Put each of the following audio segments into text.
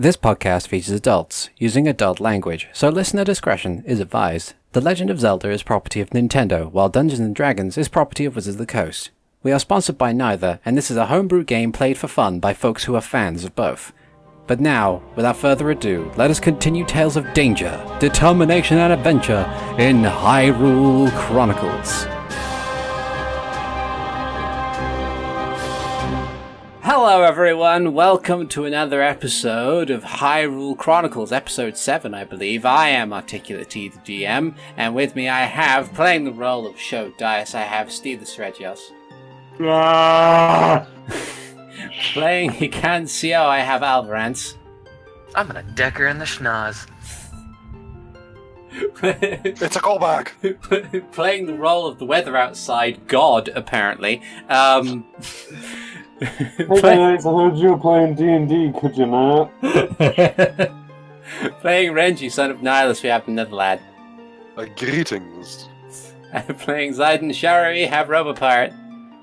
This podcast features adults using adult language, so listener discretion is advised. The Legend of Zelda is property of Nintendo, while Dungeons & Dragons is property of Wizards of the Coast. We are sponsored by neither, and this is a homebrew game played for fun by folks who are fans of both. But now, without further ado, let us continue tales of danger, determination and adventure in Hyrule Chronicles. Hello everyone, welcome to another episode of Hyrule Chronicles, episode 7 I believe. I am ArticulateT, the GM, and with me I have, playing the role of Sho Daius, I have SteveTheSeregios. Playing Hikan CO, I have Alvarance. I'm gonna deck her in the schnoz. It's a callback! Playing the role of the weather outside, God, apparently. Hey guys, I heard you were playing D&D, could you not? Playing Renji, son of Nihilus, we have TheNetherlad. Greetings. And playing Ziden Shari, we have Robopirate.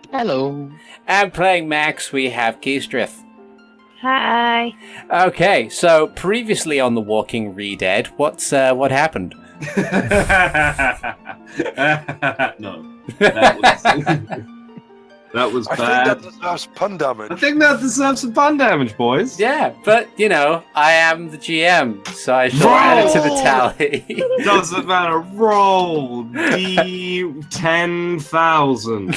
Hello. And playing Max, we have Keastreth. Hi. Okay, so previously on The Walking Re-Dead, what happened? No. That was I bad. think that deserves pun damage. I think that deserves some pun damage, boys. Yeah, but, you know, I am the GM, so I shall add it to the tally. Doesn't matter. Roll D10,000.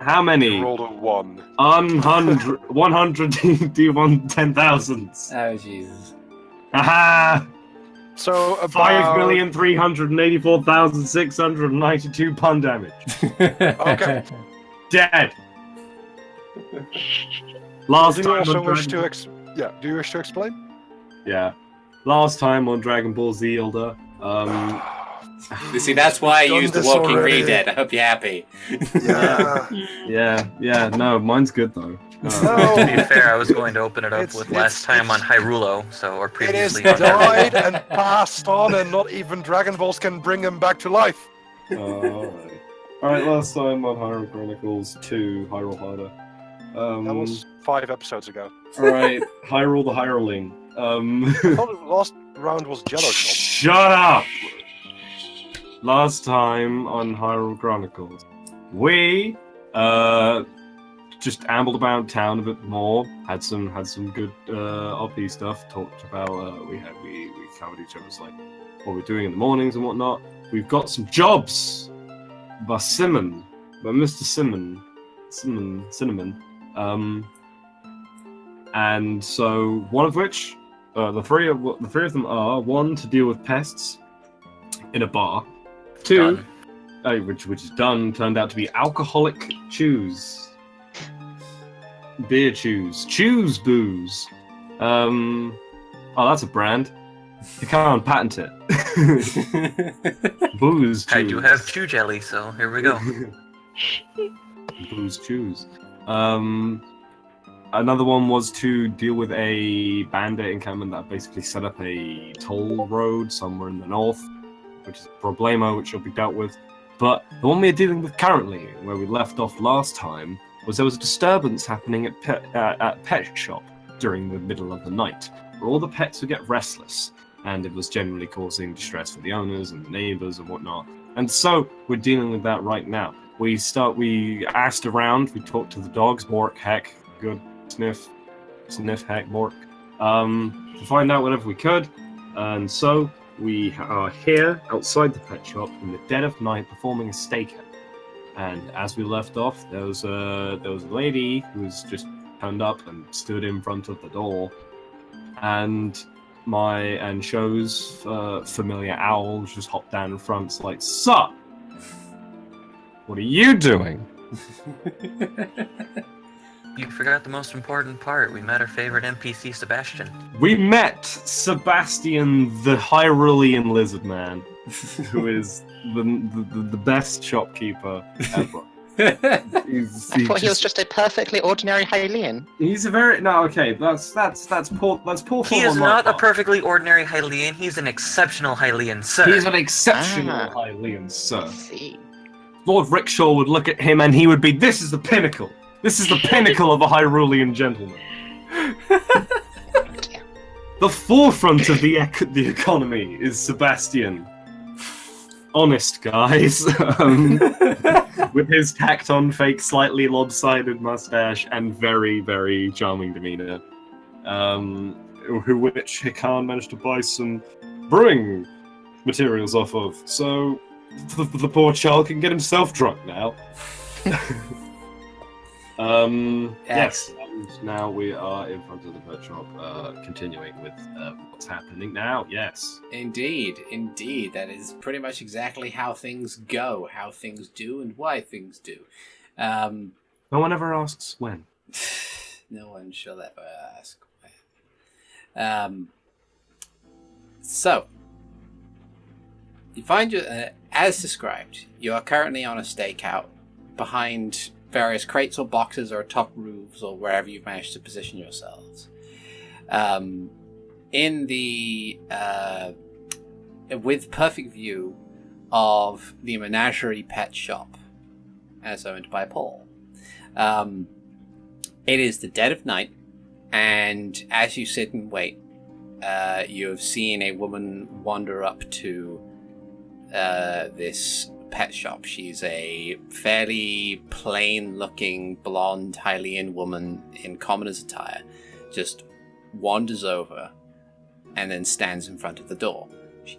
How many? You rolled a 1. 100 D1 10,000s. Oh, Jesus. Haha! So about 5,384,692 pun damage. Okay. Dead. Last Do you time also on wish Dragon... to do you wish to explain? Yeah. Last time on Dragon Ball Z, Elder. You see, that's why I Done used The this Walking already. Re-Dead. I hope you're happy. Yeah. Yeah. No, mine's good though. To be fair, I was going to open it up It's- with it's- last time on it's- Hyrule, or It is previously on died Hyrule. and passed on, and not even Dragon Balls can bring him back to life. Alright. Alright, last time on Hyrule Chronicles 2, Hyrule Harder. That was 5 episodes ago. Alright, Hyrule the Hyruling. I thought the last round was Jello Knob. Shut up! Last time on Hyrule Chronicles, we just ambled about town a bit more. Had some good OP stuff. Talked about we covered each other's like what we're doing in the mornings and whatnot. We've got some jobs by Mr. Cinnamon. And so one of which the three of them are: one, to deal with pests in a bar. 2, which is done, turned out to be alcoholic chews. Beer chews. Chews booze. Oh, that's a brand. You can't patent it. Booze chews. I do have chew jelly, so here we go. Booze chews. Another one was to deal with a bandit encampment that basically set up a toll road somewhere in the north, which is a problemo which will be dealt with. But the one we're dealing with currently, where we left off last time, was there was a disturbance happening at pet shop during the middle of the night, where all the pets would get restless, and it was generally causing distress for the owners and the neighbors and whatnot. And so we're dealing with that right now. We asked around, we talked to the dogs, Mork, Heck, good, Sniff, Heck, Mork, to find out whatever we could. And so we are here outside the pet shop in the dead of night performing a stakeout. And as we left off, there was a lady who was just turned up and stood in front of the door. And Sho's familiar owl just hopped down in front. It's like, "Sup? What are you doing?" You forgot the most important part. We met our favorite NPC, Sebastian. We met Sebastian, the Hyrulean lizard man, who is the best shopkeeper ever. I thought he was just a perfectly ordinary Hylian. He's a very That's poor. He is not a perfectly ordinary Hylian. He's an exceptional Hylian, sir. He's an exceptional Hylian, sir. I see. Lord Rickshaw would look at him and he would be, "This is the pinnacle. This is the pinnacle of a Hyrulean gentleman." the forefront of the economy is Sebastian. Honest, guys. With his tacked-on fake, slightly lopsided mustache and very, very charming demeanor. Which Hikan managed to buy some brewing materials off of. So the poor child can get himself drunk now. Yes, and now we are in front of the bird shop, continuing with what's happening now. Yes, Indeed. That is pretty much exactly how things go, how things do, and why things do. No one ever asks when. No one shall ever ask when. So, you find you, as described, you are currently on a stakeout behind various crates or boxes or atop roofs or wherever you've managed to position yourselves. In the with perfect view of the Menagerie pet shop as owned by Paul. It is the dead of night, and as you sit and wait, you have seen a woman wander up to this pet shop. She's a fairly plain-looking blonde Hylian woman in commoner's attire. Just wanders over and then stands in front of the door. She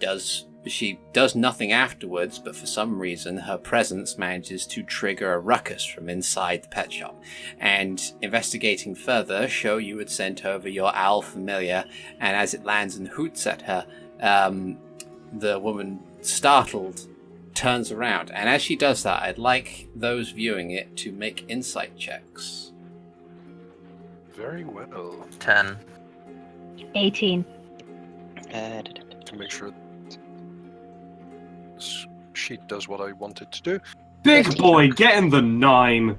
does nothing afterwards, but for some reason her presence manages to trigger a ruckus from inside the pet shop. And investigating further, Sho, you had sent over your owl familiar, and as it lands and hoots at her, the woman, startled, turns around. And as she does that, I'd like those viewing it to make insight checks. Very well. 10. 18. To make sure this sheet does what I wanted to do. Big boy getting the 9.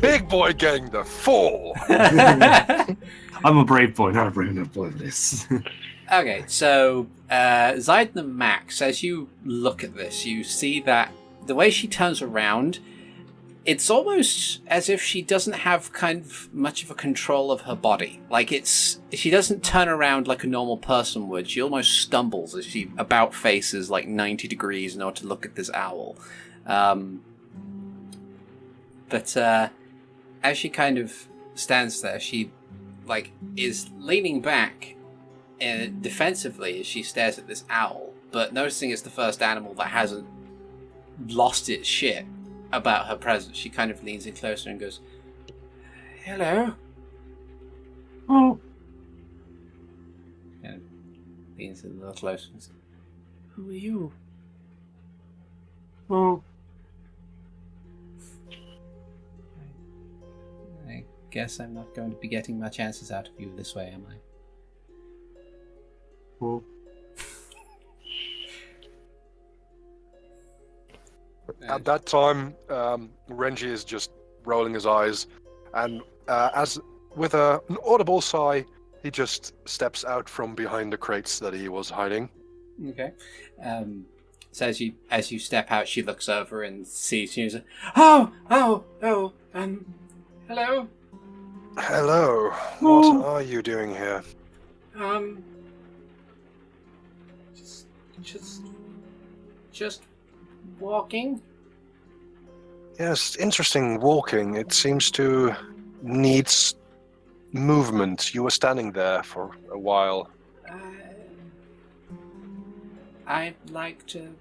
Big boy getting the 4. I'm a brave boy, not a brave enough boy for this. Okay, so Ziden and Max, as you look at this, you see that the way she turns around, it's almost as if she doesn't have kind of much of a control of her body. Like she doesn't turn around like a normal person would. She almost stumbles as she about faces like 90 degrees in order to look at this owl. But as she kind of stands there, she is leaning back defensively as she stares at this owl, but noticing it's the first animal that hasn't lost its shit about her presence, she kind of leans in closer and goes, "Hello." Oh. And leans in a little closer and says, "Who are you?" Oh. I guess I'm not going to be getting much answers out of you this way, am I? Oh. At that time, Renji is just rolling his eyes, and as with an audible sigh, he just steps out from behind the crates that he was hiding. Okay. So as you step out, she looks over and sees you. And says, hello. Hello. What are you doing here? Just walking. Yes, interesting walking. It seems to need movement. You were standing there for a while. I'd like to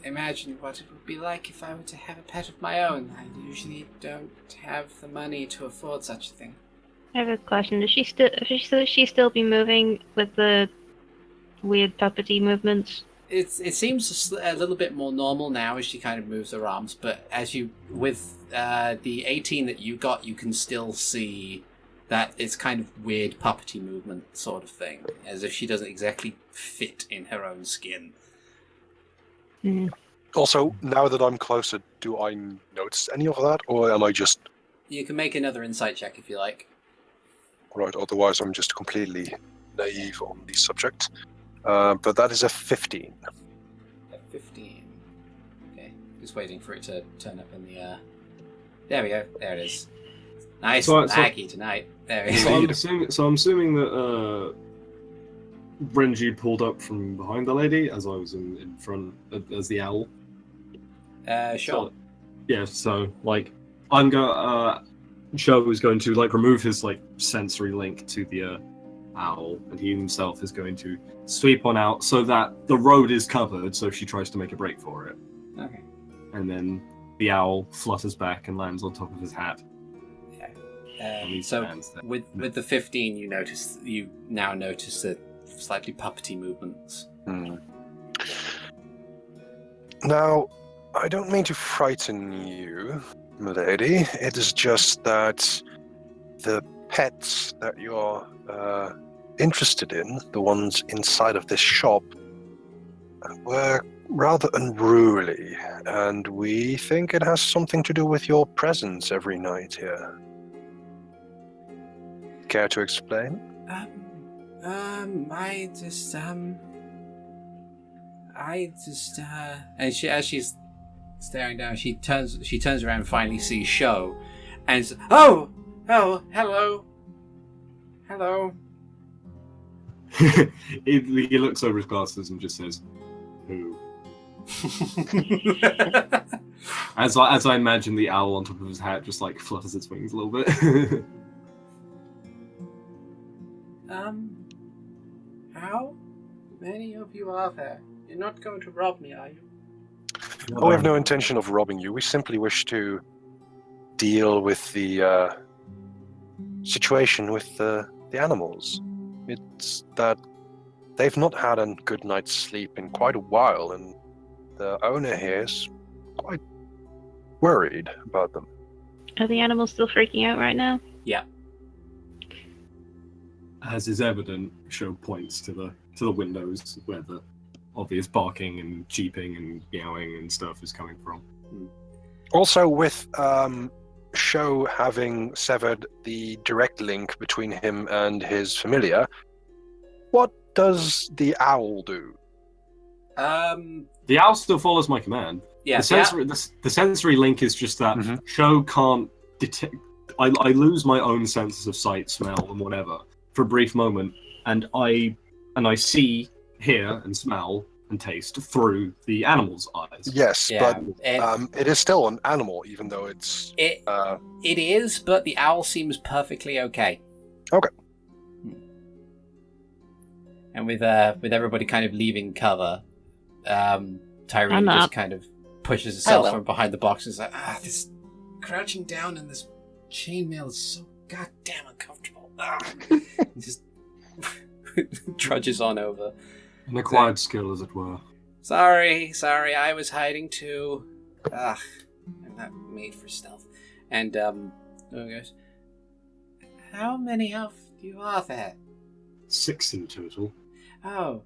imagine what it would be like if I were to have a pet of my own. I usually don't have the money to afford such a thing. I have a question. Does she still be moving with the weird puppety movements? It seems a little bit more normal now as she kind of moves her arms, but as you with the 18 that you got, you can still see that it's kind of weird puppety movement sort of thing, as if she doesn't exactly fit in her own skin. Mm. Also, now that I'm closer, do I notice any of that, or am I just... You can make another insight check if you like. Right, otherwise I'm just completely naive on the subject. But that is a 15. A 15. Okay, just waiting for it to turn up in the... There we go, there it is. Nice So- and laggy tonight. There we So go. I'm assuming that Renji pulled up from behind the lady as I was in front as the owl. Sure. So, yeah, so like I'm going Sho is going to like remove his like sensory link to the owl, and he himself is going to sweep on out so that the road is covered so she tries to make a break for it. Okay. And then the owl flutters back and lands on top of his hat. And he So stands there. with the 15, you now notice the slightly puppety movements. Now, I don't mean to frighten you, milady. It is just that the pets that you're interested in, the ones inside of this shop, were rather unruly, and we think it has something to do with your presence every night here. Care to explain? And as she's staring down, she turns around and finally sees Sho, and says, oh, hello. He looks over his glasses and just says, "Who?" As I imagine the owl on top of his hat just like flutters its wings a little bit. How many of you are there? You're not going to rob me, are you? Oh, we have no intention of robbing you. We simply wish to deal with the situation with the animals. It's that they've not had a good night's sleep in quite a while, and the owner here is quite worried about them. Are the animals still freaking out right now? Yeah. As is evident, Sho points to the windows where the obvious barking and jeeping and meowing and stuff is coming from. Also, with Sho having severed the direct link between him and his familiar, what does the owl do? The owl still follows my command. Yeah. The sensory link is just that Mhm. Sho can't detect. I lose my own senses of sight, smell, and whatever for a brief moment, and I see, hear, and smell and taste through the animal's eyes. Yes, Yeah, but it is still an animal, even though it's... it is, but the owl seems perfectly okay. Okay. And with everybody kind of leaving cover, Tyrina just kind of pushes herself Hello. from behind the box and is like, this crouching down in this chainmail is so goddamn uncomfortable. Just trudges on over. An acquired skill, as it were. Sorry, I was hiding too. I'm not made for stealth. And, goes, how many of you are there? 6 in total. Oh.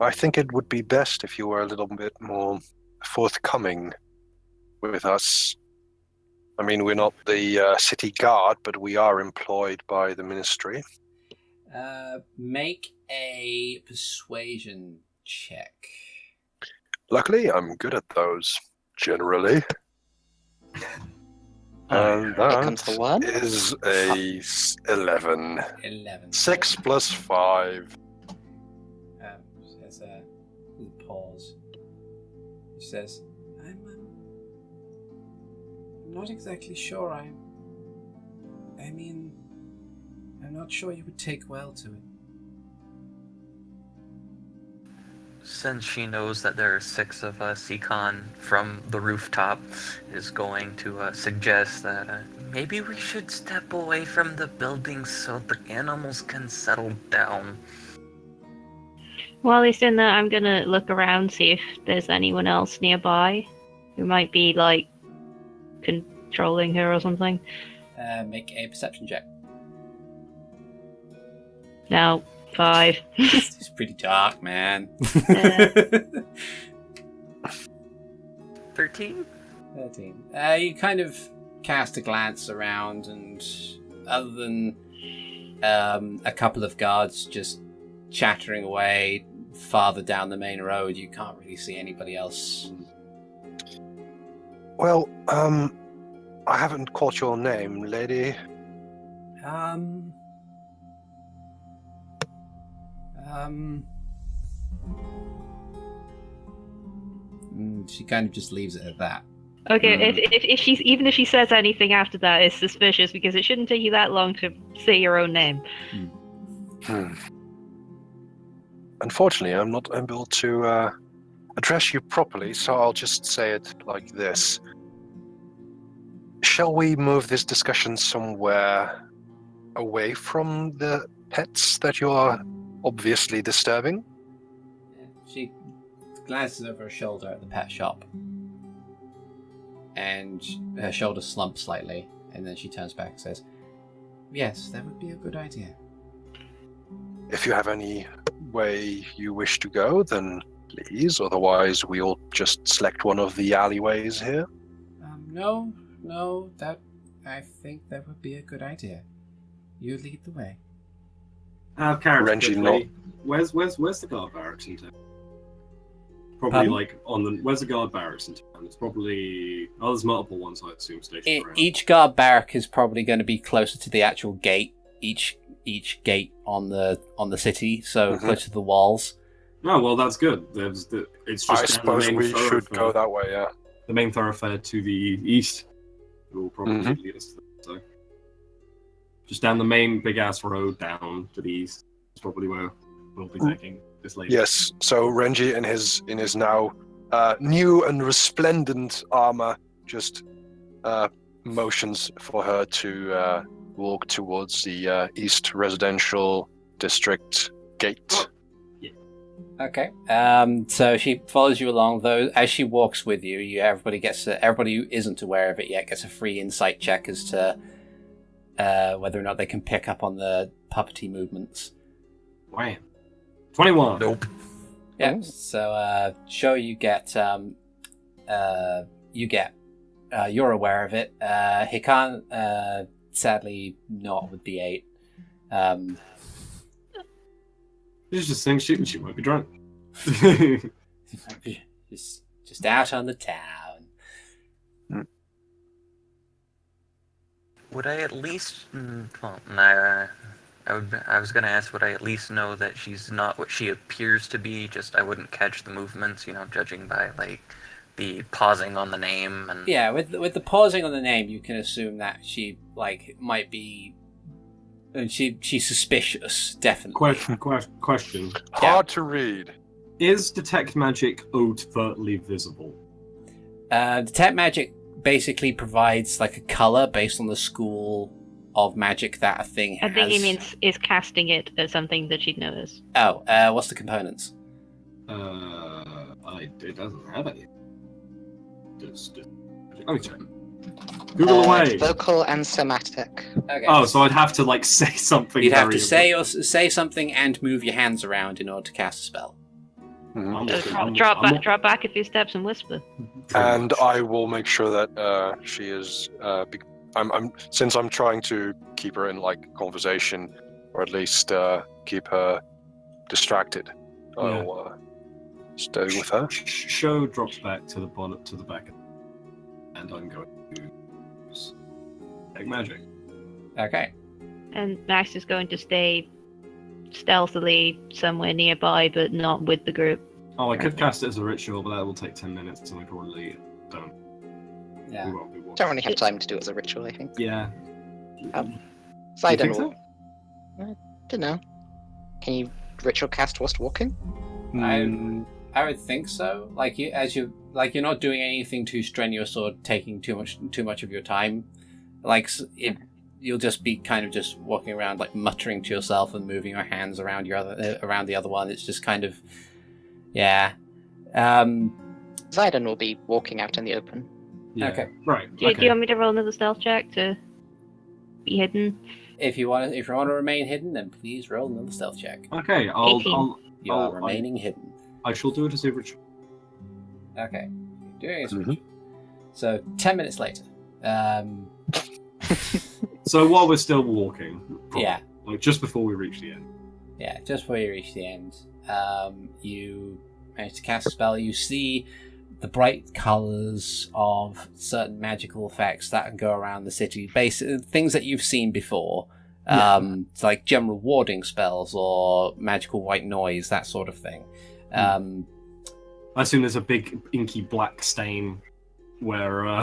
I think it would be best if you were a little bit more forthcoming with us. I mean, we're not the city guard, but we are employed by the ministry. Make a persuasion check. Luckily, I'm good at those, generally. And Here comes the one. that is a 11. 11. 6 plus 5. There's a pause. He says, I'm not exactly sure. I mean, I'm not sure you would take well to it. Since she knows that there are 6 of us, Hikan from the rooftop is going to suggest that maybe we should step away from the building so the animals can settle down. While he's in there, I'm gonna look around, see if there's anyone else nearby who might be, like, controlling her or something. Make a perception check. No, 5. It's pretty dark, man. 13? 13. You kind of cast a glance around, and other than a couple of guards just chattering away farther down the main road, you can't really see anybody else Well, I haven't caught your name, lady. She kind of just leaves it at that. Okay, if she says anything after that, it's suspicious because it shouldn't take you that long to say your own name. Unfortunately, I'm not able to address you properly, so I'll just say it like this. Shall we move this discussion somewhere away from the pets that you are obviously disturbing? She glances over her shoulder at the pet shop, and her shoulder slumps slightly, and then she turns back and says, "Yes, that would be a good idea." If you have any way you wish to go, then please. Otherwise, we'll just select one of the alleyways here. No, I think that would be a good idea. You lead the way. Renji, where's the guard barracks in town? Probably Pardon? like where's the guard barracks in town? It's probably there's multiple ones I assume stationed around. Each guard barrack is probably going to be closer to the actual gate. Each gate on the city, so close to the walls. Oh well, that's good. It's just I suppose we should go that way. Yeah. The main thoroughfare to the east will probably lead us to that. So just down the main big ass road down to the east is probably where we'll be taking this lady. Yes. So Renji in his now new and resplendent armor just motions for her to walk towards the east residential district gate. Okay. So she follows you along, though. As she walks with you, everybody who isn't aware of it yet gets a free insight check as to whether or not they can pick up on the puppety movements. Wham. 21. Nope. Yeah. So Sho, you're aware of it. Hikan, sadly, not with the 8. She's just saying she might be drunk. just out on the town. Would I at least? I was gonna ask. Would I at least know that she's not what she appears to be? Just I wouldn't catch the movements, judging by like the pausing on the name and. Yeah, with the pausing on the name, you can assume that she might be. And she's suspicious, definitely. Question. Hard to read. Is detect magic overtly visible? Detect magic basically provides like a color based on the school of magic that a thing has. I think he means is casting it as something that she'd notice. Oh, what's the components? It doesn't have any. Let me check. Google away. Vocal and somatic. Okay. Oh, so I'd have to say something. You'd have to say something and move your hands around in order to cast a spell. Drop back a few steps and whisper. And I will make sure that she is. Since I'm trying to keep her in conversation, or at least keep her distracted. I'll stay with her. Sho drops back to the bonnet to the back, and I'm going to take magic. Okay. And Max is going to stay stealthily somewhere nearby, but not with the group. Oh, I could cast it as a ritual, but that will take 10 minutes, so we probably don't. Yeah. We won't. Don't really have time to do it as a ritual, I think. Yeah. Ziden so? will. I don't know. Can you ritual cast whilst walking? I would think so. You're not doing anything too strenuous or taking too much of your time. You'll just be kind of just walking around, muttering to yourself and moving your hands around around the other one. It's just kind of, yeah. Ziden will be walking out in the open. Yeah. Okay. Right. Do you want me to roll another stealth check to be hidden? If you want to remain hidden, then please roll another stealth check. Okay. You are remaining hidden. I shall do it as a ritual. Okay. You're doing it as a ritual. So 10 minutes later. So while we're still walking, probably, Yeah. Just before we reach the end. Yeah, just before you reach the end, you manage to cast a spell. You see the bright colors of certain magical effects that can go around the city, things that you've seen before. It's like general warding spells or magical white noise, that sort of thing. I assume there's a big inky black stain where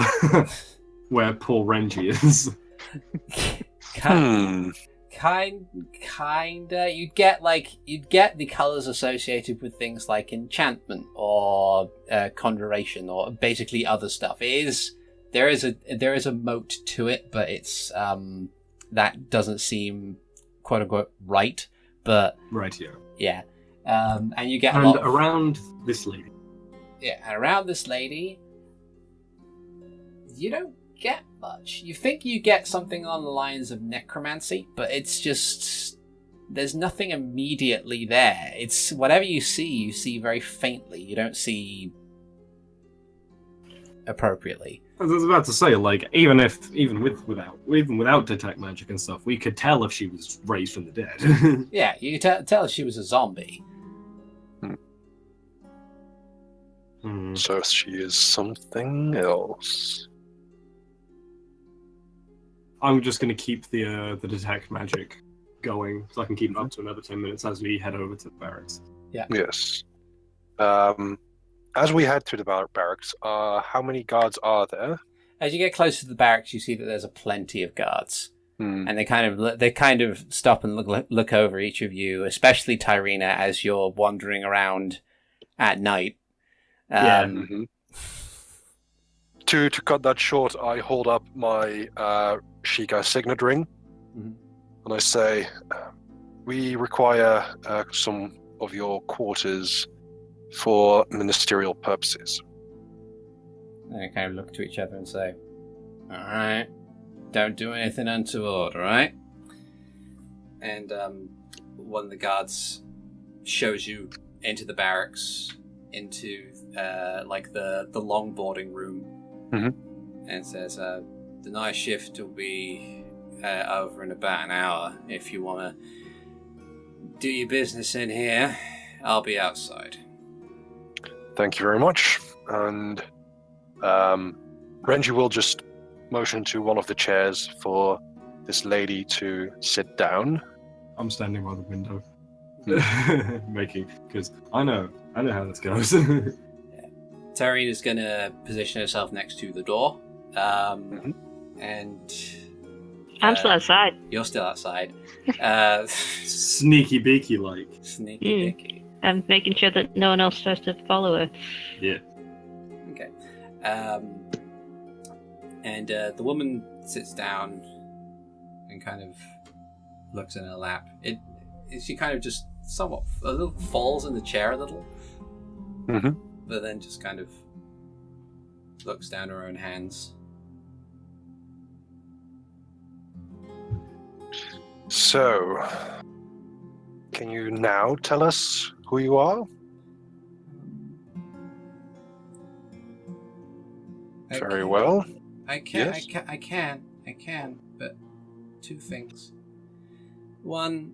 where poor Renji is. Kinda. You'd get the colors associated with things like enchantment or conjuration or basically other stuff. There is a moat to it, but it's that doesn't seem quote unquote right. But right, yeah. And you get around this lady. Yeah, around this lady, you don't get much. You think you get something on the lines of necromancy, but it's just there's nothing immediately there. It's whatever you see very faintly. You don't see appropriately. I was about to say, like, even without detect magic and stuff, we could tell if she was raised from the dead. Yeah, you could tell if she was a zombie. So she is something else. I'm just going to keep the detect magic going, so I can keep it up to another 10 minutes as we head over to the barracks. Yeah. Yes. As we head to the barracks, how many guards are there? As you get closer to the barracks, you see that there's a plenty of guards, and they kind of stop and look over each of you, especially Tyrina, as you're wandering around at night. To cut that short, I hold up my Sheikah signet ring, and I say, "We require some of your quarters for ministerial purposes." And they kind of look to each other and say, "All right, don't do anything untoward, all right?" And one of the guards shows you into the barracks, into like the longboarding room, and says, "The night shift will be over in about an hour. If you want to do your business in here, I'll be outside." Thank you very much. And Renji will just motion to one of the chairs for this lady to sit down. I'm standing by the window, because I know how this goes. Tyrina's going to position herself next to the door, and I'm still outside. You're still outside. Sneaky beaky like. Sneaky beaky. I'm making sure that no one else tries to follow her. Yeah. Okay. And the woman sits down and kind of looks in her lap. She kind of just somewhat a little falls in the chair a little, but then just kind of looks down her own hands. So, can you now tell us who you are? Very well. I can. Yes? I can. But two things. One,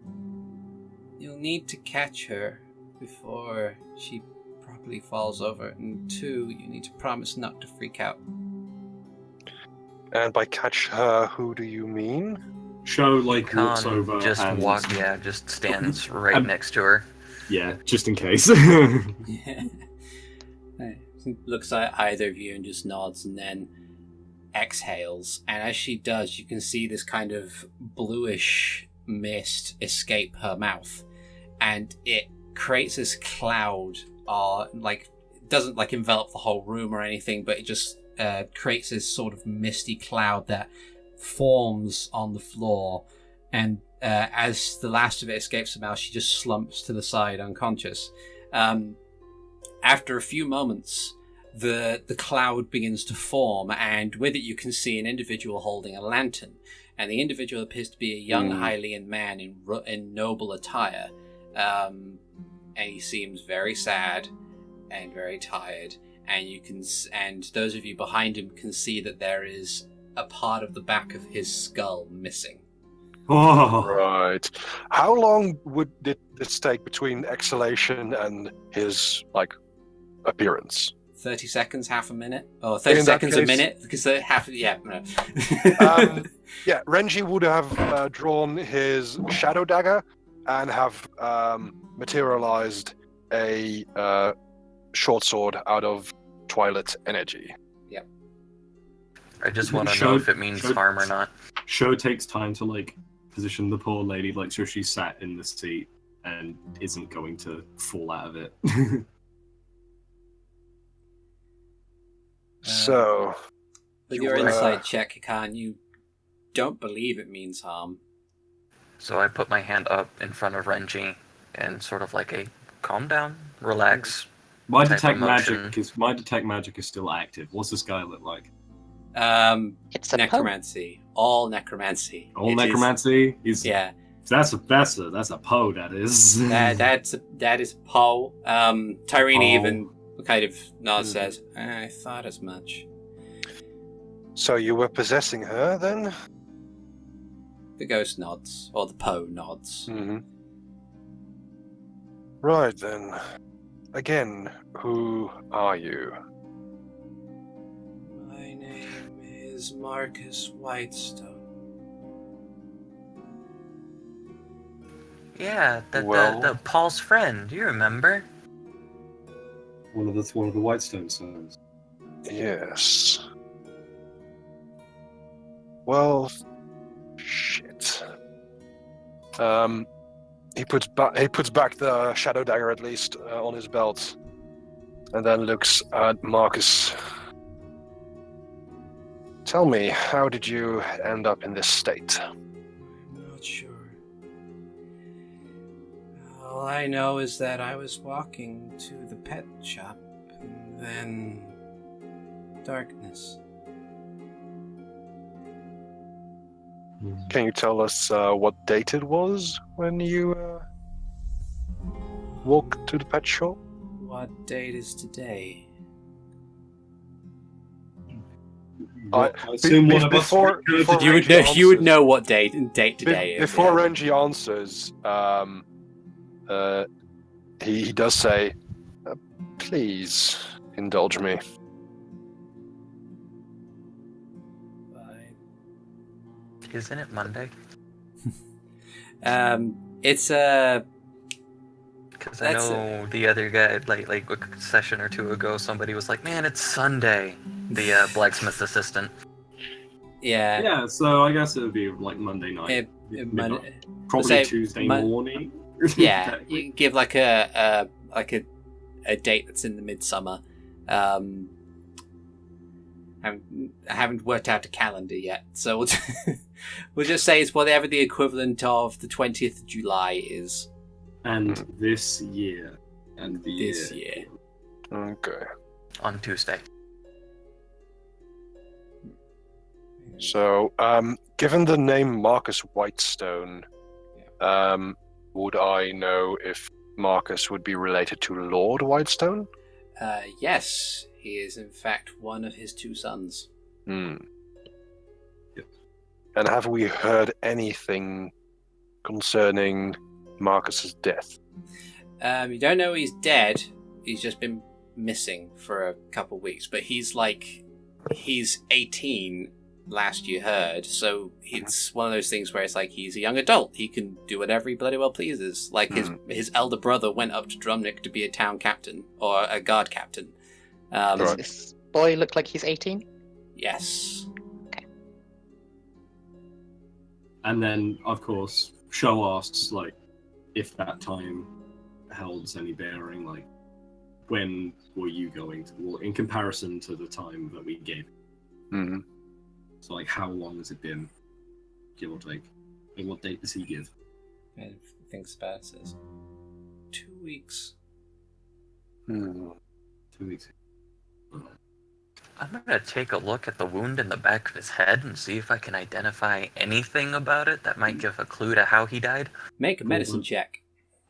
you'll need to catch her before she properly falls over. And two, you need to promise not to freak out. And by catch her, who do you mean? Sho walks Hikan over. just stands right next to her. Yeah, just in case. Yeah. Looks at either of you and just nods and then exhales. And as she does, you can see this kind of bluish mist escape her mouth. And it creates this cloud, it doesn't envelop the whole room or anything, but it just creates this sort of misty cloud that forms on the floor. And as the last of it escapes her mouth, she just slumps to the side unconscious. After a few moments, the cloud begins to form, and with it you can see an individual holding a lantern. And the individual appears to be a young Hylian man in noble attire. And he seems very sad and very tired. And those of you behind him can see that there is a part of the back of his skull missing. Oh. Right. How long did this take between exhalation and his appearance? 30 seconds, half a minute, or 30 In that seconds a case- minute, because they half. Yeah. No. Yeah, Renji would have drawn his shadow dagger and have materialized a short sword out of Twilight energy. I just want to Sho- know if it means Sho- harm or not. Sho takes time to like position the poor lady like so she's sat in the seat and isn't going to fall out of it. So, With You your were- insight check, Hikan, you don't believe it means harm. So I put my hand up in front of Renji and sort of like a calm down, relax. my Type detect of motion. magic is still active. What's this guy look like? It's a Necromancy. All necromancy. All It is- necromancy? He's Yeah. that's a Poe, that is. That is Poe. Tyrina Poe. even kind of nods, says, I thought as much. so you were possessing her then? The ghost nods, or the Poe nods. Mm-hmm. Right then. Again, who are you? My name is Marcus Whitestone. Yeah, Well- the Paul's friend. You remember? one of the Whitestone sons. Yes. Well, shit. He puts back the shadow dagger at least on his belt, and then looks at Marcus. Tell me, how did you end up in this state? I'm not sure. All I know is that I was walking to the pet shop, and then darkness. Can you tell us what date it was when you walked to the pet shop? What date is today? I assume one of us before You Renji would answers- know what date today is. Before yeah. Renji answers, he does say, "Please indulge me." Isn't it Monday? It's Because I That's know the other guy, like a session or two ago, somebody was like, "Man, it's Sunday." The blacksmith assistant. yeah. Yeah, so I guess it would be like Monday night. It Probably say Tuesday Mon- morning. yeah, Technically. you give like a date that's in the midsummer. I haven't worked out a calendar yet, so we'll just say it's whatever the equivalent of the 20th of July is And this year. And the this year. Okay. On Tuesday. So, given the name Marcus Whitestone, would I know if Marcus would be related to Lord Whitestone? Yes, he is in fact one of his two sons. Hmm. Yep. And have we heard anything concerning Marcus's death? You don't know he's dead. He's just been missing for a couple of weeks, but he's 18 last you heard, so it's one of those things where it's like he's a young adult. He can do whatever he bloody well pleases. Like his elder brother went up to Drumnik to be a town captain or a guard captain. Does Right. this boy look like he's 18? Yes. And then, of course, Sho asks, like, if that time holds any bearing, like, when were you going to, well, in comparison to the time that we gave? Hmm. So, like, how long has it been, give or take? And what date does he give? And if he thinks about it, says 2 weeks. Hmm. 2 weeks. I'm gonna take a look at the wound in the back of his head and see if I can identify anything about it that might give a clue to how he died. Make a medicine check.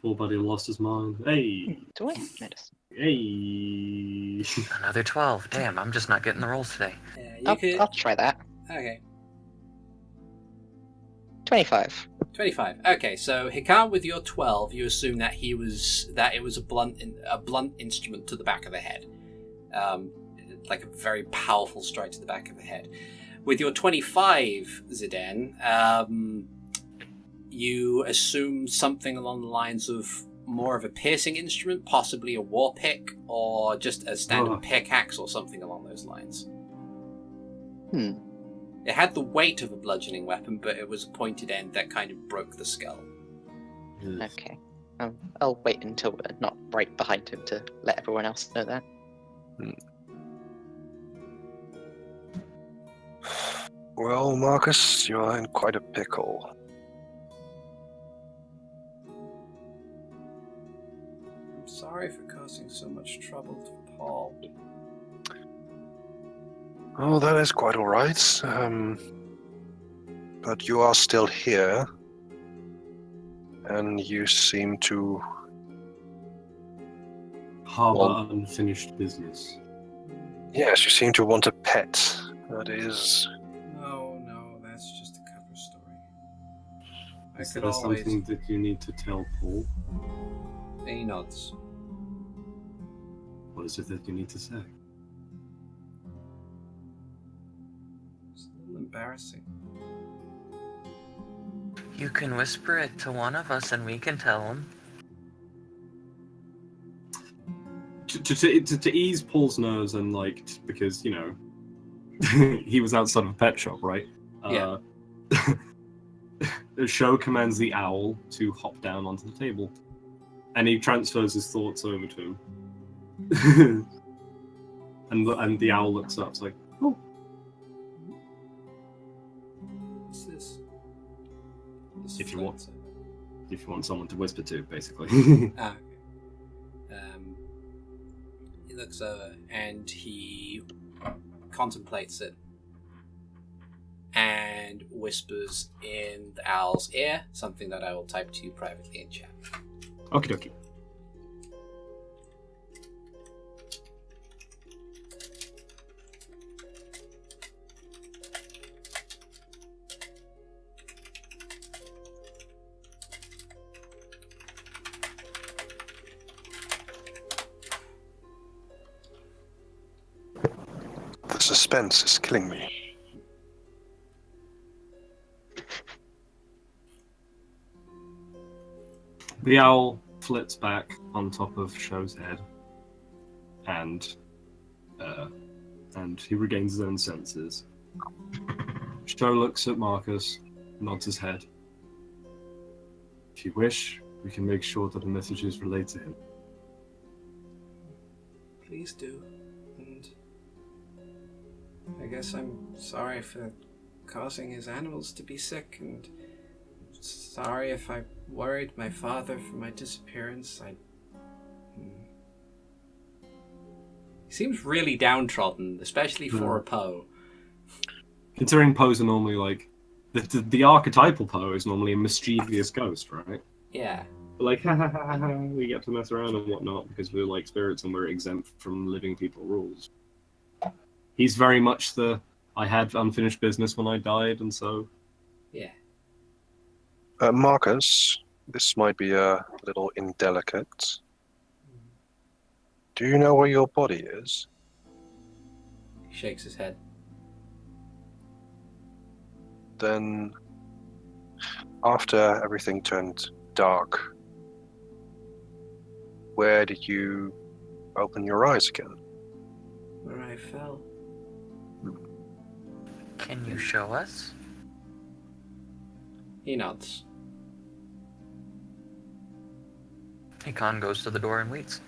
Poor buddy lost his mind. Hey! Do I notice? Hey! Another 12. Damn, I'm just not getting the rolls today. Yeah, I'll try that. Okay. 25. 25. Okay, so Hikan, with your 12, you assume that it was a blunt instrument to the back of the head. like a very powerful strike to the back of the head. With your 25, Ziden, you assume something along the lines of more of a piercing instrument, possibly a war pick, or just a standard pickaxe or something along those lines. It had the weight of a bludgeoning weapon, but it was a pointed end that kind of broke the skull. Okay. I'll wait until we're not right behind him to let everyone else know that. Well, Marcus, you are in quite a pickle. I'm sorry for causing so much trouble to Paul. Oh, that is quite alright. But you are still here. And you seem to... Harbor unfinished business. Yes, you seem to want a pet. That is... No, that's just a cover story. Is there something that you need to tell Paul? He nods. What is it that you need to say? It's a little embarrassing. You can whisper it to one of us and we can tell him. To ease Paul's nerves and, like, because, you know, he was outside of a pet shop, right? Yeah. The show commands the owl to hop down onto the table. And he transfers his thoughts over to him. and the owl looks up, it's like, oh. What's this? If you want someone to whisper to, basically. Okay. He looks over and he contemplates it and whispers in the owl's ear something that I will type to you privately in chat. Okie dokie. The suspense is killing me. The owl flits back on top of Sho's head, and he regains his own senses. Sho looks at Marcus, nods his head. If you wish, we can make sure that the messages relate to him. Please do. And I guess I'm sorry for causing his animals to be sick, and sorry if I worried my father for my disappearance. He seems really downtrodden, especially for a Poe. Considering Poes are normally like the archetypal Poe is normally a mischievous ghost, right? Yeah. But like, ha ha ha ha, we get to mess around and whatnot because we're like spirits and we're exempt from living people rules. He's very much I had unfinished business when I died, and so... Yeah. Marcus, this might be a little indelicate. Do you know where your body is? He shakes his head. Then, after everything turned dark, where did you open your eyes again? Where I fell. Can you show us? He nods. Hikan goes to the door and waits.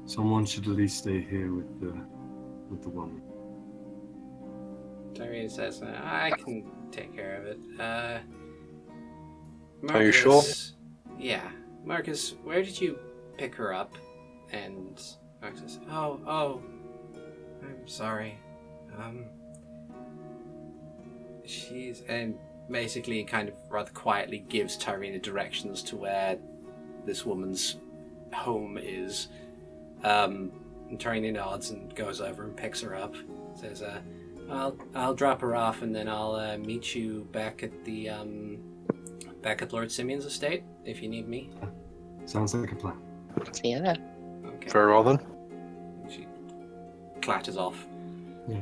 Someone should at least stay here with the woman. Tyrina says, I can take care of it. Marcus, Are you sure? Yeah. Marcus, where did you pick her up? And Marcus says, oh, I'm sorry. And basically kind of rather quietly gives Tyrina directions to where this woman's home is. And Tyrina nods and goes over and picks her up. Says, I'll drop her off and then I'll meet you back at the back at Lord Simeon's estate if you need me. Sounds like a plan. See you there. Okay. Very well then. clatters off. Yeah.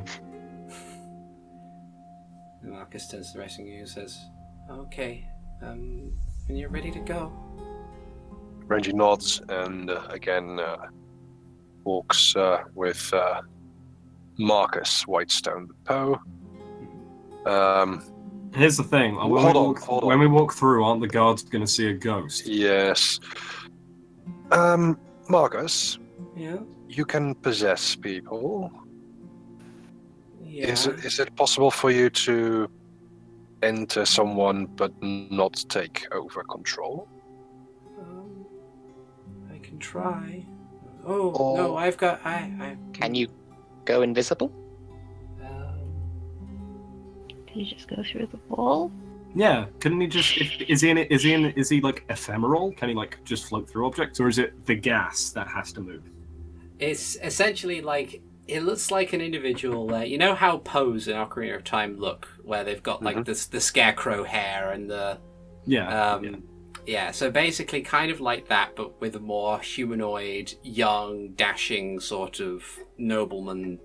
And Marcus turns to the rest of you and says, "Okay, when you're ready to go." Renji nods and again walks with Marcus Whitestone the Poe. Here's the thing. Hold When on. we walk through, aren't the guards going to see a ghost? Yes. Marcus, Yeah. you can possess people. Yeah. Is it possible for you to enter someone but not take over control? I can try. Oh Or- no, I've got. I. Can you go invisible? Can you just go through the wall? Yeah. Couldn't he just? Is he like ephemeral? Can he like just float through objects, or is it the gas that has to move? It's essentially like it looks like an individual. You know how Pose in Ocarina of Time look, where they've got like the scarecrow hair and the yeah. So basically, kind of like that, but with a more humanoid, young, dashing sort of nobleman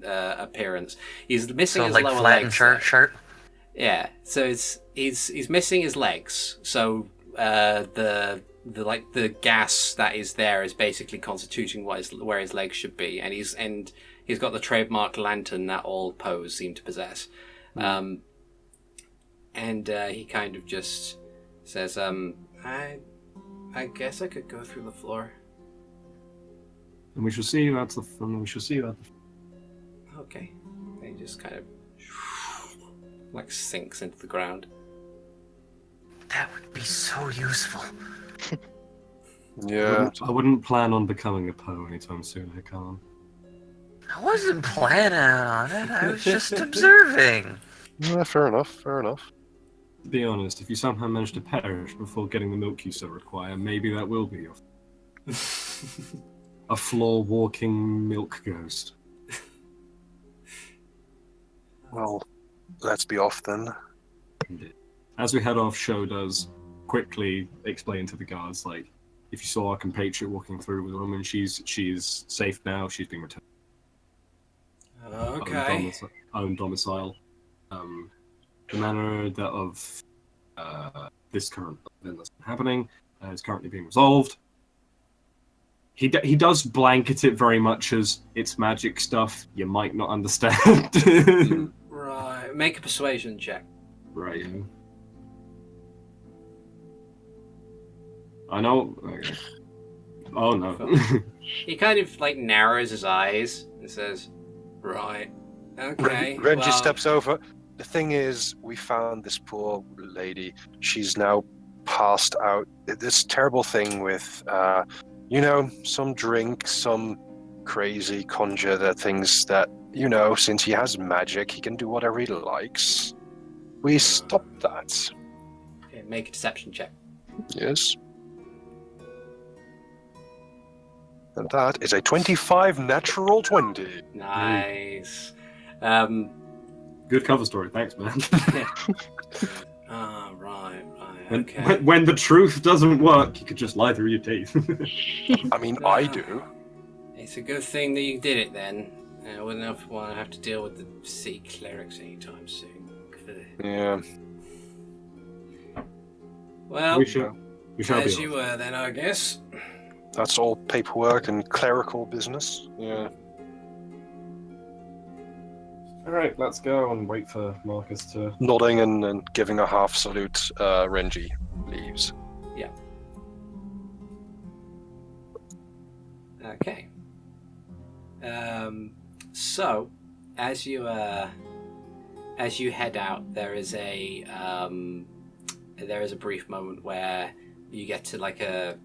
appearance. He's missing his like lower flat and legs. shirt. Yeah, so he's missing his legs. So the gas that is there is basically constituting where his legs should be, and he's got the trademark lantern that all Pose seem to possess. And he kind of just says, I guess I could go through the floor. And we shall see about the. Okay. And he just kind of like sinks into the ground. That would be so useful. Yeah. I wouldn't plan on becoming a Poe anytime soon, Hikan. I wasn't planning on it. I was just observing. Yeah, fair enough. To be honest, if you somehow manage to perish before getting the milk you so require, maybe that will be your a floor-walking milk ghost. Well, let's be off then. As we head off, Sho does quickly explain to the guards, like, if you saw our compatriot walking through with a woman, she's safe now. She's been returned. Okay. Own domicile. The manner that of this current event that's happening is currently being resolved. He does blanket it very much as it's magic stuff you might not understand. Right. Make a persuasion check. Right. I know. Okay. Oh no. He kind of like narrows his eyes and says, "Right, okay." Renji well, steps over. The thing is, we found this poor lady. She's now passed out. This terrible thing with, some drink, some crazy conjure the things that, since he has magic, he can do whatever he likes. We stopped that. Okay, make a deception check. Yes. And that is a 25 natural 20. Nice. Good cover story. Thanks, man. Right. When, Okay. when the truth doesn't work, you could just lie through your teeth. I mean, I do. It's a good thing that you did it then. I wouldn't want to have to deal with the sea clerics anytime soon. Yeah. Well, we shall as be you off. were then, I guess. That's all paperwork and clerical business. Yeah. All right, let's go and wait for Marcus to. Nodding and giving a half salute, Renji leaves. Yeah. Okay. So, as you head out, there is a brief moment where you get to like a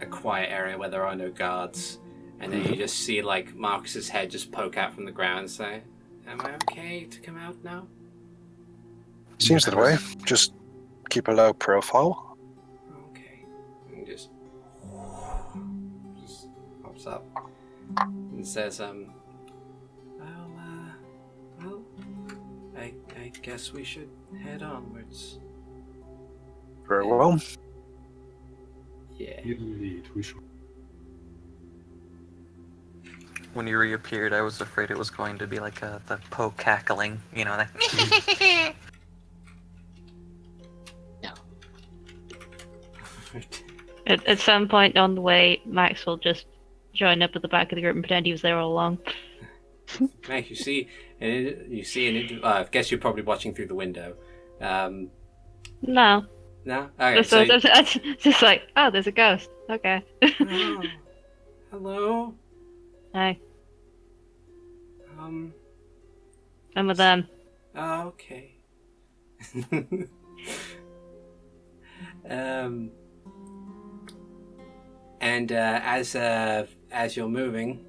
quiet area where there are no guards, and then you just see like Marcus's head just poke out from the ground and say, "Am I okay to come out now?" Seems that way. Just keep a low profile. Okay. And just pops up and says, well, I guess we should head onwards. Very well. Yeah. Indeed, we shall. When you reappeared, I was afraid it was going to be like the Poe cackling, you know, that. No. At some point on the way, Max will just join up at the back of the group and pretend he was there all along. Max, I guess you're probably watching through the window. No. No? Okay, so... It's just like, oh, there's a ghost. Okay. Oh, hello? Hi. Um... Some of them. Oh, okay. And as you're moving,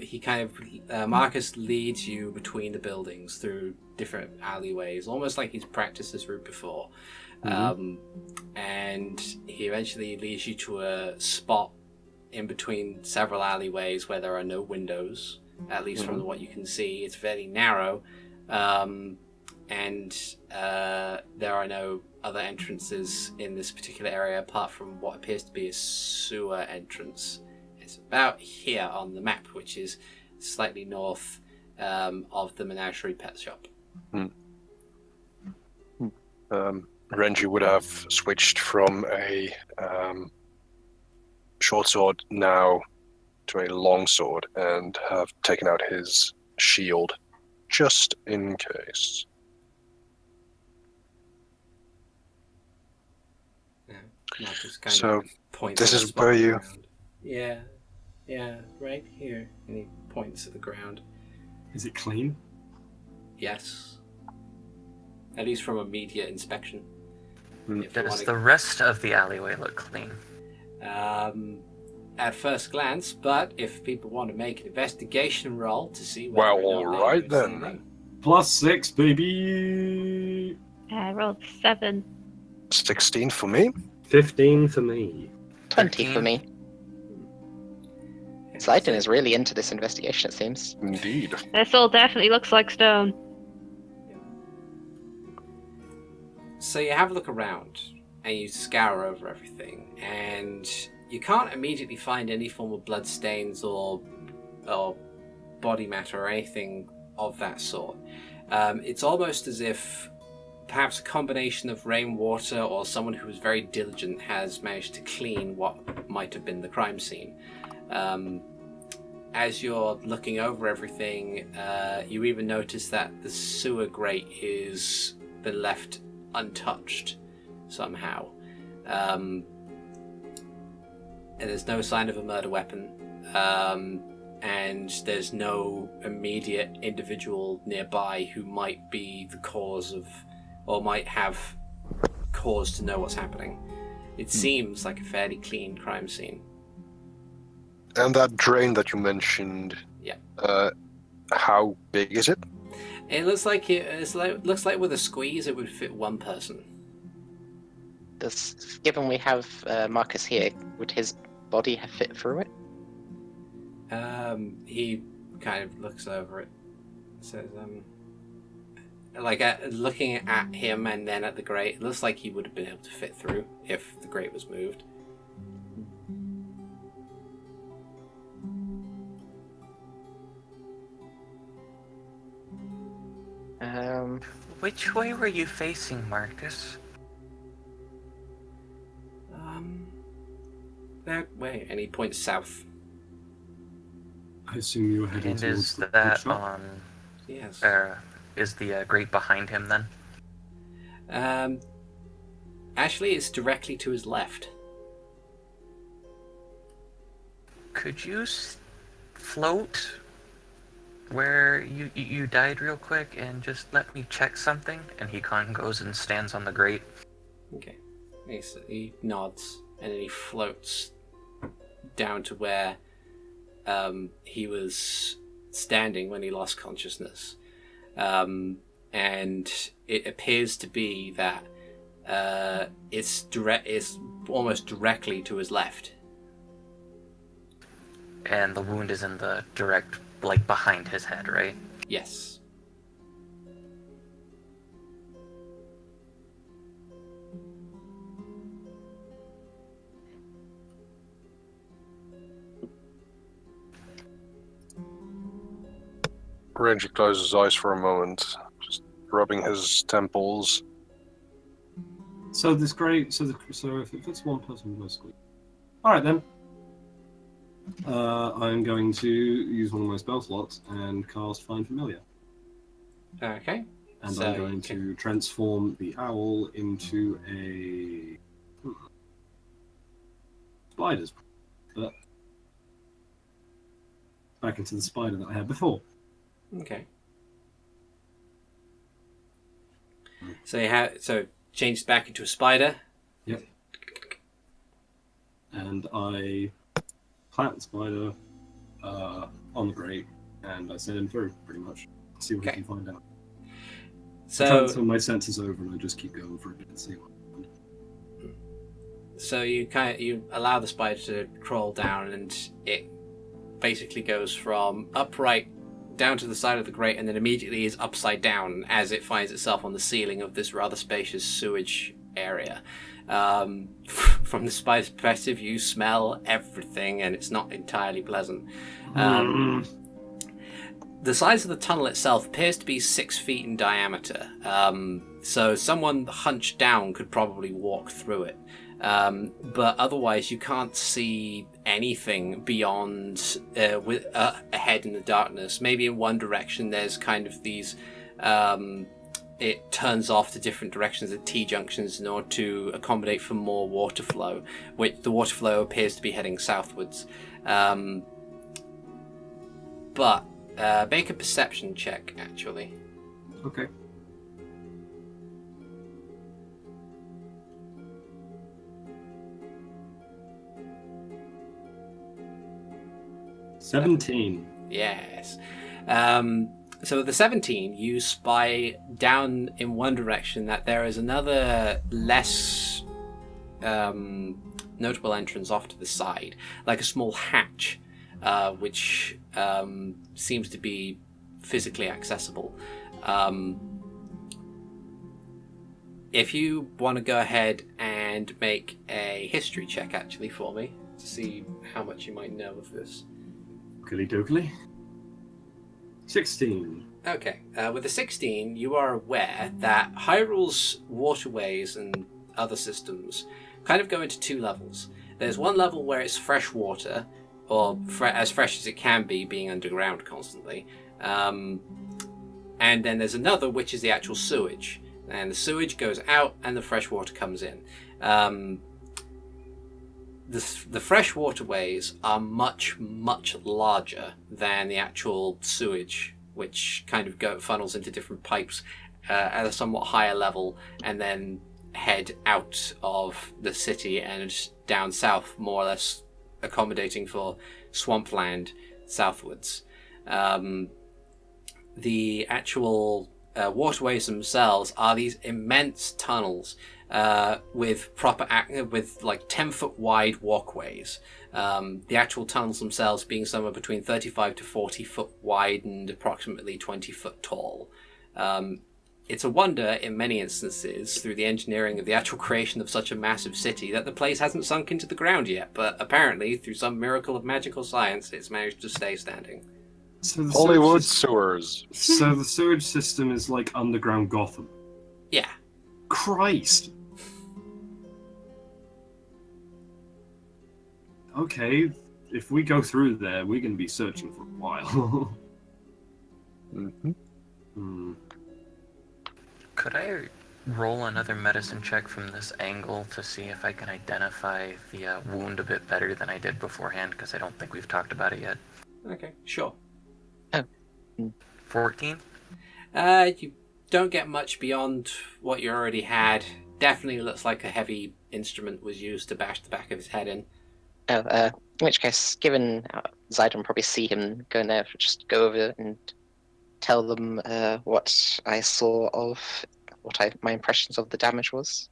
he kind of Marcus leads you between the buildings through different alleyways, almost like he's practiced this route before. And he eventually leads you to a spot in between several alleyways where there are no windows, at least from what you can see. It's fairly narrow, and there are no other entrances in this particular area apart from what appears to be a sewer entrance. It's about here on the map, which is slightly north of the Menagerie pet shop. Renji would have switched from a short sword now to a long sword and have taken out his shield just in case. Marcus kind So, of points this at a is spot where on the you- ground. Yeah, right here. And he points at the ground. Is it clean? Yes. At least from immediate inspection. If you Does wanna- the rest of the alleyway look clean? At first glance, but if people want to make an investigation roll to see whether Well, or not they alright notice then. anything. +6, baby! I rolled 7. 16 for me. 15 for me. 20 for 13. me. Ziden is really into this investigation, it seems. Indeed. This all definitely looks like stone. So you have a look around and you scour over everything, and you can't immediately find any form of blood stains or body matter or anything of that sort. It's almost as if perhaps a combination of rainwater or someone who was very diligent has managed to clean what might have been the crime scene. As you're looking over everything, you even notice that the sewer grate is been left untouched somehow. And there's no sign of a murder weapon. And there's no immediate individual nearby who might be the cause of, or might have cause to know what's happening. It seems like a fairly clean crime scene. And that drain that you mentioned, Yeah. How big is it? It looks like looks like with a squeeze it would fit one person. Given we have Marcus here, would his body have fit through it? He kind of looks over it, says, looking at him and then at the grate, it looks like he would have been able to fit through if the grate was moved. Which way were you facing, Marcus? That way, and he points south. I assume you were heading And towards is the that bookshop? on... Yes. is the grate behind him then? Actually, it's directly to his left. Could you float where you died real quick and just let me check something? And Hikan goes and stands on the grate. Okay. He nods, and then he floats down to where he was standing when he lost consciousness. And it appears to be that it's almost directly to his left. And the wound is in the direct, like, behind his head, right? Yes. Renji closes his eyes for a moment, just rubbing his temples. So this great. So if it fits one person, mostly. All right then. I'm going to use one of my spell slots and cast Find Familiar. Okay. And So I'm going to transform the owl into a spiders, but back into the spider that I had before. Okay. So changed back into a spider. Yep. And I plant the spider on the grate, and I send him through, pretty much. See what I can find out. I transfer my senses over, and I just keep going for a bit and see what happens. So you allow the spider to crawl down, and it basically goes from upright down to the side of the grate, and then immediately is upside down as it finds itself on the ceiling of this rather spacious sewage area. From the spider's perspective, you smell everything, and it's not entirely pleasant. The size of the tunnel itself appears to be 6 feet in diameter, so someone hunched down could probably walk through it. But otherwise, you can't see anything beyond ahead in the darkness. Maybe in one direction, there's kind of these. It turns off to different directions at T-junctions in order to accommodate for more water flow, which the water flow appears to be heading southwards. But make a perception check, actually. Okay. $17. Yes. So with the 17, you spy down in one direction that there is another less notable entrance off to the side, like a small hatch, which seems to be physically accessible. If you want to go ahead and make a history check, actually, for me, to see how much you might know of this. Oakley dokley. 16. Okay, with the 16, you are aware that Hyrule's waterways and other systems kind of go into two levels. There's one level where it's fresh water, or as fresh as it can be, being underground constantly. And then there's another, which is the actual sewage. And the sewage goes out and the fresh water comes in. The fresh waterways are much, much larger than the actual sewage, which kind of funnels into different pipes at a somewhat higher level and then head out of the city and down south, more or less accommodating for swampland southwards. The actual waterways themselves are these immense tunnels with like 10-foot wide walkways. The actual tunnels themselves being somewhere between 35 to 40 foot wide and approximately 20 foot tall. It's a wonder in many instances through the engineering of the actual creation of such a massive city that the place hasn't sunk into the ground yet, but apparently through some miracle of magical science it's managed to stay standing. So the Hollywood sewers. So the sewage system is like underground Gotham. Yeah. Christ. Okay, if we go through there, we're going to be searching for a while. Mm-hmm. Could I roll another medicine check from this angle to see if I can identify the wound a bit better than I did beforehand? Because I don't think we've talked about it yet. Okay, sure. 14? You don't get much beyond what you already had. Definitely looks like a heavy instrument was used to bash the back of his head in. In which case, given Ziden probably see him going there, just go over and tell them what I saw of my impressions of the damage was.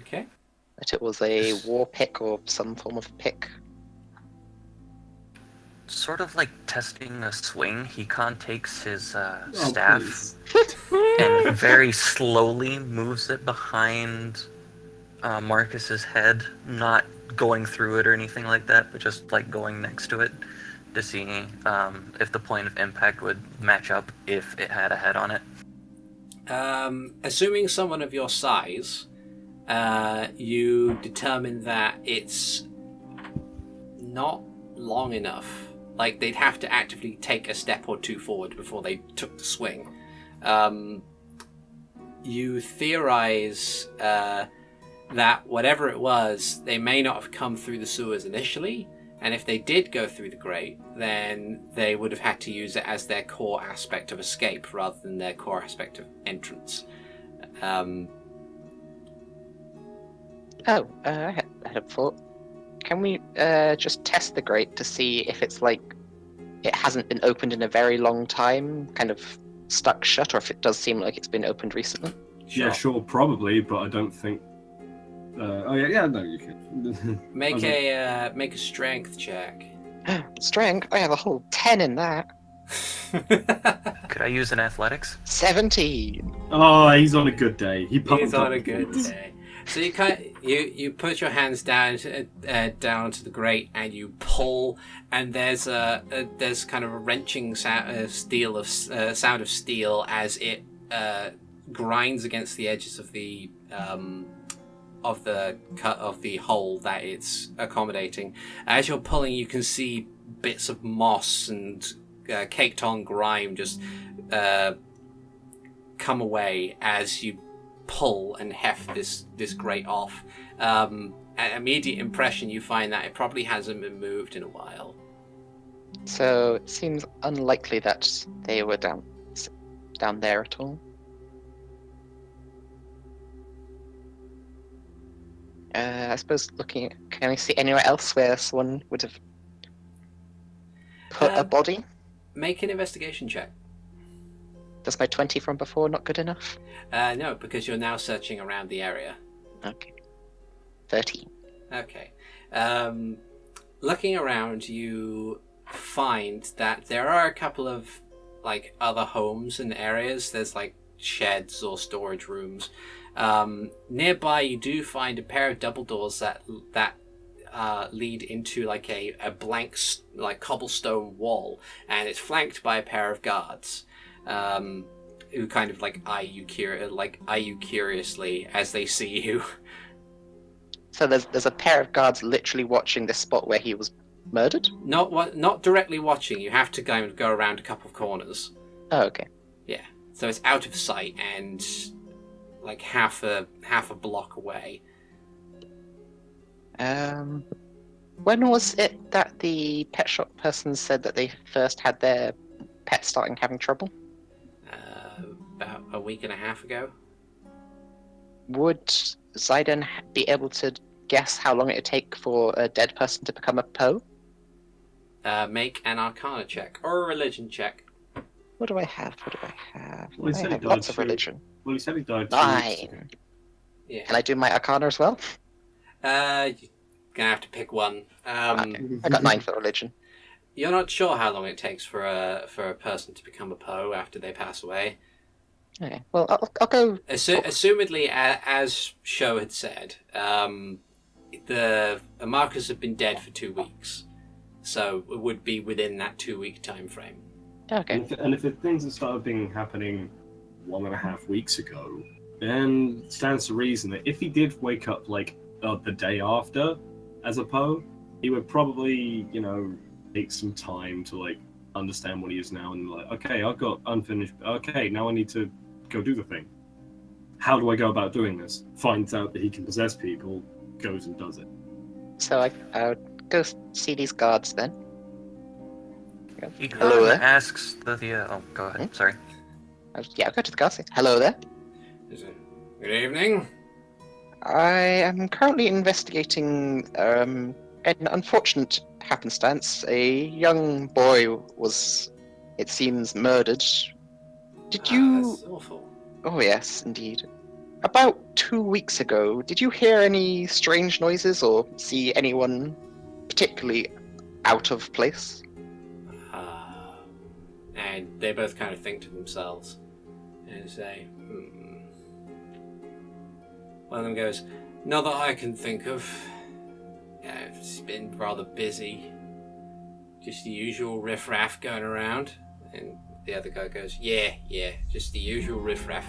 Okay. That it was a war pick or some form of pick. Sort of like testing a swing, Hikan takes his staff and very slowly moves it behind Marcus's head, not going through it or anything like that, but just like going next to it, to see if the point of impact would match up if it had a head on it. Assuming someone of your size, you determine that it's not long enough. Like, they'd have to actively take a step or two forward before they took the swing. You theorize that whatever it was, they may not have come through the sewers initially, and if they did go through the grate, then they would have had to use it as their core aspect of escape rather than their core aspect of entrance. I had a thought. Can we just test the grate to see if it's like it hasn't been opened in a very long time, kind of stuck shut, or if it does seem like it's been opened recently? Yeah, sure, probably, but I don't think. No, you can. Make a strength check. Strength? I have a whole 10 in that. Could I use an athletics? 17. Oh, he's on a good day. He's on a good day. So you put your hands down to the grate and you pull, and there's kind of a wrenching sound of steel as it grinds against the edges of the hole that it's accommodating. As you're pulling, you can see bits of moss and caked on grime just come away as you pull and heft this grate off. An immediate impression, you find that it probably hasn't been moved in a while. So it seems unlikely that they were down there at all. I suppose can we see anywhere else where someone would have put a body? Make an investigation check. Does my 20 from before not good enough? No, because you're now searching around the area. Okay. 13. Okay. Looking around, you find that there are a couple of other homes and areas. There's sheds or storage rooms. Nearby, you do find a pair of double doors that lead into a blank cobblestone wall, and it's flanked by a pair of guards who kind of eye you curiously as they see you. So there's a pair of guards literally watching the spot where he was murdered? Not directly watching. You have to kind of go around a couple of corners. Oh, okay. Yeah. So it's out of sight and half a block away. When was it that the pet shop person said that they first had their pet starting having trouble? About a week and a half ago. Would Ziden be able to guess how long it would take for a dead person to become a Poe? Make an Arcana check or a Religion check. What do I have? Well, I have lots of religion. Well, he said he died 9. Yeah. Can I do my Arcana as well? You're gonna have to pick one. Okay. I got 9 for religion. You're not sure how long it takes for a person to become a Poe after they pass away. Okay. Well, I'll go. Assumedly, as Sho had said, the markers have been dead for 2 weeks, so it would be within that 2-week time frame. Okay. And if the things that started happening 1.5 weeks ago, then stands to reason that if he did wake up the day after as a Poe, he would probably take some time to understand what he is now and okay, I've got unfinished. Okay, now I need to go do the thing. How do I go about doing this? Finds out that he can possess people, goes and does it. So I would go see these guards then. Hello there. Asks oh, go ahead. Sorry. I'll go to the guards. Hello there. Good evening. I am currently investigating an unfortunate happenstance. A young boy was, it seems, murdered. Did you... That's awful. Oh yes, indeed. About 2 weeks ago, did you hear any strange noises or see anyone particularly out of place? And they both kind of think to themselves and say, One of them goes, not that I can think of. It's been rather busy. Just the usual riffraff going around. And the other guy goes, yeah, just the usual riffraff.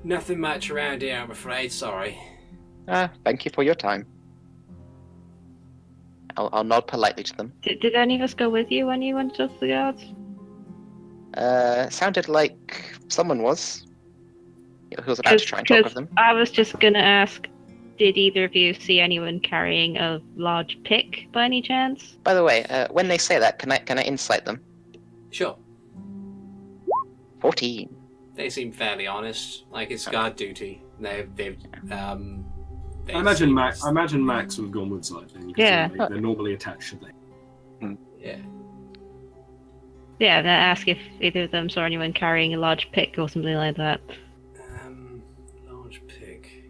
Nothing much around here, I'm afraid, sorry. Thank you for your time. I'll nod politely to them. Did any of us go with you when you went to the guards? Sounded like someone was. Who was about to try and talk with them. I was just gonna ask, did either of you see anyone carrying a large pick by any chance? By the way, when they say that, can I insight them? Sure. 14. They seem fairly honest, like it's guard duty. I imagine Max would have gone with Ziden. Yeah. They're normally attached, should they? Yeah. Yeah, I'm gonna ask if either of them saw anyone carrying a large pick or something like that. Large pick.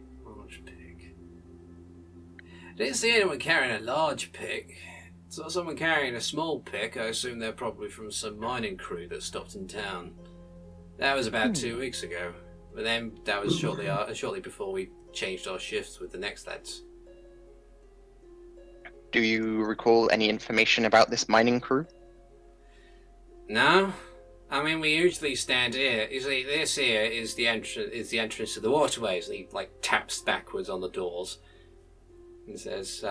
I didn't see anyone carrying a large pick. Saw someone carrying a small pick. I assume they're probably from some mining crew that stopped in town. That was about 2 weeks ago. But then that was shortly before we changed our shifts with the next lads. Do you recall any information about this mining crew? No, I mean we usually stand here. You see, this here is the entrance to the waterways, and he taps backwards on the doors and says,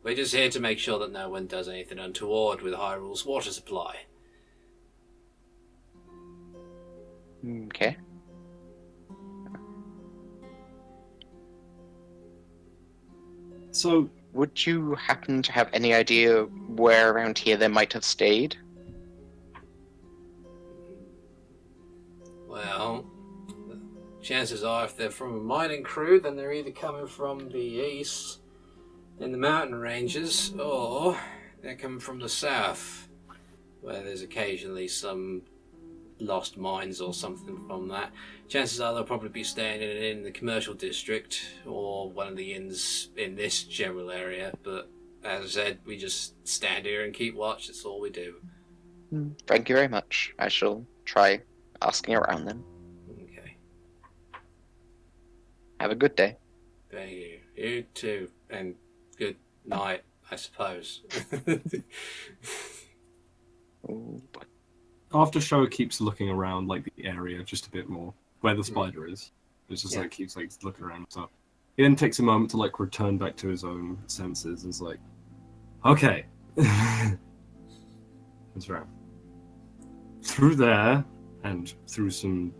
"We're just here to make sure that no one does anything untoward with Hyrule's water supply." Okay. So, would you happen to have any idea where around here they might have stayed? Well, chances are if they're from a mining crew, then they're either coming from the east in the mountain ranges, or they're coming from the south, where there's occasionally some lost mines or something from that. Chances are they'll probably be staying in the commercial district or one of the inns in this general area, but as I said, we just stand here and keep watch. That's all we do. Thank you very much. I shall try asking around then. Okay. Have a good day. Thank you. You too. And good night, I suppose. after Sho keeps looking around the area just a bit more, where the spider is. It's just keeps looking around and stuff. He then takes a moment to return back to his own senses and is like, okay. That's right. Through there, and through some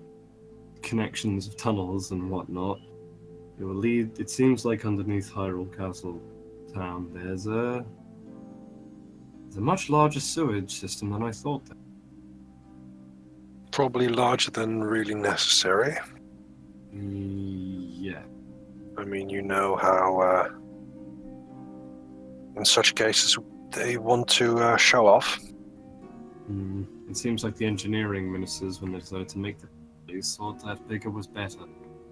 connections of tunnels and whatnot, it will lead, it seems like underneath Hyrule Castle town, there's a much larger sewage system than I thought there. Probably larger than really necessary. Yeah. I mean, you know how in such cases they want to show off. It seems like the engineering ministers, when they decided to make the place, thought that bigger was better.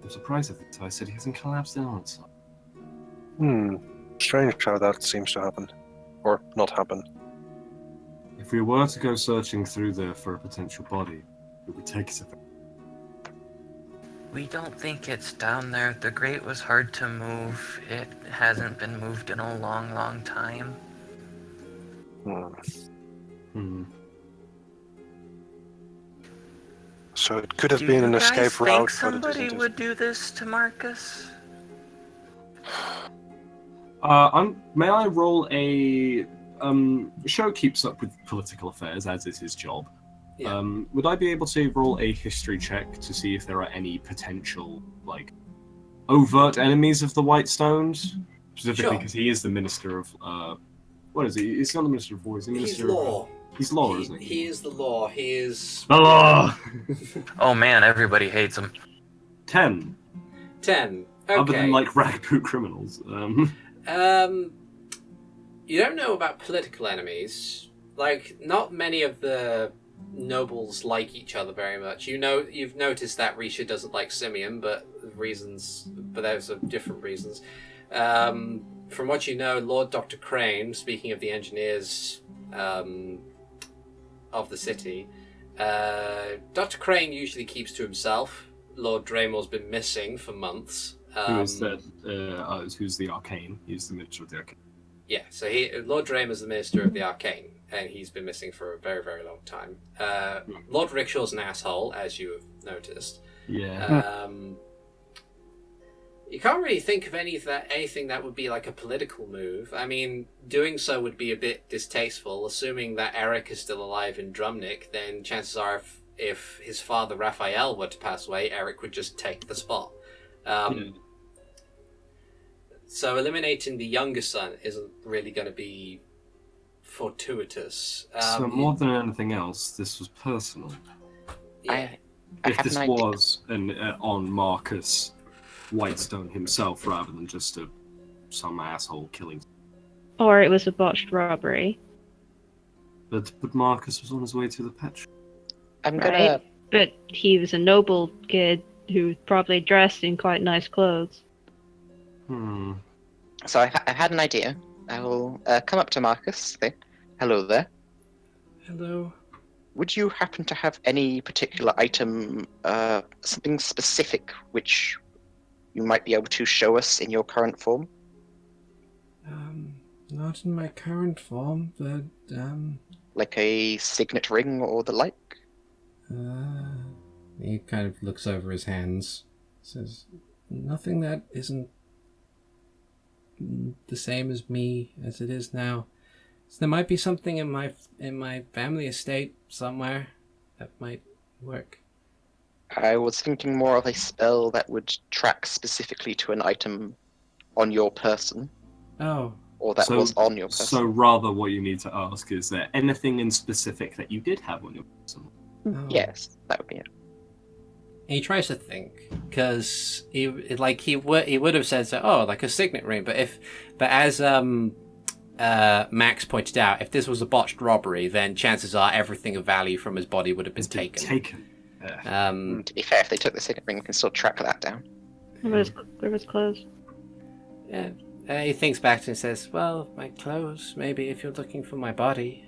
I'm surprised that the entire city hasn't collapsed in on itself. Strange how that seems to happen. Or not happen. If we were to go searching through there for a potential body, it would take us a bit. We don't think it's down there. The grate was hard to move. It hasn't been moved in a long, long time. So it could have been an escape route, but it somebody isn't. Would do this to Marcus? May I roll a... Sho keeps up with political affairs, as is his job. Yeah. Would I be able to roll a history check to see if there are any potential, overt enemies of the White Stones? Specifically because he is the Minister of... what is he? He's not the Minister of War, he's the Minister He's law. He's law, isn't he? He is the law. He is... The law! Oh man, everybody hates him. 10. 10. Okay. Other than, rag boot criminals. You don't know about political enemies. Not many of the nobles like each other very much. You've noticed that Risha doesn't like Simeon, but those are different reasons. From what you know, Lord Dr. Crane, speaking of the engineers of the city, Dr. Crane usually keeps to himself. Lord Draymor's been missing for months. Who's the Arcane? He's the Minister of the Arcane. Yeah, so Lord Draymor's the Minister of the Arcane. and he's been missing for a very, very long time. Lord Rickshaw's an asshole, as you have noticed. Yeah. You can't really think of anything that would be like a political move. I mean, doing so would be a bit distasteful. Assuming that Eric is still alive in Drumnik, then chances are if his father Raphael were to pass away, Eric would just take the spot. So eliminating the younger son isn't really going to be fortuitous. So more than anything else, this was personal. Yeah. I If have this an idea. was on Marcus Whitestone himself rather than just some asshole killing. Or it was a botched robbery. But Marcus was on his way to the pet shop. I'm Right. gonna. But he was a noble kid who probably dressed in quite nice clothes. So I had an idea. I will come up to Marcus. Say, hello there. Hello. Would you happen to have any particular item, something specific, which you might be able to show us in your current form? Not in my current form, but Like a signet ring or the like? He kind of looks over his hands, says, nothing that isn't the same as me as it is now. So there might be something in my family estate somewhere that might work. I was thinking more of a spell that would track specifically to an item on your person, Oh, or that was on your person. So rather what you need to ask is there anything in specific that you did have on your person? oh. Yes, that would be it. He tries to think because he would have said so. Oh, like a signet ring, but as Max pointed out, if this was a botched robbery, then chances are everything of value from his body would have been taken. And to be fair, if they took the signet ring, we can still track that down. Where was clothes? Yeah. He thinks back and says, "Well, my clothes. Maybe if you're looking for my body."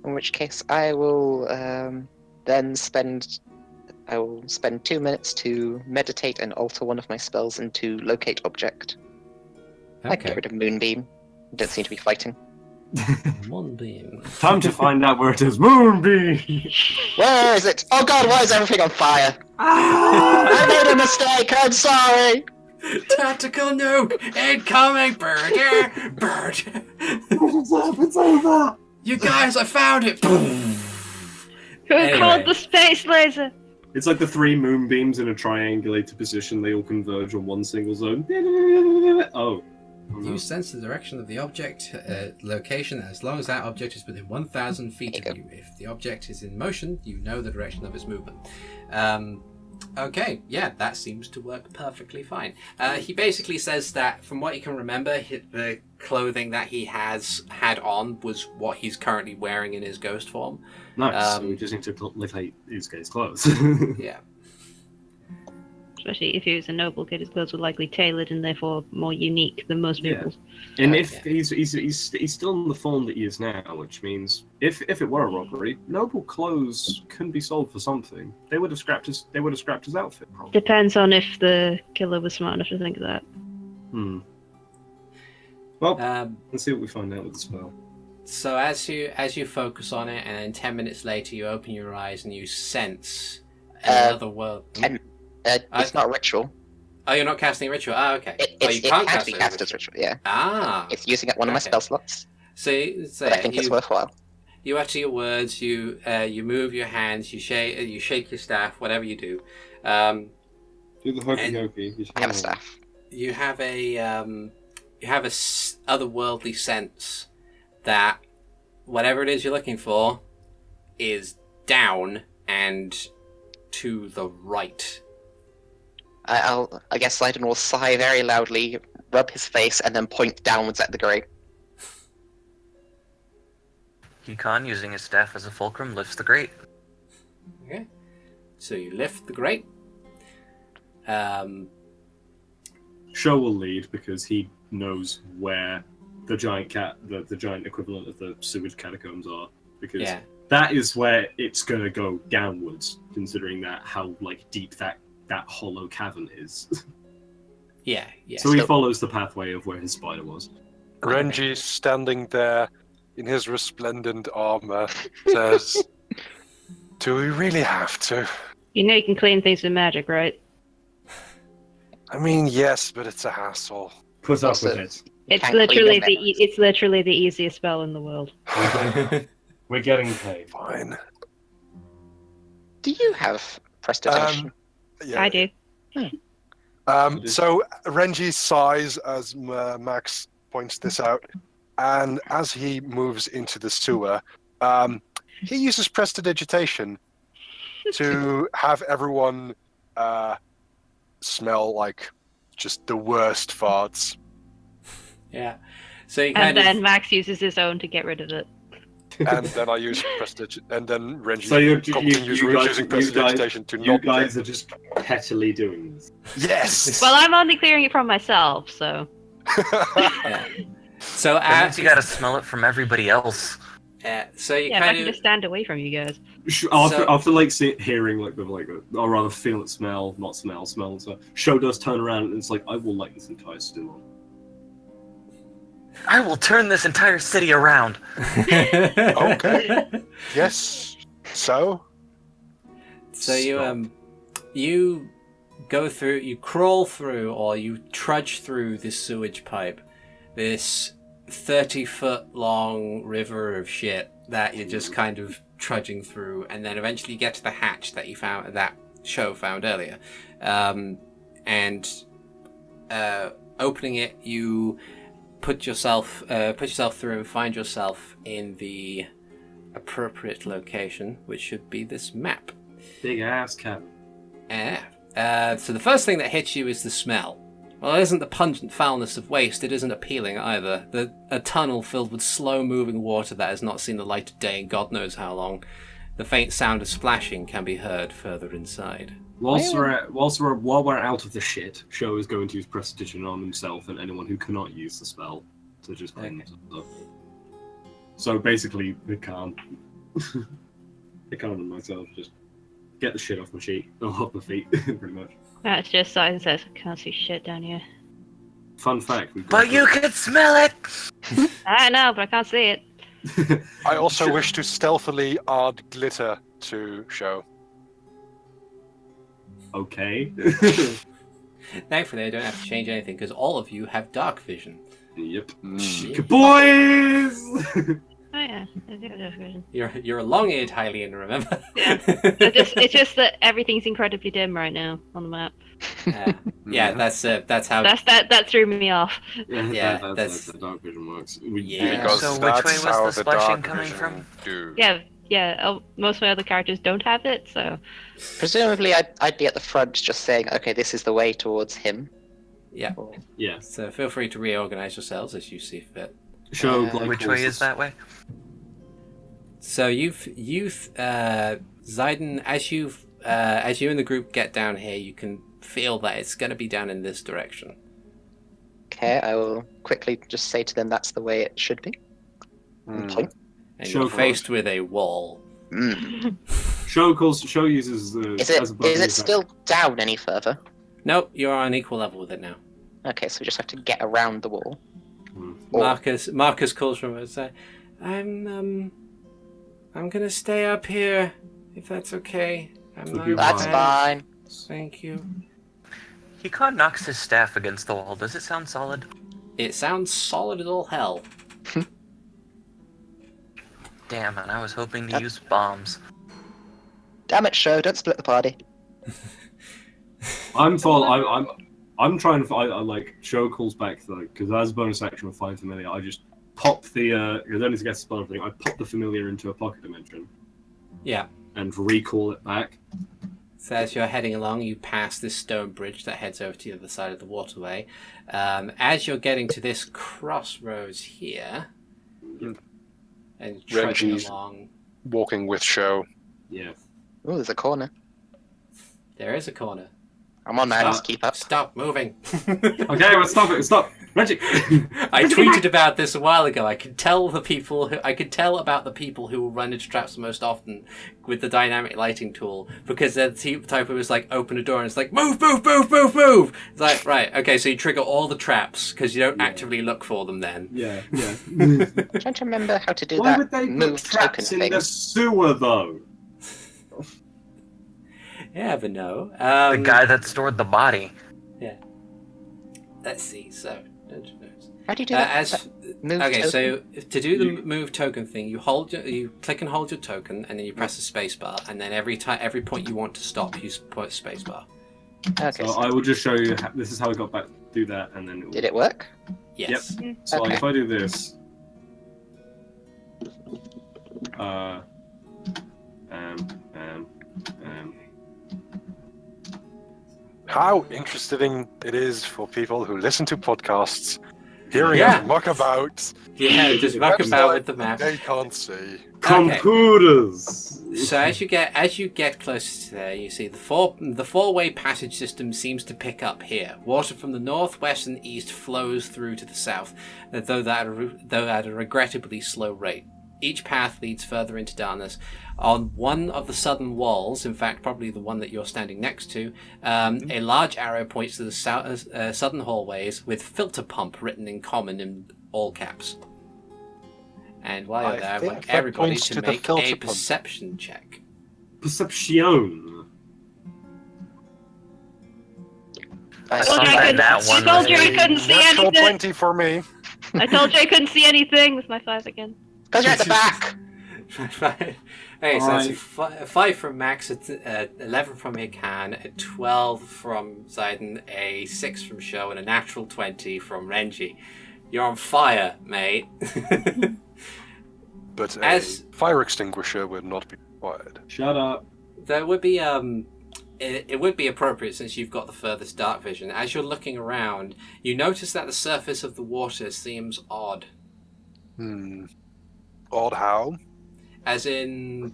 In which case, I will then spend 2 minutes to meditate and alter one of my spells into locate object. Like get rid of Moonbeam. Don't seem to be fighting. Moonbeam. Time to find out where it is. Moonbeam! Where is it? Oh god, why is everything on fire? I made a mistake, I'm sorry! Tactical nuke incoming, bird. It's over! You guys, I found it. Who Anyway. called the space laser? It's like the 3 moonbeams in a triangulated position. They all converge on one single zone. Oh. You sense the direction of the object location as long as that object is within 1,000 feet of you. If the object is in motion, you know the direction of its movement. Okay, yeah, that seems to work perfectly fine. He basically says that from what he can remember, the clothing that he has had on was what he's currently wearing in his ghost form. Nice. So we just need to lift his guy's clothes. Yeah. Especially if he was a noble kid, his clothes were likely tailored and therefore more unique than most Yeah. people's. And if he's still in the form that he is now, which means if it were a robbery, noble clothes couldn't be sold for something. They would have scrapped his outfit. Probably. Depends on if the killer was smart enough to think of that. Well, let's see what we find out with the spell. So as you focus on it, and then 10 minutes later, you open your eyes and you sense another world. It's not a ritual. Oh, you're not casting a ritual. Oh, okay. It you can't cast be it cast as ritual, yeah. Ah. It's using up one of my Okay. spell slots, So but I think it's worthwhile. you utter your words. You move your hands. You shake your staff. Whatever you do. Do the hokey hokey. I have a staff. You have a otherworldly sense that whatever it is you're looking for is down and to the right. I guess Ziden will sigh very loudly, rub his face, and then point downwards at the grate. Hikan, using his staff as a fulcrum, lifts the grate. Okay. So you lift the grate. Sho will lead because he knows where the giant the giant equivalent of the sewage catacombs are. Because that is where it's gonna go downwards, considering that how deep that hollow cavern is. Yeah. So he follows the pathway of where his spider was. Renji standing there, in his resplendent armor, says, "Do we really have to? You know you can clean things with magic, right? I mean, yes, but it's a hassle." Put up Also- with it. It's Can't clean literally your memories. it's literally the easiest spell in the world. We're getting paid. Fine. Do you have prestidigitation? Yeah. I do. So Renji sighs as Max points this out, and as he moves into the sewer, he uses prestidigitation to have everyone smell like just the worst farts. Yeah. So you And kind then of Max uses his own to get rid of it. And then I use and then Renji So you continues guys, using prestidigitation to you not guys are just pettily doing this. Yes. Well, I'm only clearing it from myself, so. yeah. So That means you gotta smell it from everybody else. so you Yeah, if I kind can of just stand away from you guys. After like hearing or rather feeling it smell. So Sho does turn around and it's like, I will light this entire stew on. I will turn this entire city around. Okay. Yes. So So you Stop. you go through, you crawl through, or you trudge through this sewage pipe, this 30-foot long river of shit that you're just kind of trudging through, and then eventually you get to the hatch that you found, that Sho found earlier, and opening it, you put yourself through and find yourself in the appropriate location, which should be this map. Big ass cap. So the first thing that hits you is the smell. Well, it isn't the pungent foulness of waste, it isn't appealing either. A tunnel filled with slow-moving water that has not seen the light of day in God knows how long. The faint sound of splashing can be heard further inside. While we're out of the shit, Sho is going to use Prestidigitation on himself and anyone who cannot use the spell to just clean themselves up. So basically, Hikan and myself just get the shit off my off my feet, pretty much. That's just Ziden says, I can't see shit down here. Fun fact. But you can smell it! I know, but I can't see it. I also wish to stealthily add glitter to Sho. Okay. Thankfully, I don't have to change anything because all of you have dark vision. Yep. Mm. Boys! Oh yeah, I do have vision. You're a long-eared Hylian, remember? It's just that everything's incredibly dim right now on the map. Yeah, that's how. That threw me off. Yeah, that's how dark vision works. Yeah. Because So which that's way was how the splashing dark coming vision from? do. Yeah. Most of my other characters don't have it, so. Presumably, I'd be at the front just saying, okay, this is the way towards him. Yeah. Or- Yeah. So feel free to reorganize yourselves as you see fit. Sho, Which way is that way? So Ziden, as you and the group get down here, you can feel that it's going to be down in this direction. Okay, I will quickly just say to them that's the way it should be. Mm. Point. And Sure, you're faced with a wall. Sho uses the. Is it still down any further? Nope, you're on equal level with it now. Okay, so we just have to get around the wall. Marcus calls from outside. I'm gonna stay up here, if that's okay. That's fine. Thank you. Hikan knocks his staff against the wall. Does it sound solid? It sounds solid as all hell. Damn, and I was hoping to use bombs. Damn it, Sho, don't split the party. I'm trying to. I like Sho calls back because as a bonus action with Find Familiar, I just pop the. Because only to get the spell thing, I pop the familiar into a pocket dimension. Yeah. And recall it back. So as you're heading along, you pass this stone bridge that heads over to the other side of the waterway. As you're getting to this crossroads here, and trudging Renji's along, walking with Sho. Yeah. Oh, there's a corner. there is a corner. I'm on, man. Just keep up. Stop moving. Okay, well, stop it. Stop. Reggie. I tweeted about this a while ago. I could tell about the people who will run into traps most often with the dynamic lighting tool, because they're the type who was like open a door and it's like move. It's like, right, okay, so you trigger all the traps because you don't actively look for them then. Yeah. I'm trying to remember how to do Why that would they put move token traps in thing. the sewer though? You never know. The guy that stored the body. Yeah. Let's see. So. How do you do that? Move Okay, token? so to do the move token thing, you click and hold your token, and then you press the space bar, and then every point you want to stop, you put space bar. Okay. So I will just show you. This is how I got back. Do that, and then. Did it work? Yes. Yep. So Okay. if I do this. How interesting it is for people who listen to podcasts, hearing Yeah. us muck about. Yeah, just muck about with the map. They can't see. Computers. So as you get closer to there, you see the four-way passage system seems to pick up here. Water from the north, west, and east flows through to the south, though at a regrettably slow rate. Each path leads further into darkness. On one of the southern walls, in fact, probably the one that you're standing next to, a large arrow points to the southern hallways with filter pump written in common in all caps. And while you're there, I think want that everybody points to to the make filter a pump. perception check. Perception. I told saw you I that couldn't- one. I told you I was- couldn't see Natural anything. 20 for me. I told you I couldn't see anything with my 5 again. Because you're at the back! Okay, so Alright. that's a 5 from Max, a 11 from Hikan, a 12 from Ziden, a 6 from Sho, and a natural 20 from Renji. You're on fire, mate. But a As- fire extinguisher would not be required. Shut up. There would be it would be appropriate since you've got the furthest dark vision. As you're looking around, you notice that the surface of the water seems odd. Odd how? As in,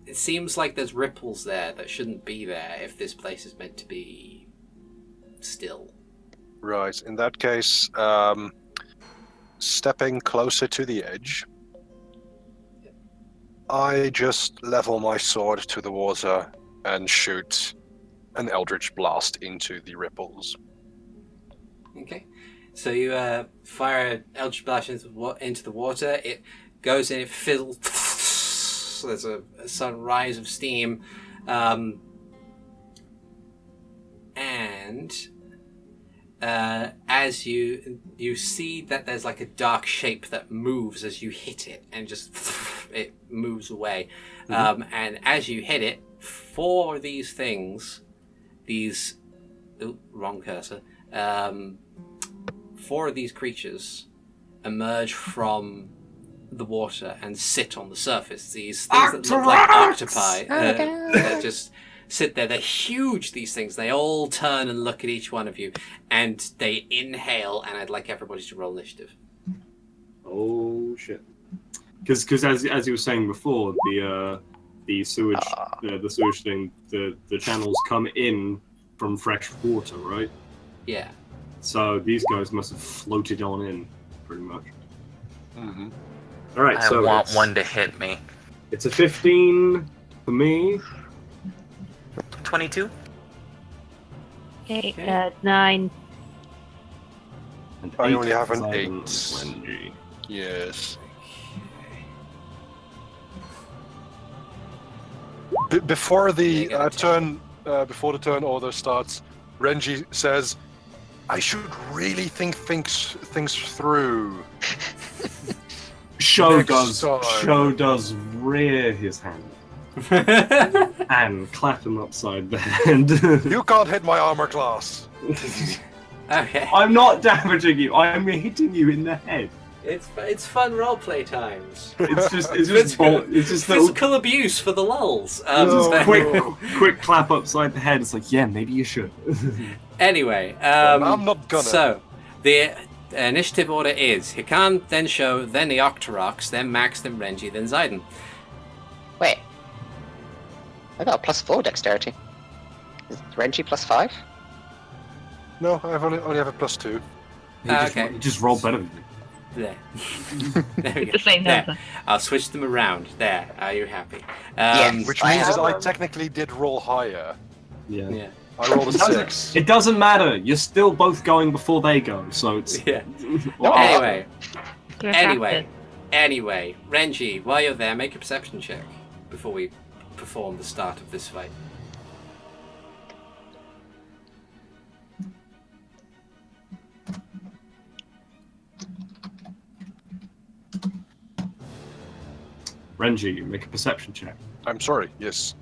it seems like there's ripples there that shouldn't be there if this place is meant to be still. Right, in that case, stepping closer to the edge, I just level my sword to the water and shoot an Eldritch Blast into the ripples. Okay, so you fire Eldritch Blast into the water. It goes in, it fizzles. There's a sudden rise of steam, and as you see that there's like a dark shape that moves as you hit it, and just it moves away. And as you hit it, 4 of these things, wrong cursor. 4 of these creatures emerge from the water and sit on the surface. These things that look like octopi just sit there. They're huge, these things. They all turn and look at each one of you, and they inhale, and I'd like everybody to roll initiative. Oh shit! Because as you were saying before, the sewage the sewage thing, the channels come in from fresh water, right? Yeah. So these guys must have floated on in, pretty much. Mm-hmm. All right, I so want it's, one to hit me. It's a 15 for me. 22? 9. And I 8 only have an for 8. Renji. Yes. Before the before the turn order starts, Renji says, "I should really think things through." Sho Next time. does rear his hand and clap him upside the head. You can't hit my armor class. Okay. I'm not damaging you. I'm hitting you in the head. It's fun roleplay times. It's just Physical abuse for the lulls. quick clap upside the head. It's like, yeah, maybe you should. Anyway, I'm not gonna. So, the initiative order is Hikan, then Sho, then the Octoroks, then Max, then Renji, then Ziden. Wait. I got a +4 dexterity. Is Renji +5? No, I only have a +2. Okay. You just roll better than me. There. There we go. The same There. number. I'll switch them around. There. Are you happy? Yes. Which I means that am. I technically did roll higher. Yeah. Yeah. I rolled a 6. It doesn't matter. You're still both going before they go, so it's. Yeah. Well, Anyway. You're Anyway, Renji, while you're there, make a perception check before we perform the start of this fight. Renji, make a perception check. I'm sorry, yes.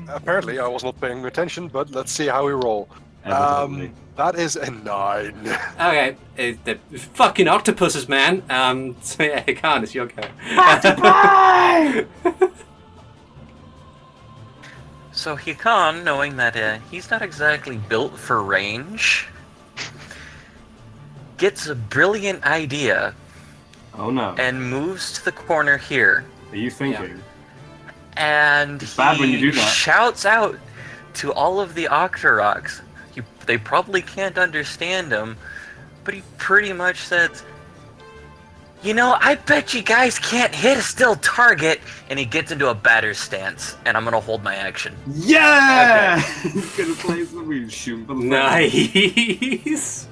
Apparently I was not paying attention, but let's see how we roll. Evidently. That is a 9. Okay, the fucking octopuses, man. So yeah, Hikan, it's your go. So Hikan, knowing that he's not exactly built for range, gets a brilliant idea Oh no. and moves to the corner here. Are you thinking? And It's bad when you do that. shouts out to all of the Octoroks. They probably can't understand him, but he pretty much says, I bet you guys can't hit a still target, and he gets into a batter stance, and I'm gonna hold my action. Yeah! He's gonna play some shoot for the Nice.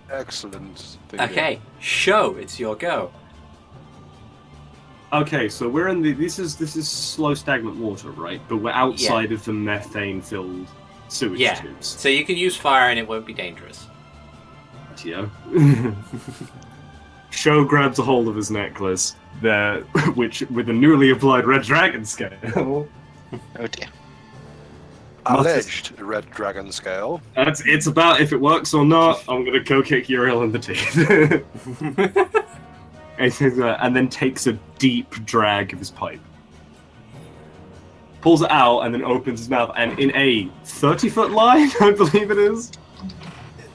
Excellent. Okay, Sho, it's your go. Okay, so we're in this is slow stagnant water, right? But we're outside of the methane-filled sewage Yeah. tubes. So you can use fire and it won't be dangerous. Yeah. Sho grabs a hold of his necklace, which with a newly applied red dragon scale. Oh dear. Alleged red dragon scale. It's about if it works or not. I'm gonna go kick Uriel in the teeth. And then takes a deep drag of his pipe. Pulls it out and then opens his mouth, and in a 30-foot line, I believe it is.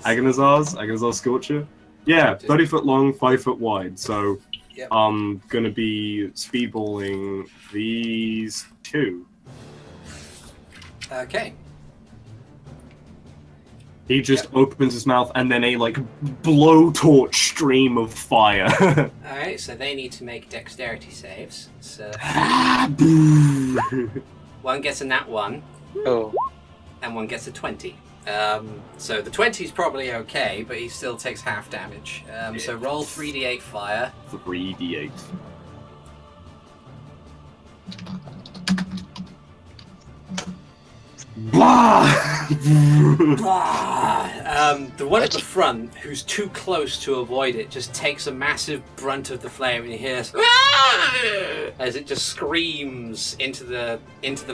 Agonizar Scorcher. Yeah, 30-foot long, 5-foot wide. So Yep. I'm gonna be speedballing these two. Okay. He just opens his mouth, and then a blowtorch stream of fire. Alright, so they need to make dexterity saves. So one gets a nat 1, Oh. and one gets a 20. So the 20 is probably okay, but he still takes half damage. So roll 3d8 fire. 3d8. The one at the front, who's too close to avoid it, just takes a massive brunt of the flame, and he hears as it just screams into the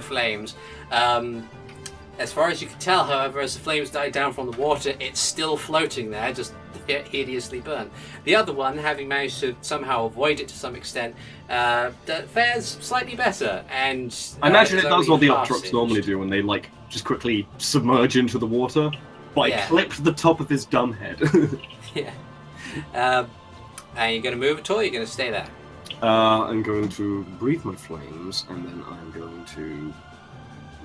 flames. As far as you can tell, however, as the flames die down from the water, it's still floating there, just hideously burnt. The other one, having managed to somehow avoid it to some extent, fares slightly better, and I imagine it is does only what the half Octoroks singed. normally do when they just quickly submerge into the water. But Yeah. I clipped the top of his dumb head. Yeah. And you're going to move at all, or you're going to stay there? I'm going to breathe my flames, and then I'm going to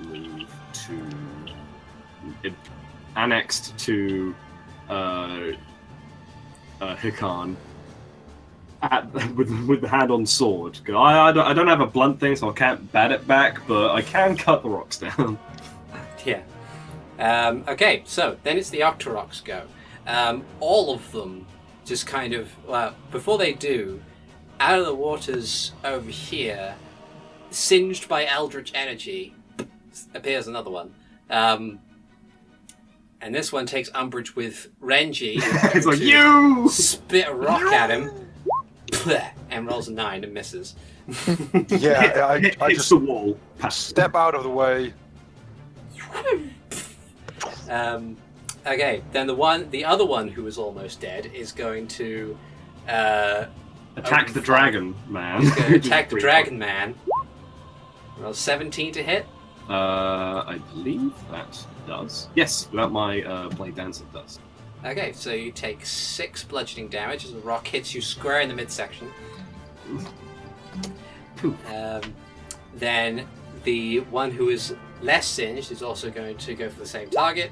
move to annexed to Hikan with the hand on sword. I don't have a blunt thing, so I can't bat it back, but I can cut the rocks down. Yeah. Okay, so then it's the Octoroks go. All of them just kind of, before they do, out of the waters over here, singed by eldritch energy, appears another one. And this one takes umbrage with Renji. It's like, you! Spit a rock at him, and rolls a 9 and misses. Yeah, I Hits just the wall. step out of the way. Okay, then the other one who was almost dead is going to Attack the dragon man. He's going to attack the dragon man. Roll 17 to hit. I believe that does. Yes, without my blade dance, it does. Okay, so you take 6 bludgeoning damage as the rock hits you square in the midsection. Poof. Then the one who is less singed is also going to go for the same target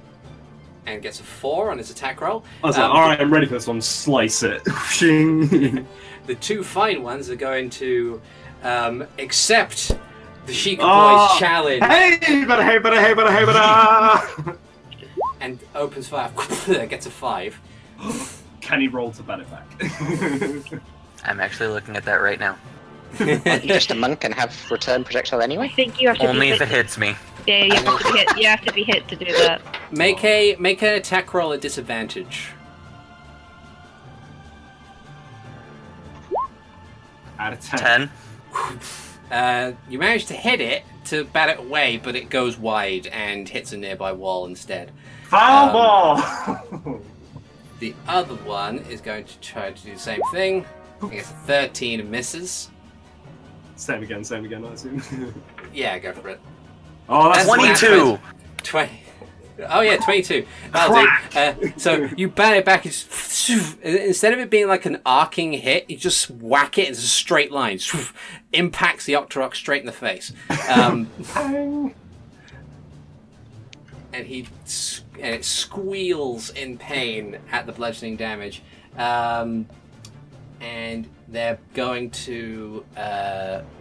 and gets a 4 on his attack roll. I was like, alright, I'm ready for this one. Slice it. Shing. The 2 fine ones are going to accept the Sheikah boy's challenge. Hey, better. And opens fire. Gets a 5. Can he roll to ban it back? I'm actually looking at that right now. Aren't you just a monk and have return projectile I anyway? think you have to Only be if it hit. hits me. Yeah, you have to be hit. You have to be hit to do that. Make an attack roll at disadvantage. Out of 10. 10. You manage to hit it to bat it away, but it goes wide and hits a nearby wall instead. Foul ball! The other one is going to try to do the same thing. He gets a 13 and misses. Same again, I assume. Yeah, go for it. Oh, that's 22! 20. Oh yeah, 22. That'll do. So you bat it back. Instead of it being like an arcing hit, you just whack it. It's a straight line. Impacts the Octorok straight in the face. And it squeals in pain at the bludgeoning damage. And they're going to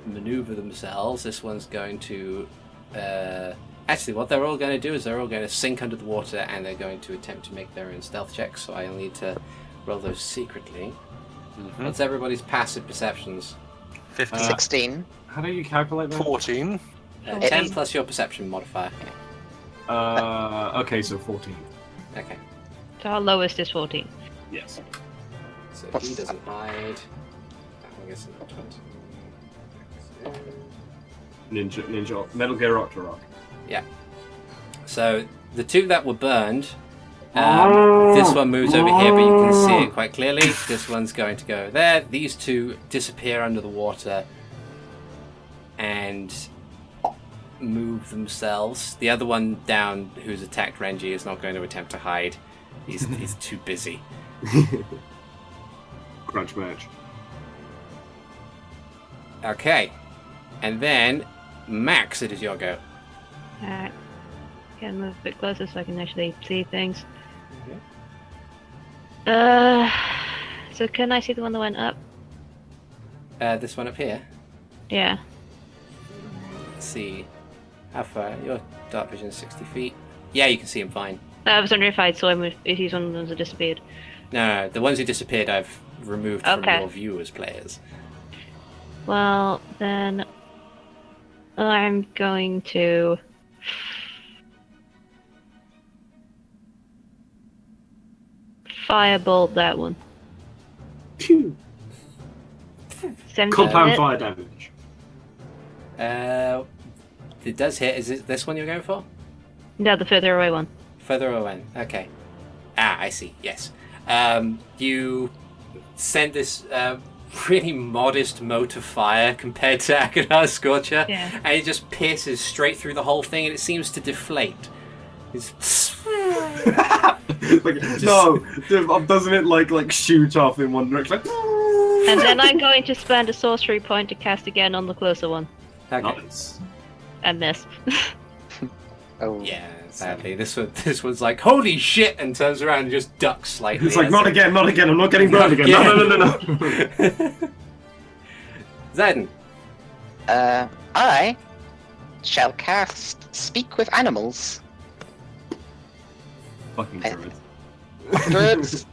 maneuver themselves. This one's going to... Actually, what they're all going to do is they're all going to sink under the water and they're going to attempt to make their own stealth checks, so I'll need to roll those secretly. What's everybody's passive perceptions? 15. 16. How do you calculate that? 14. 10 plus your perception modifier. Okay, so 14. Okay. So our lowest is 14. Yes. So What's he that? doesn't hide. I guess it's 20. Ninja, Metal Gear Octorok. Yeah. So the 2 that were burned, this one moves over here, but you can see it quite clearly. This one's going to go there. These 2 disappear under the water and move themselves. The other one down, who's attacked Renji, is not going to attempt to hide. He's too busy. Crunch match. Okay. And then, Max, it is your go. Alright. Can move a bit closer so I can actually see things. So can I see the one that went up? This one up here. Yeah. Let's see. How far? Your dark vision is 60 feet. Yeah, you can see him fine. I was wondering if I saw him, if he's one of the ones that disappeared. No, the ones who disappeared I've removed from Okay. your view as players. Well, then I'm going to firebolt that one. Pew! 17 Compound hit. fire damage. It does hit. Is it this one you're going for? No, the further away one. Further away. Okay. I see. Yes. You send this pretty modest mote of fire compared to Akadar's Scorcher, Yeah. and it just pierces straight through the whole thing, and it seems to deflate. It's No, doesn't it like shoot off in one direction? Like, And then I'm going to spend a sorcery point to cast again on the closer one. okay. Nice. And miss. Oh. Yeah, sadly, this one's like holy shit, and turns around and just ducks slightly. It's like as not it- again. I'm not getting burned again. No. Ziden. I shall cast Speak with Animals. Fucking druid. Druids.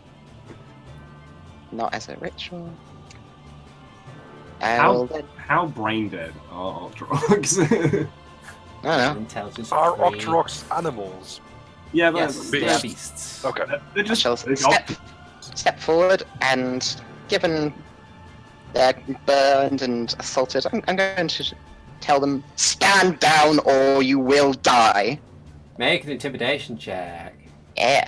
Not as a ritual. I will then... How brain dead are Octoroks? I don't know. Intelligence. Are 3. Octoroks animals? Yeah, Yes, they're, they're beasts. beasts. Okay. they're I just shall they're step forward, and given they're burned and assaulted, I'm going to tell them, stand down or you will die. Make an intimidation check. Yeah.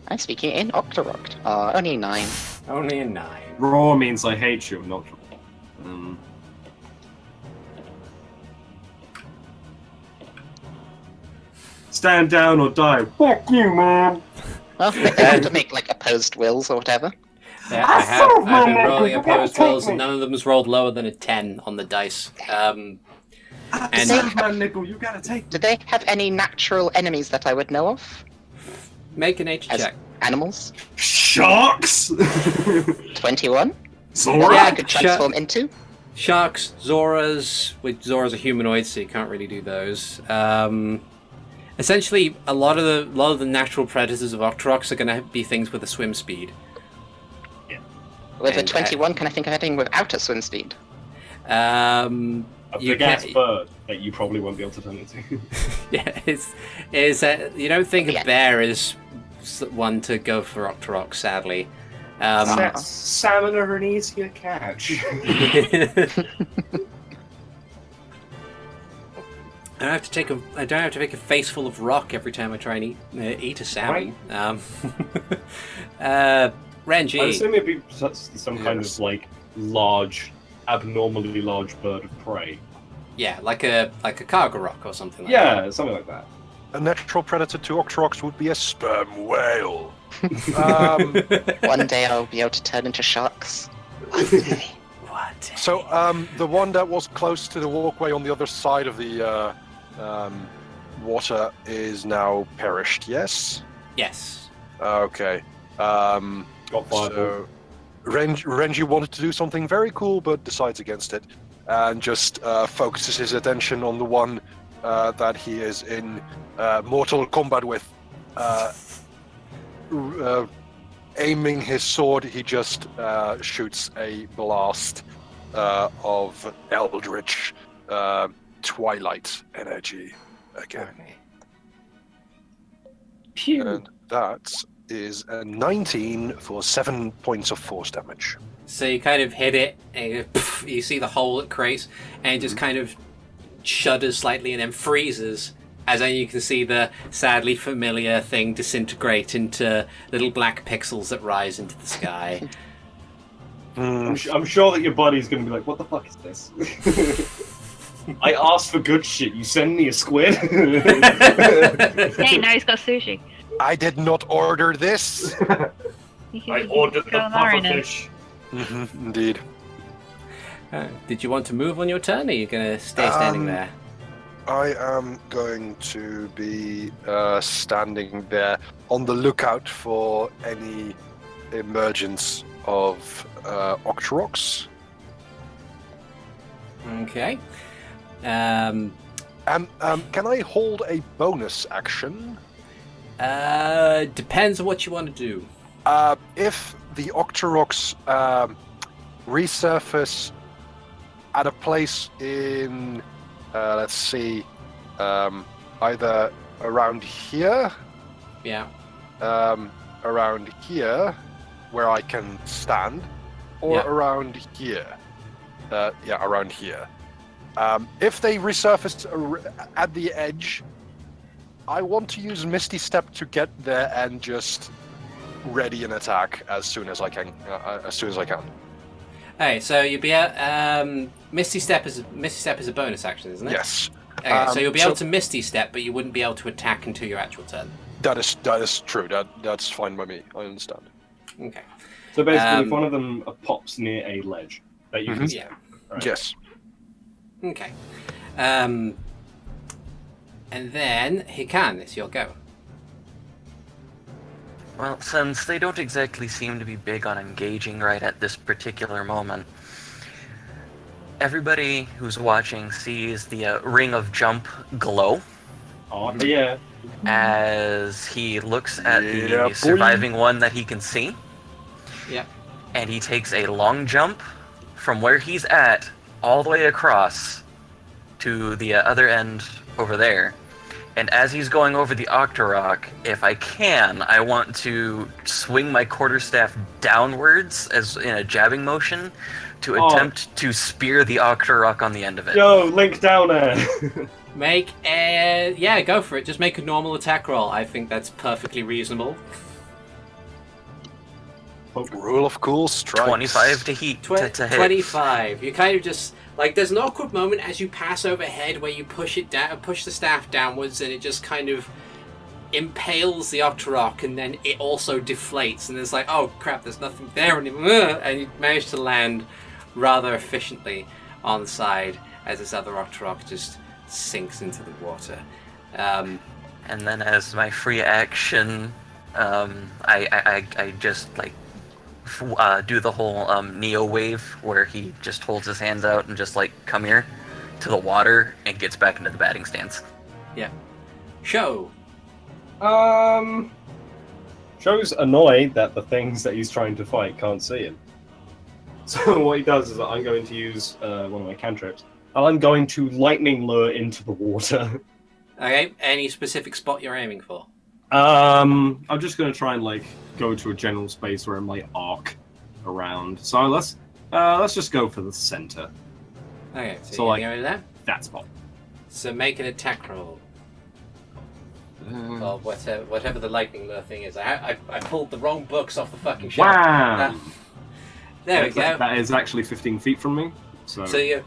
I'm speaking in Octorok. Only 9. Only a 9. raw means I hate you, not. Stand down or die. Fuck you, man. Well, they have to make like opposed wills or whatever. Yeah, I've been rolling opposed rolls, and none of them has rolled lower than a 10 on the dice. And Sandman Nipple, you gotta take. Do they have any natural enemies that I would know of? make a nature As check. animals? Sharks. 21? Zora. That Yeah, I could transform into? Sharks, Zoras, which Zoras are humanoids, so you can't really do those. Essentially, a lot of the natural predators of Octoroks are going to be things with a swim speed. With a And, 21, can I think of anything without a swim speed? A You big ass can't- bird that you probably won't be able to turn into. Yeah, you don't think a Yeah. bear is one to go for Octorok, sadly. Salmon are an easier catch. I don't have to take a face full of rock every time I try and eat a salmon. I Renji. assume it'd be some kind Yes. of like large, abnormally large bird of prey. Yeah, like a cargo rock or something like Yeah, something like that. A natural predator to Octoroks would be a sperm whale. One day I'll be able to turn into sharks. that. What? So, the one that was close to the walkway on the other side of the water is now perished, yes? Yes. Okay. Got fireball. So, Renji wanted to do something very cool, but decides against it, and just focuses his attention on the one that he is in mortal combat with. Aiming his sword, he just shoots a blast of eldritch twilight energy again. Okay. Pew. And that is a 19 for 7 points of force damage. So you kind of hit it, and you see the hole it creates, and it just kind of shudders slightly and then freezes. As then you can see the sadly familiar thing disintegrate into little black pixels that rise into the sky. I'm sure that your body's gonna be like, what the fuck is this? I asked for good shit, you send me a squid? Hey, now he's got sushi. I did not order this. You can I just ordered the go marinate. pufferfish. Indeed. Did you want to move on your turn, or are you going to stay standing there? I am going to be standing there on the lookout for any emergence of Octoroks. Okay. Can I hold a bonus action? Depends on what you want to do. If the Octoroks resurface at a place in, let's see, either around here, Yeah. around here, where I can stand, or Yeah. around here. Yeah, around here. If they resurface at the edge, I want to use Misty Step to get there and just ready an attack as soon as I can. Hey, so you'll be Misty Step is a bonus action, isn't it? Yes. Okay, so you'll be able so- to Misty Step, but you wouldn't be able to attack until your actual turn. That is true. That's fine by me. I understand. Okay. So basically, if Um, one of them pops near a ledge that you can see, Yeah. right? Yes. Okay. And then Hikan, it's your go. Well, since they don't exactly seem to be big on engaging right at this particular moment, everybody who's watching sees the ring of jump glow Oh, yeah. as he looks at Yeah, the boy. surviving one that he can see. Yeah. And he takes a long jump from where he's at all the way across to the other end over there. And as he's going over the Octorok, if I can, I want to swing my quarterstaff downwards as in a jabbing motion to Oh. attempt to spear the Octorok on the end of it. Yo, Link down there. Go for it. Just make a normal attack roll. I think that's perfectly reasonable. Rule of cool strikes. 25 to heat to hit. 25. You kind of just like there's an awkward moment as you pass overhead where you push it down, push the staff downwards, and it just kind of impales the Octorok, and then it also deflates, and it's like, oh crap, there's nothing there anymore, and you manage to land rather efficiently. on the side as this other Octorok just sinks into the water. And then as my free action, I just like do the whole Neo wave where he just holds his hands out and just like come here to the water and gets back into the batting stance. Yeah. Sho. Sho's annoyed that the things that he's trying to fight can't see him. So what he does is that I'm going to use one of my cantrips. I'm going to lightning lure into the water. Okay, any specific spot you're aiming for? I'm just going to try and like go to a general space where I might arc around. So let's just go for the center. Okay, so So, you're like- going to there? That spot. So make an attack roll. Or whatever the lightning lure thing is. I pulled the wrong books off the fucking shelf. Wow! There we go. That is actually 15 feet from me. So So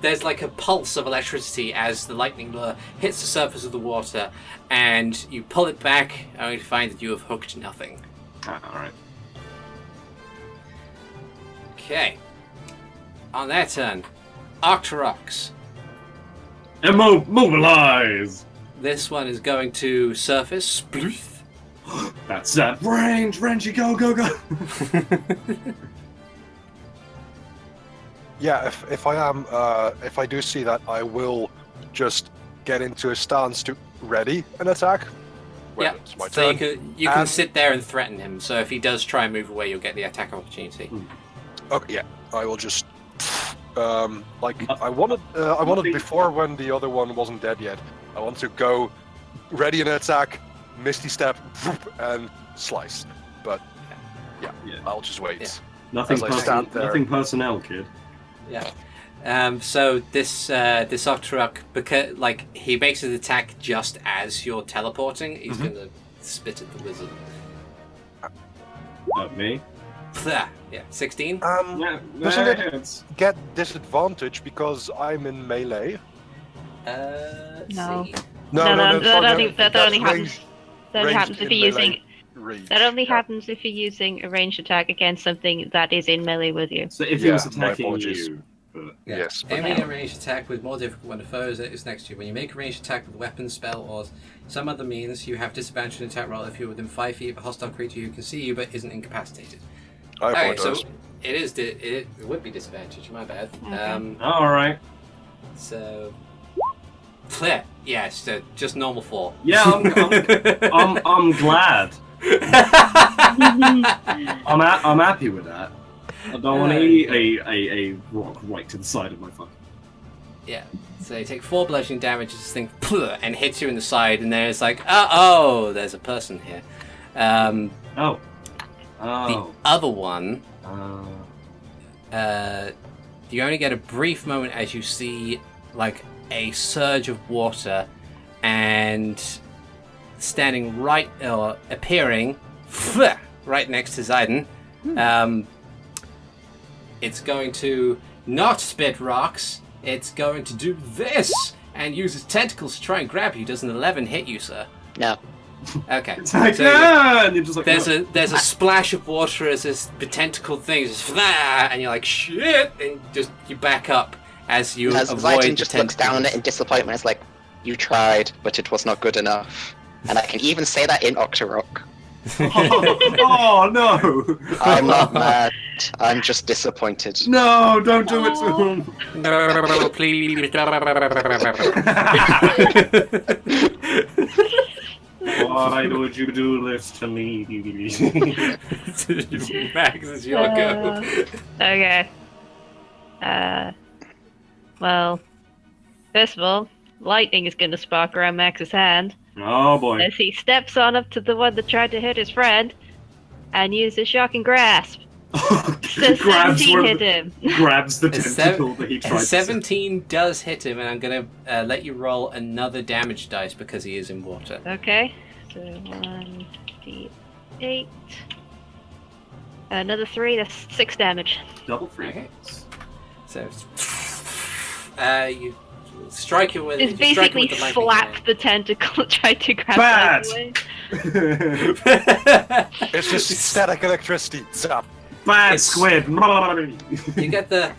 there's like a pulse of electricity as the lightning lure hits the surface of the water, and you pull it back, only to find that you have hooked nothing. Alright. Okay. On their turn, Octoroks. Mobilize! This one is going to surface. Sploof. That's that range! Renji, go, go, go! Yeah, if I do see that, I will just get into a stance to ready an attack. When Yeah, it's my so turn. you can And- sit there and threaten him. So if he does try and move away, you'll get the attack opportunity. Okay, yeah, I will just I wanted before when the other one wasn't dead yet. I want to go ready an attack, misty step, and slice. But yeah, I'll just wait. Yeah. Nothing, As I stand there. nothing personnel, kid. Yeah. So this Octorok, because like he makes his attack just as you're teleporting, he's gonna spit at the wizard. Me? Yeah, 16. Yeah, Doesn't it it's... get disadvantage because I'm in melee? No. See. That only happens. range- That only ranged happens if in you're using. melee range. That only Yeah. happens if you're using a ranged attack against something that is in melee with you. So if he was Yeah, my attacking apologies. you... But... Yeah. Yes, but Aiming a ranged attack with more difficult when a foe is next to you. When you make a ranged attack with a weapon, spell, or some other means, you have disadvantage in attack roll if you're within 5 feet of a hostile creature who can see you but isn't incapacitated. I Okay, apologize. so it is it would be disadvantage. My bad. Okay. Alright. So yeah, so just normal 4. Yeah, I'm glad. I'm happy with that. I don't want to eat a rock right to the side of my fucking... Yeah. So you take 4 bludgeoning damage, this thing and hits you in the side, and there's like, oh, there's a person here. Oh. The other one, Oh. you only get a brief moment as you see like a surge of water, and standing right or appearing right next to Ziden. It's going to not spit rocks. It's going to do this and use its tentacles to try and grab you. Does an 11 hit you, sir? No. Okay. It's like, So and you're just like, there's a splash of water as this tentacle thing just and you're like shit, and just you back up as you As avoid Ziden the just looks down on it in disappointment, it's like, you tried, but it was not good enough. And I can even say that in Octorok. oh no! I'm not mad, I'm just disappointed. No, don't do it to him. No, please. Why would you do this to me? Max, it's your go. Okay. Well, first of all, lightning is going to spark around Max's hand Oh boy. as he steps on up to the one that tried to hit his friend and uses shocking grasp. So 17 hit him. Grabs the A tentacle that he tried to 17 does hit him, and I'm going to let you roll another damage dice because he is in water. Okay, so 1d8. Another 3, that's 6 damage. double free. Okay. So, you strike it with. It's you strike it basically with the lightning slapped the tentacle, tried to grab Bad! it away. It's just static electricity. Zap. Bad It's- squid. You get the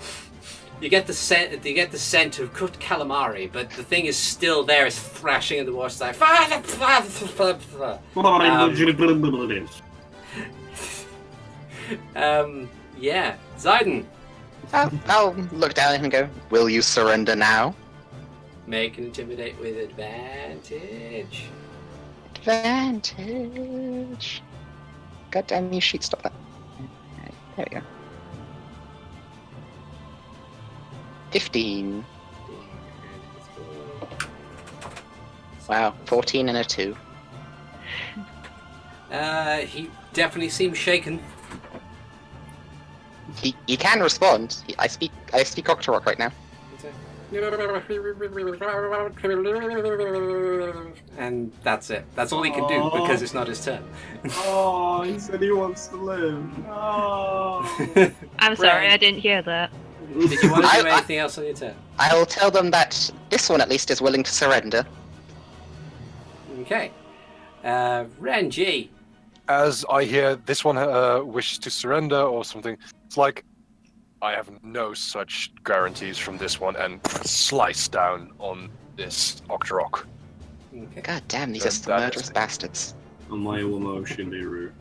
You get the scent of cooked calamari, but the thing is still there. It's thrashing in the water. It's like, yeah, Ziden. I'll look down at him and go, will you surrender now? Make an intimidate with advantage. Advantage. God damn you, sheet, stop that. Right, there we go. 15. Wow, 14 and a 2. He definitely seems shaken. He can respond. I speak Octorok right now. And that's it. That's all he can do because it's not his turn. Oh, he said he wants to live. Oh. I'm sorry, I didn't hear that. Did you want to do anything else on your turn? I'll tell them that this one at least is willing to surrender. Okay. Renji. As I hear this one wishes to surrender or something, it's like I have no such guarantees from this one, and slice down on this Octorok. Okay. God damn, these are some murderous bastards. My emotion, Iru.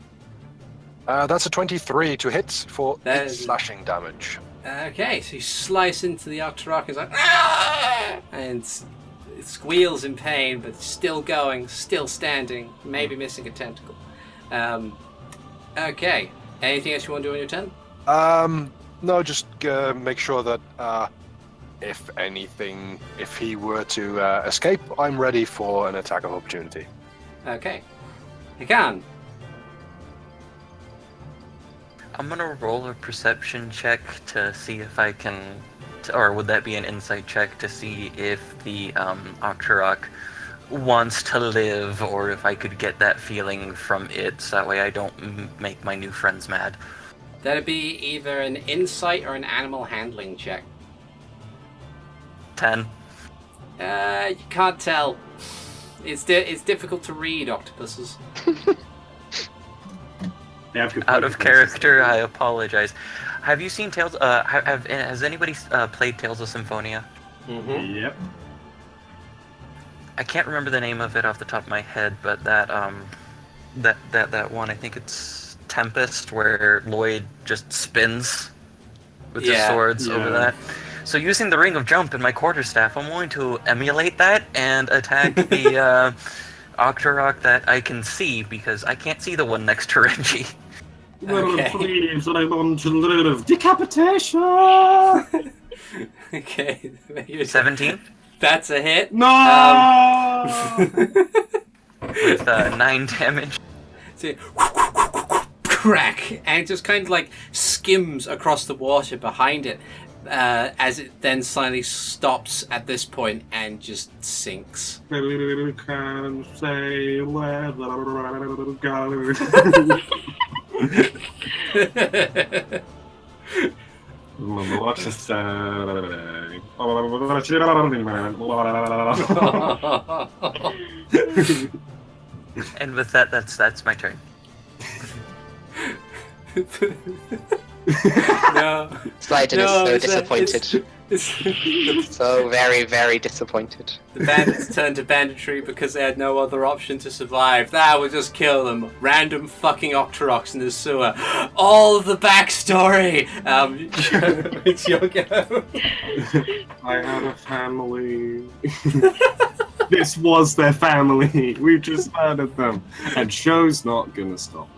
That's a 23 to hit for That 8 is- slashing damage. Okay, so you slice into the Octorok and it's like, "Ah!" and it squeals in pain, but still going, still standing, maybe missing a tentacle. Okay, anything else you want to do on your turn? No, just make sure that if he were to escape, I'm ready for an attack of opportunity. Okay. Hikan. I'm gonna roll a perception check to see if I can, or would that be an insight check to see if the Octorok wants to live, or if I could get that feeling from it, so that way I don't make my new friends mad. That'd be either an insight or an animal handling check. 10. You can't tell. It's difficult to read octopuses. Out of character, I apologize. Have you seen Tales? Has anybody played Tales of Symphonia? Mm-hmm. Yep. I can't remember the name of it off the top of my head, but that one, I think it's Tempest, where Lloyd just spins with his swords over that. So using the Ring of Jump in my quarterstaff, I'm going to emulate that and attack the Octorok that I can see, because I can't see the one next to Renji. Okay. Please, I want to live. Decapitation! Okay. 17 That's a hit. No! with 9 damage. So, crack, and it just kind of like skims across the water behind it, as it then suddenly stops at this point and just sinks. Can say where the go. What to say? And with that, that's my turn. No. Ziden is so disappointed. It's So very, very disappointed. the bandits turned to banditry because they had no other option to survive. That would just kill them. Random fucking Octoroks in the sewer. All of the backstory. It's your go. I had a family. This was their family. We just murdered them. And show's not gonna stop.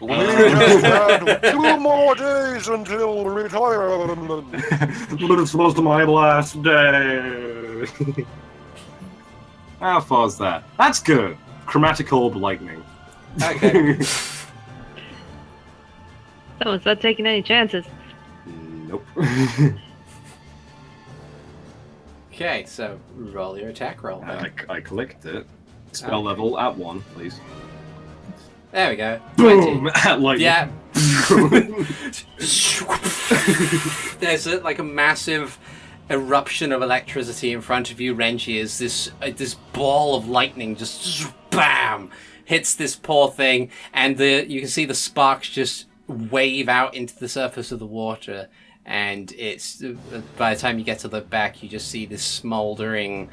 We just had 2 more days until retirement. This was my last day. How far's that? That's good. Chromatic orb lightning. Okay. Someone's not taking any chances. Nope. Okay, so roll your attack roll. I clicked it. Spell level at 1, please. There we go. Boom! 20. At lightning. Yeah. There's a massive eruption of electricity in front of you, Renji, as this ball of lightning just bam hits this poor thing, and you can see the sparks just wave out into the surface of the water, and it's by the time you get to look back, you just see this smouldering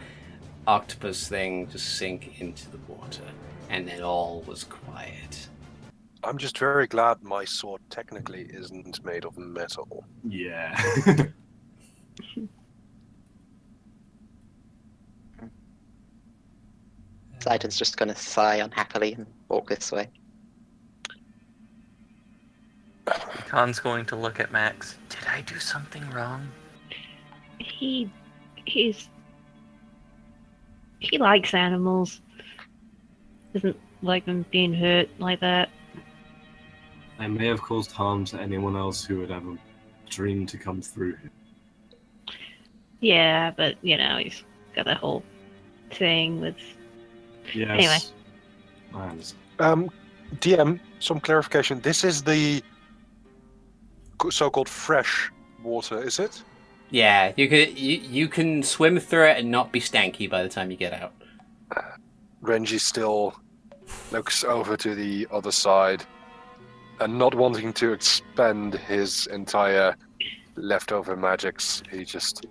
octopus thing just sink into the water, and then all was quiet. I'm just very glad my sword technically isn't made of metal. Yeah. Ziden's just going to sigh unhappily and walk this way. Khan's going to look at Max. Did I do something wrong? He likes animals. Doesn't like them being hurt like that. I may have caused harm to anyone else who would ever dream to come through here. Yeah, but he's got that whole thing with. Yes. Anyway. I understand. DM, some clarification. This is the so-called fresh water, is it? Yeah, you can swim through it and not be stanky by the time you get out. Renji still looks over to the other side and not wanting to expend his entire leftover magics, he just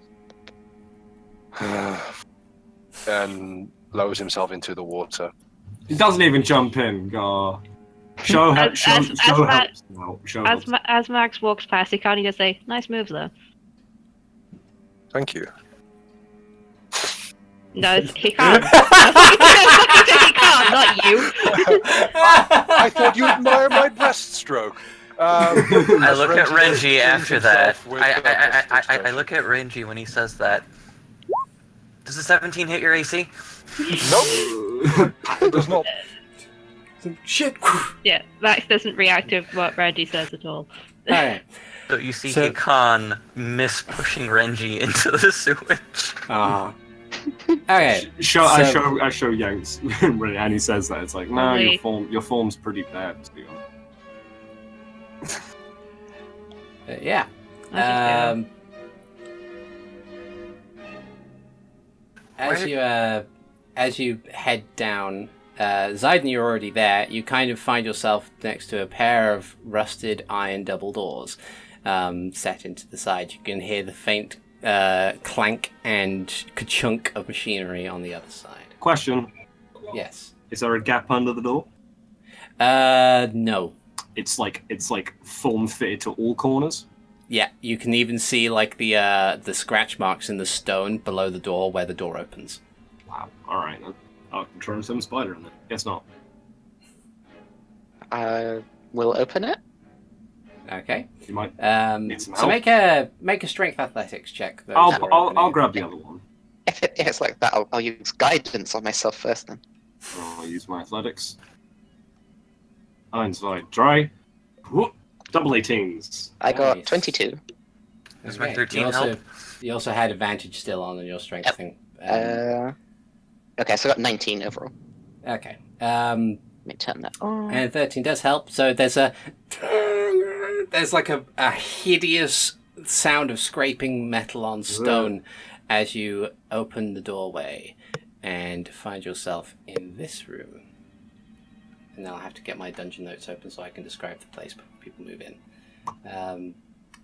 and lowers himself into the water. He doesn't even jump in. Go. Show helps. As Max walks past, he can't even say, "Nice move, though." Thank you. No, he can't. He can't, not you. I thought you admire my breaststroke. I look at Renji after that. I look at Renji when he says that. Does a 17 hit your AC? Nope. It does not. Shit. Yeah, Max doesn't react to what Randy says at all. Alright. So you see Hikan miss pushing Renji into the sewage. Okay. I show Yanks, and he says that. It's like, no, Really? your form's pretty bad, to be honest. Yeah. I'll just As you head down, Ziden, you're already there. You kind of find yourself next to a pair of rusted iron double doors set into the side. You can hear the faint clank and ka-chunk of machinery on the other side. Question: Yes. is there a gap under the door? No. It's like form fitted to all corners. Yeah, you can even see like the scratch marks in the stone below the door where the door opens. Wow. All right. I'll try and some spider in there. Guess not. We'll open it. Okay. You might. Need some So help. make a strength athletics check. I'll grab the other one. If it's like that, I'll use guidance on myself first then. I'll use my athletics. Einside dry. Whoop. Double 18s. I got Nice. 22. Does my Okay. 13 help? You also had advantage still on your strength Yep. thing. Okay, so I got 19 overall. Okay. Let me turn that on. And 13 does help. So there's like a hideous sound of scraping metal on stone as you open the doorway and find yourself in this room. And now I'll have to get my dungeon notes open so I can describe the place before people move in.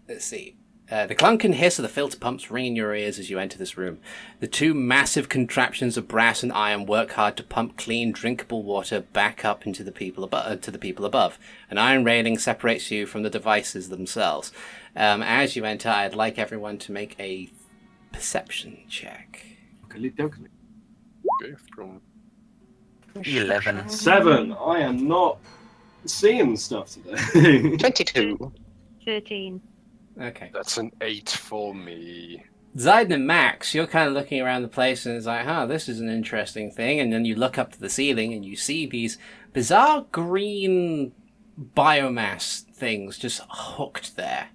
Let's see. The clunk and hiss of the filter pumps ring in your ears as you enter this room. The two massive contraptions of brass and iron work hard to pump clean, drinkable water back up into the people above. An iron railing separates you from the devices themselves. As you enter, I'd like everyone to make a perception check. Okay, from 11. 7. I am not seeing stuff today. 22. 13. Okay. that's an 8 for me. Ziden and Max, you're kind of looking around the place and it's like, this is an interesting thing. And then you look up to the ceiling and you see these bizarre green biomass things just hooked there.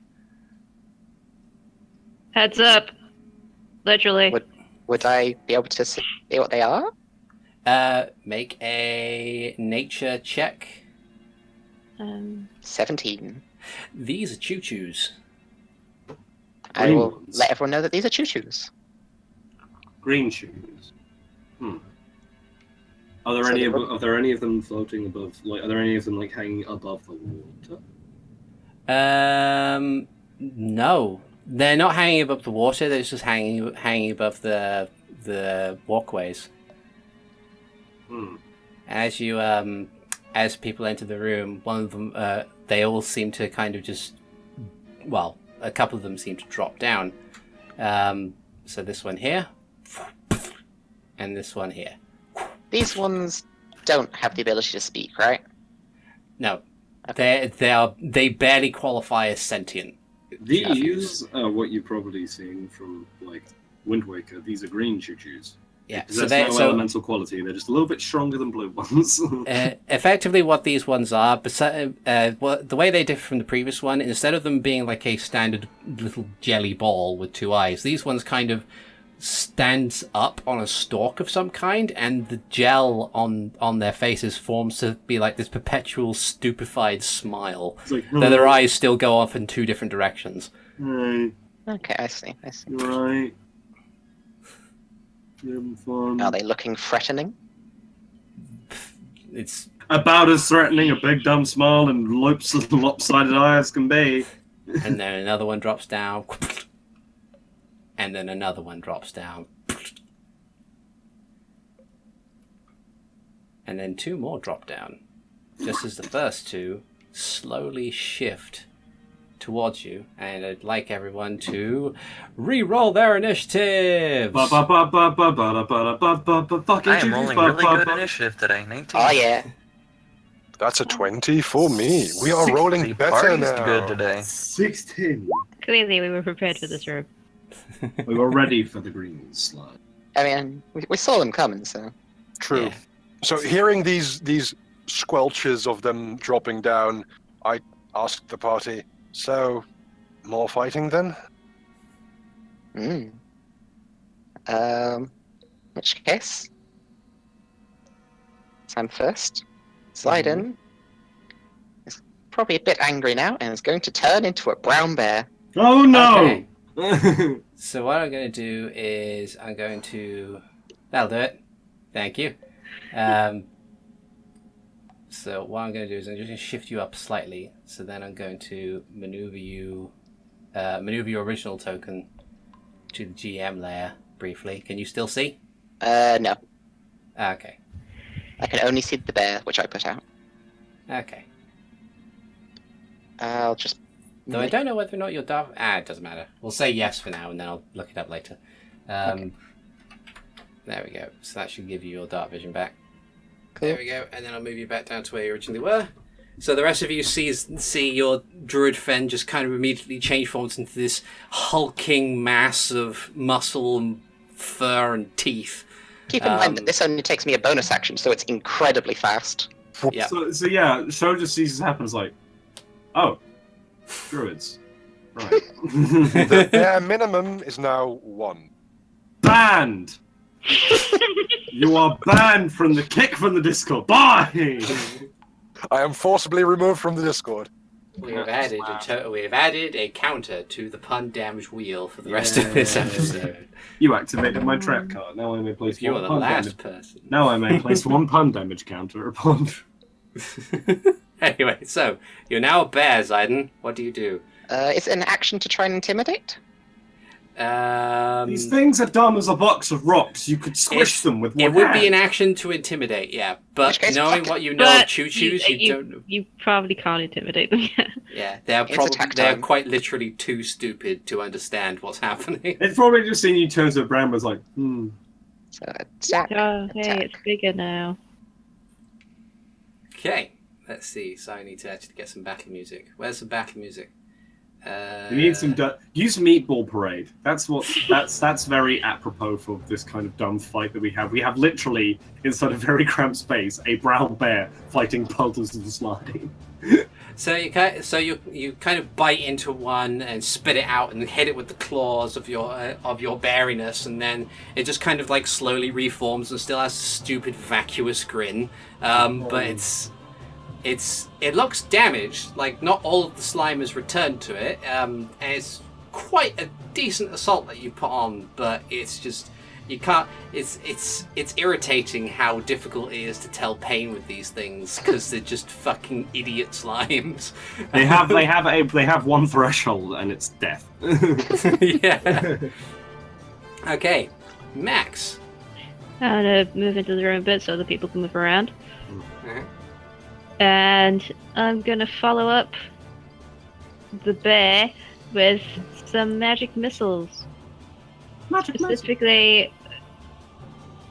Heads up. Literally. Would I be able to see what they are? Make a nature check. 17. These are choo-choos. I Green will ones. let everyone know that these are choo-choos. Green shoes. Are there So any? they were- Are there any of them floating above? Like, are there any of them like hanging above the water? No. They're not hanging above the water. They're just hanging above the walkways. As you as people enter the room, one of them they all seem to kind of just, well, a couple of them seem to drop down. So this one here, and this one here. These ones don't have the ability to speak, right? No, they barely qualify as sentient. These are what you're probably seeing from like Wind Waker. These are green choo-choos. Yeah, so no elemental quality. They're just a little bit stronger than blue ones. Effectively, what these ones are, the way they differ from the previous one, instead of them being like a standard little jelly ball with two eyes, these ones kind of stands up on a stalk of some kind, and the gel on their faces forms to be like this perpetual stupefied smile. Like, though their eyes still go off in two different directions. Right. Okay, I see. Right. Fun. Are they looking threatening? It's about as threatening a big dumb smile and lopsided eyes can be. And then another one drops down. And then another one drops down. And then two more drop down. Just as the first two slowly shift towards you. And I'd like everyone to re-roll their initiative. I am rolling really good initiative today. 19. Oh yeah. That's a 20 for me. We are rolling better Party's now. good today. 16. Clearly, we were prepared for this room. We were ready for the green slide. I mean, we saw them coming, so. True. Yeah. So hearing these squelches of them dropping down, I asked the party, so more fighting then? Which case? I'm first. Ziden is probably a bit angry now and is going to turn into a brown bear. Oh no! Okay. So what I'm going to do is that'll do it. Thank you. So what I'm going to do is I'm just going to shift you up slightly. So then I'm going to maneuver your original token to the GM layer briefly. Can you still see? No. Okay. I can only see the bear, which I put out. Okay. I'll just... Though I don't know whether or not your dark... it doesn't matter. We'll say yes for now, and then I'll look it up later. Okay. There we go. So that should give you your dark vision back. Cool. There we go. And then I'll move you back down to where you originally were. So the rest of you see your druid friend just kind of immediately change forms into this hulking mass of muscle and fur and teeth. Keep in mind that this only takes me a bonus action, so it's incredibly fast. Yeah. So yeah, Sho just sees this happen. It's like, oh, druids, right? Their minimum is now 1. Banned. You are banned from the kick from the Discord. Bye. I am forcibly removed from the Discord. We have added a counter to the pun damage wheel for the rest of this episode. You activated my trap card. Now I may place You one are the pun last damage. person. Now I may place one pun damage counter upon. Anyway, so you're now a bear, Ziden. What do you do? Is it an action to try and intimidate? These things are dumb as a box of rocks. You could squish them with one It would be an hand. action to intimidate, yeah. But Which case, knowing fuck what it. you know But of choo-choos, you don't. You probably can't intimidate them yet. Yeah, It's attack they're time. quite literally too stupid to understand what's happening. It's probably just seen you turn to a brown was like, So attack. Oh, hey, attack. it's bigger now. Okay, let's see. So I need to actually get some battle music. Where's the battle music? You need some use Meatball Parade. That's very apropos for this kind of dumb fight that we have. We have literally inside a very cramped space a brown bear fighting puddles of slime. So you kind of bite into one and spit it out and hit it with the claws of your beariness, and then it just kind of like slowly reforms and still has a stupid vacuous grin. But it looks damaged. Like not all of the slime is returned to it, and it's quite a decent assault that you put on. But it's You can't. It's irritating how difficult it is to tell pain with these things because they're just fucking idiot slimes. They have one threshold, and it's death. Yeah. Okay, Max. I'm gonna move into the room a bit so other people can move around. Uh-huh. And I'm gonna follow up the bear with some magic missiles. Specifically,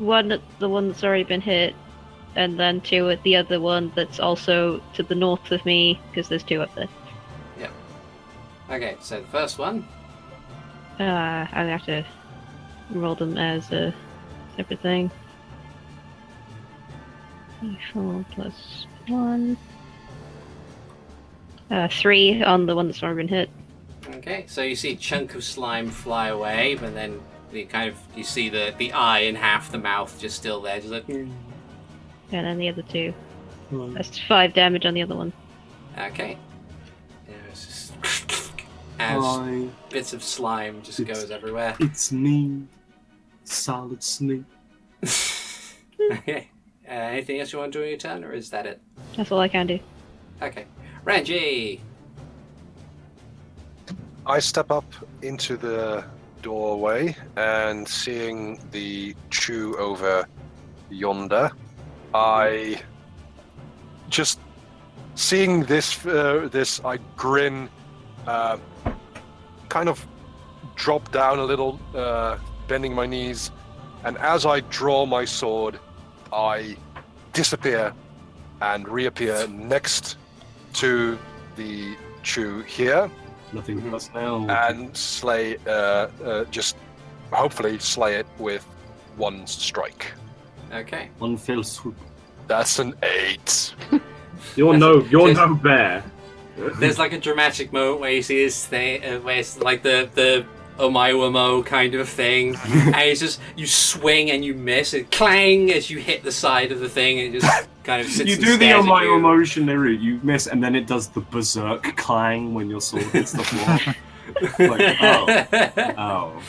the one that's already been hit, and then two at the other one that's also to the north of me, because there's two up there. Yep. Okay, so the first one. I have to roll them as a separate thing. 4 plus 1. 3 on the one that's already been hit. Okay, so you see a chunk of slime fly away, but then you see the eye and half the mouth just still there, just like. And then the other 2. That's 5 damage on the other one. Okay. As bits of slime just goes everywhere. It's me, Solid Snake. Okay. Anything else you want to do on your turn, or is that it? That's all I can do. Okay. Renji! I step up into the doorway and seeing the Chew over yonder, I just seeing this I grin, kind of drop down a little, bending my knees, and as I draw my sword, I disappear and reappear next to the Chew here. Nothing else now. And slay, just hopefully slay it with one strike. Okay. One fell swoop. That's an 8. You're no bear. There's like a dramatic moment where you see this thing, where it's like the Omae-wamo kind of thing, and it's just, you swing and you miss, and clang as you hit the side of the thing, and it just kind of sits You and do the stares at you. Omae-wamo, you miss, and then it does the berserk clang when your sword hits the floor. Like, oh.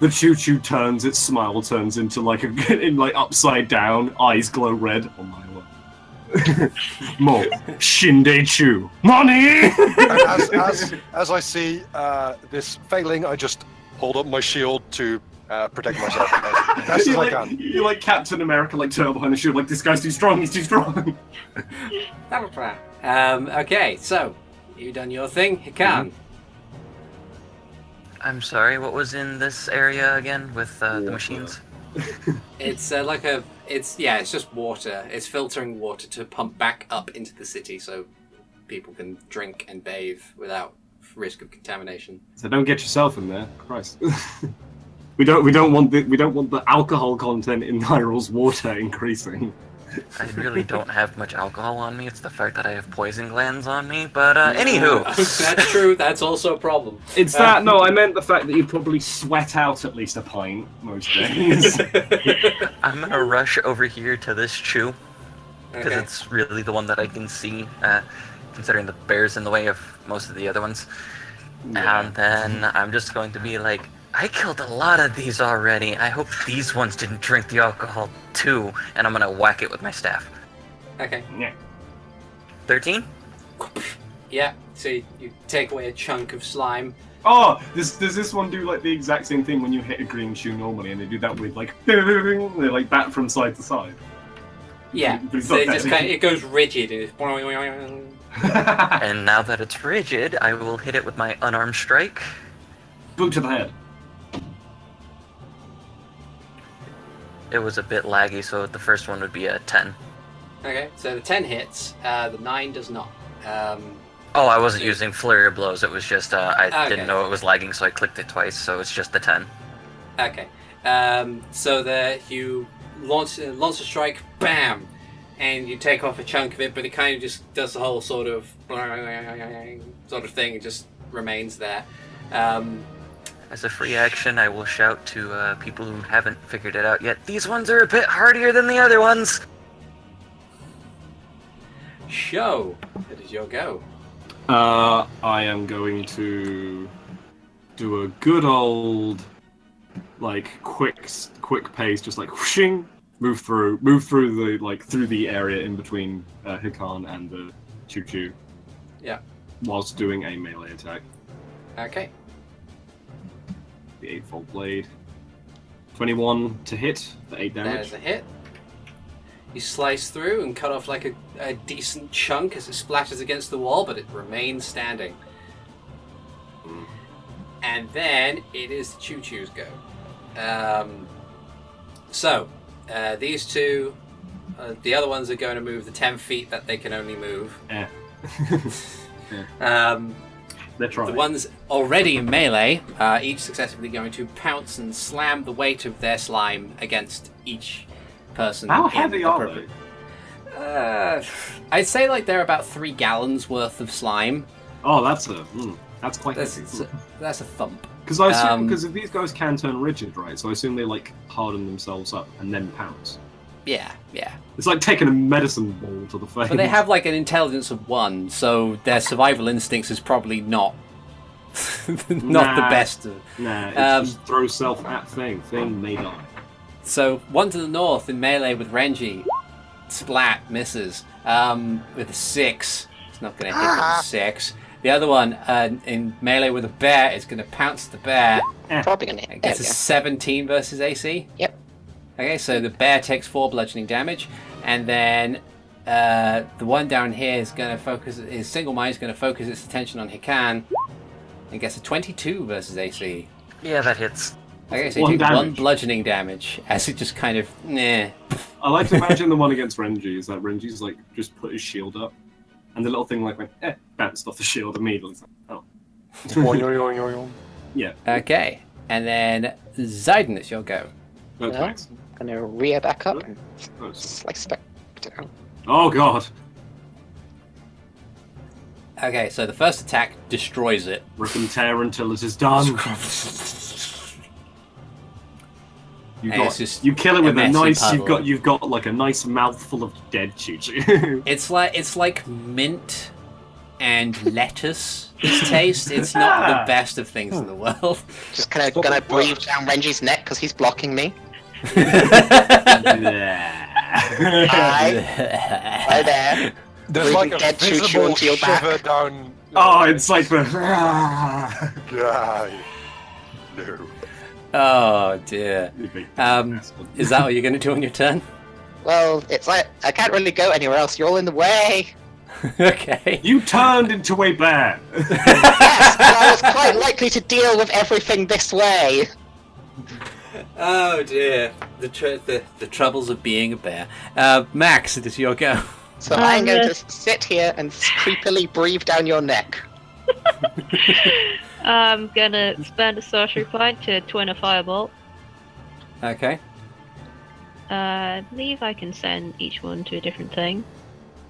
The choo-choo turns, its smile turns into like upside down, eyes glow red. Oh my word. More Shinde Chu. Money! As I see this failing, I just hold up my shield to protect myself as best as I can. You're like Captain America, like turtle behind the shield, like this guy's too strong, he's too strong. Okay, so you done your thing, Hikan. I'm sorry, what was in this area again with the machines? It's it's just water. It's filtering water to pump back up into the city so people can drink and bathe without risk of contamination. So don't get yourself in there, Christ. we don't want the alcohol content in Hyrule's water increasing. I really don't have much alcohol on me. It's the fact that I have poison glands on me. But anywho, that's true. That's also a problem. It's that. No, I meant the fact that you probably sweat out at least a pint most days. I'm gonna rush over here to this Chew because it's really the one that I can see, considering the bear's in the way of most of the other ones. Yeah. And then I'm just going to be like, I killed a lot of these already. I hope these ones didn't drink the alcohol too. And I'm gonna whack it with my staff. Okay. Yeah. 13? Yeah, so you take away a chunk of slime. Oh, does this one do like the exact same thing when you hit a green shoe normally, and they do that with like they like bat from side to side? Yeah, so it goes rigid. And, and now that it's rigid, I will hit it with my unarmed strike. Boot to the head. It was a bit laggy, so the first one would be a 10. Okay, so the 10 hits, the 9 does not. Oh, I wasn't using flurry of blows, it was just, I didn't know it was lagging, so I clicked it twice, so it's just the 10. Okay, so you launch a strike, bam, and you take off a chunk of it, but it kind of just does the whole sort of thing, it just remains there. As a free action, I will shout to people who haven't figured it out yet, these ones are a bit hardier than the other ones! Sho, it is your go. I am going to do a good old like quick pace, just like whooshing, move through through the area in between Hikan and the Choo-Choo. Yeah. Whilst doing a melee attack. Okay. The 8-volt blade. 21 to hit for 8 damage. There's a hit. You slice through and cut off like a decent chunk as it splatters against the wall, but it remains standing. And then it is the Choo-Choo's go. These two, the other ones are going to move the 10 feet that they can only move. Yeah. They're trying. The ones already in melee, each successively going to pounce and slam the weight of their slime against each person. How heavy are they? I'd say like they're about 3 gallons worth of slime. Oh, that's quite heavy. That's a thump. Because I assume because these guys can turn rigid, right? So I assume they like harden themselves up and then pounce. Yeah. It's like taking a medicine ball to the face. But they have like an intelligence of 1, so their survival instincts is probably not the best. It's just throw self at thing may die. So one to the north in melee with Renji, splat misses with a 6. It's not going to hit with a 6. The other one in melee with a bear is going to pounce the bear. Probably going to hit. It gets a 17 versus AC. Yep. Okay, so the bear takes 4 bludgeoning damage, and then the one down here is going to focus. His single mind is going to focus its attention on Hikan, and gets a 22 versus AC. Yeah, that hits. Okay, so you take 1 bludgeoning damage as it just kind of I like to imagine the one against Renji is that Renji's like just put his shield up, and the little thing like went bounced off the shield immediately. It's like, oh. Yeah. Okay, and then Ziden, it's your go. No, thanks. I'm going to rear back up and Oh, slice back down. oh god. Okay, so the first attack destroys it. Rip and tear until it is done. You kill it with a nice. puddle. You've got like a nice mouthful of dead Choo-Choo. It's like mint and lettuce. Its taste. It's not the best of things in the world. Just kind of gonna breathe down Renji's neck because he's blocking me. Hi there. There's like a Dead Choo-Choo visible into your back. shiver down. Oh, it's like the. Guy. No. Oh dear. Is that what you're going to do on your turn? Well, it's like I can't really go anywhere else. You're all in the way. Okay. You turned into a bear. Yes, and I was quite likely to deal with everything this way. Oh dear. The troubles of being a bear. Max, it is your go. So I'm going to sit here and creepily breathe down your neck. I'm gonna spend a sorcery point to twin a firebolt. Okay. I believe I can send each one to a different thing.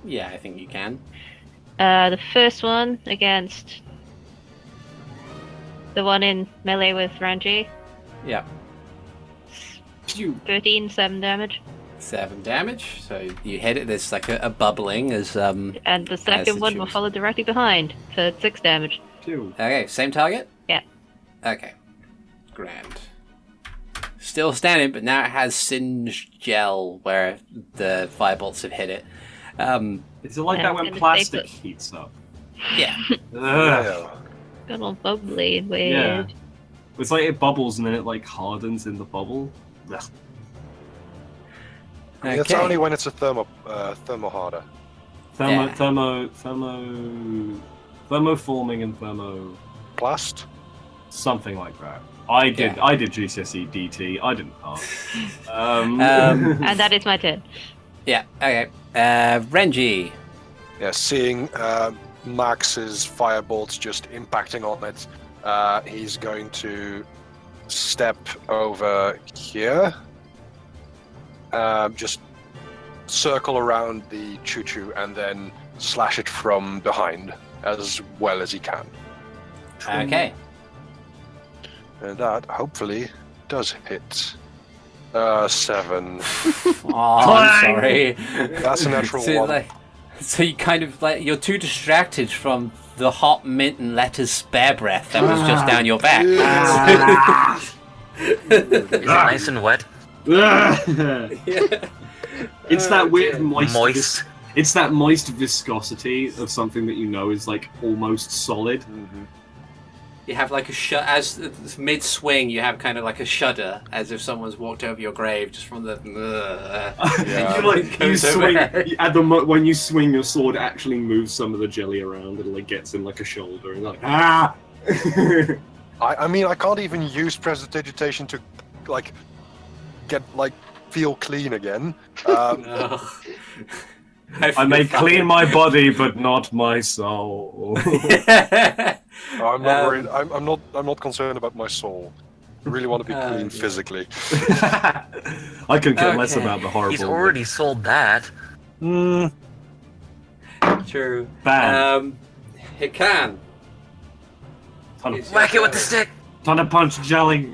Yeah, I think you can. The first one against the one in melee with Renji. Yeah. 13, 7 damage. 7 damage. So you hit it. There's like a bubbling as And the second one will follow directly behind for 6 damage. Okay, same target? Yeah. Okay. Grand. Still standing, but now it has singed gel where the firebolts have hit it. It's like Yeah, that when and the plastic staples. heats up. Yeah. Ugh. Got all bubbly and weird. Yeah. It's like it bubbles and then it like hardens in the bubble. Ugh. Okay. It's only when it's a thermo harder. Thermoforming and thermo Blast? something like that. I did GCSE DT. I didn't pass. And that is my turn. Yeah, okay. Renji. Yeah, seeing Max's firebolts just impacting on it, he's going to step over here. Just circle around the Choo-Choo and then slash it from behind as well as he can. Okay. And that hopefully does hit. 7. Oh, I'm sorry. That's a natural So, 1. So you kind of like you're too distracted from the hot mint and lettuce spare breath that was just down your back. Is it nice and wet? It's that weird Moist. It's that moist viscosity of something that you know is like almost solid. You have like a as mid swing. You have kind of like a shudder, as if someone's walked over your grave just from the. You swing when you swing your sword, it actually moves some of the jelly around and like gets in like a shoulder and like ah. I mean, I can't even use prestidigitation to like get like feel clean again. I may clean my body, but not my soul. I'm not worried. I'm not concerned about my soul. I really want to be clean physically. I could care less about the horrible. He's already sold that. True. Bam. Hikan. Whack it with the stick. Ton of punch jelly.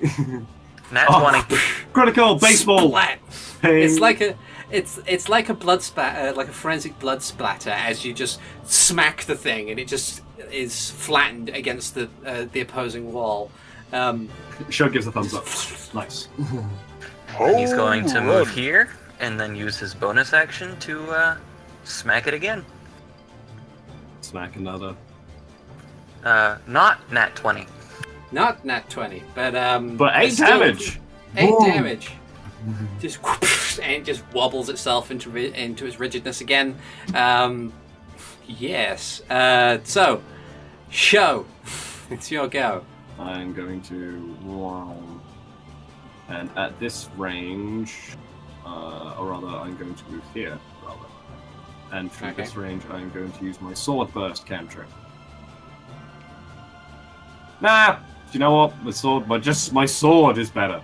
Nat 20. Critical baseball. Splat. It's like a. It's like a blood splatter, like a forensic blood splatter, as you just smack the thing, and it just is flattened against the opposing wall. Sho gives a thumbs up. Nice. He's going to move here, and then use his bonus action to smack it again. Smack another. Not nat 20. Not nat 20, but 8 damage. 8 damage. Just whoops, and it just wobbles itself into its rigidness again. Yes. So, Sho, it's your go. I'm going to and at this range, or rather, I'm going to move here, rather. And from this range, I'm going to use my sword burst cantrip. Nah, you know what? My sword is better.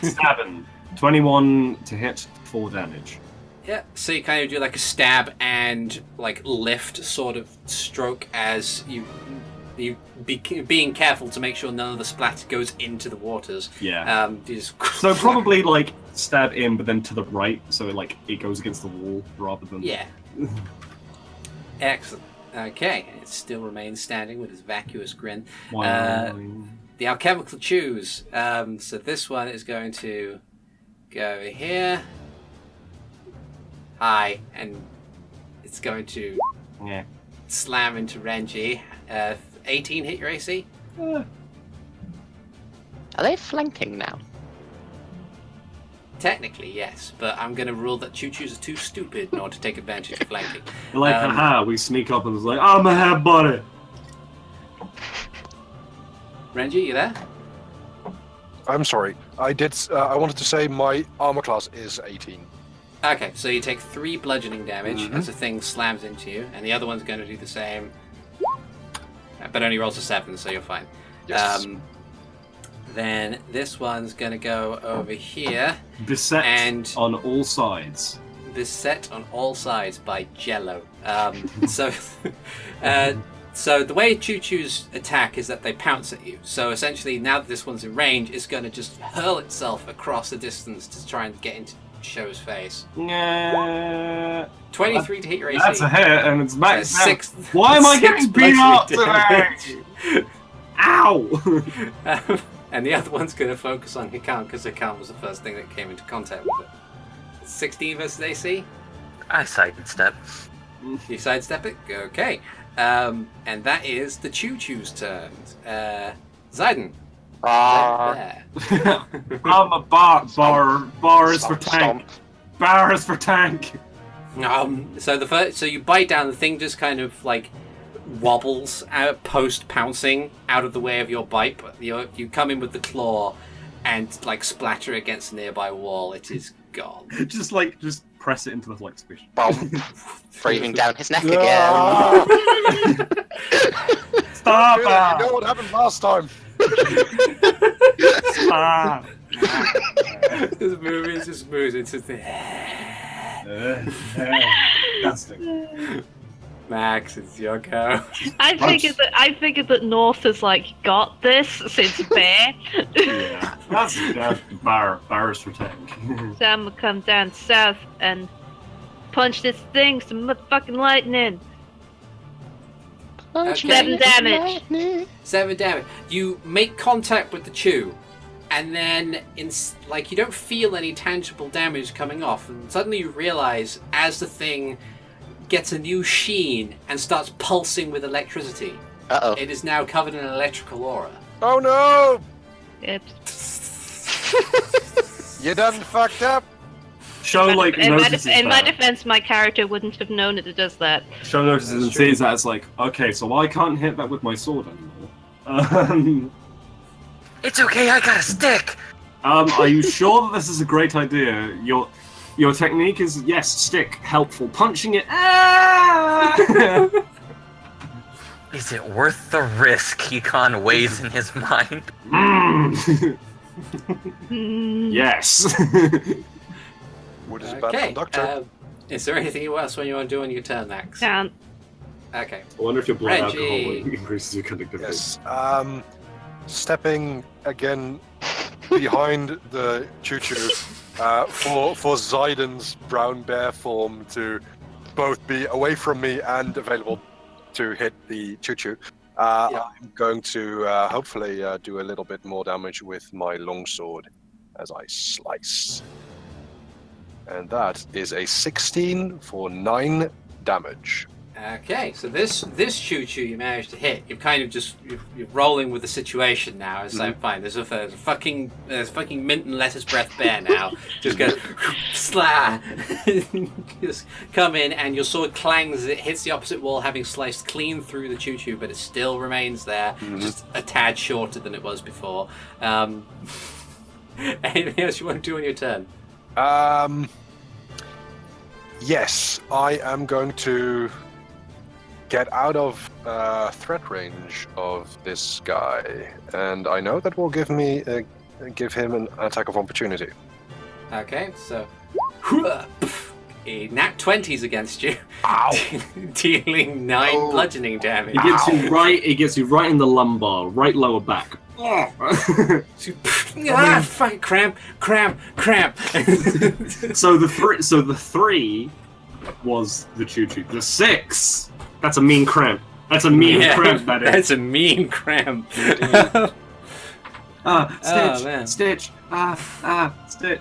7, 21 to hit, 4 damage. Yeah, so you kind of do like a stab and like lift sort of stroke as you being careful to make sure none of the splatter goes into the waters. Yeah. You just So probably like stab in, but then to the right, so like it goes against the wall rather than. Yeah. Excellent. Okay, it still remains standing with his vacuous grin. The alchemical chews. So this one is going to go over here. Hi, and it's going to slam into Renji. 18 hit your AC? Are they flanking now? Technically, yes, but I'm going to rule that choo-choos are too stupid in order to take advantage of flanking. Like, haha, we sneak up and it's like, I'm a head buddy. Renji, you there? I'm sorry. I wanted to say my armor class is 18. Okay, so you take 3 bludgeoning damage as the thing slams into you, and the other one's going to do the same, but only rolls a 7, so you're fine. Yes. Then this one's going to go over here. Beset and on all sides. Beset on all sides by Jello. So the way Choo-Choo's attack is that they pounce at you. So essentially, now that this one's in range, it's going to just hurl itself across the distance to try and get into Sho's face. 23 to hit your AC. That's a hit, and it's max. 6. Why am I getting beat up today? Ow! And the other one's going to focus on Hikan, because Hikan was the first thing that came into contact with it. 16 versus AC? I sidestep. You sidestep it? Okay. And that is the Choo-Choo's turn. Ziden. There. I'm a bar is for tank. Bar is for tank. So you bite down, the thing just kind of like wobbles out post pouncing out of the way of your bite, but you come in with the claw and like splatter against a nearby wall. It is gone. just press it into the like squish. Breathing down his neck again. Stop! You know what happened last time? Stop! This movie just moves into the. Max, it's your go. I figured that North has like got this since Bear. Yeah, that's bars for tank. So I'm gonna come down south and punch this thing some motherfucking lightning. Okay. 7 damage. 7 damage. You make contact with the chew, and then you don't feel any tangible damage coming off, and suddenly you realize as the thing gets a new sheen and starts pulsing with electricity, it is now covered in an electrical aura. Oh no! Oops. You done fucked up. Sho notices In my that. defense, my character wouldn't have known that it does that. Sho notices and sees that it's like, okay, so I can't hit that with my sword anymore. It's okay, I got a stick! Are you sure that this is a great idea? Your technique is, yes, stick, helpful. Punching it, ah! Is it worth the risk? Hikan weighs in his mind. Yes. Wood is a bad Okay. conductor. Is there anything else when you want to do on your turn, Max? Can't. Okay. I wonder if your blood Renji. alcohol increases your conductivity. Yes. Stepping again behind the choo-choo for Ziden's brown bear form to both be away from me and available to hit the choo-choo. I'm going to hopefully do a little bit more damage with my longsword as I slice. And that is a 16 for 9 damage. Okay, so this choo-choo you managed to hit. You're kind of just you're rolling with the situation now. It's like fine. There's a fucking mint and lettuce breath bear now. Just goes sla, just come in, and your sword clangs as it hits the opposite wall, having sliced clean through the choo-choo, but it still remains there, just a tad shorter than it was before. Anything else you want to do on your turn? Yes, I am going to get out of threat range of this guy, and I know that will give him an attack of opportunity. Okay, so a nat 20s against you, dealing 9 bludgeoning damage. It gets you right in the lumbar, right lower back. Fucking cramp. So the 3 was the choo-choo. The 6, that's a mean cramp. That's a mean cramp, that is. That's a mean cramp. Stitch, man. Stitch, Stitch.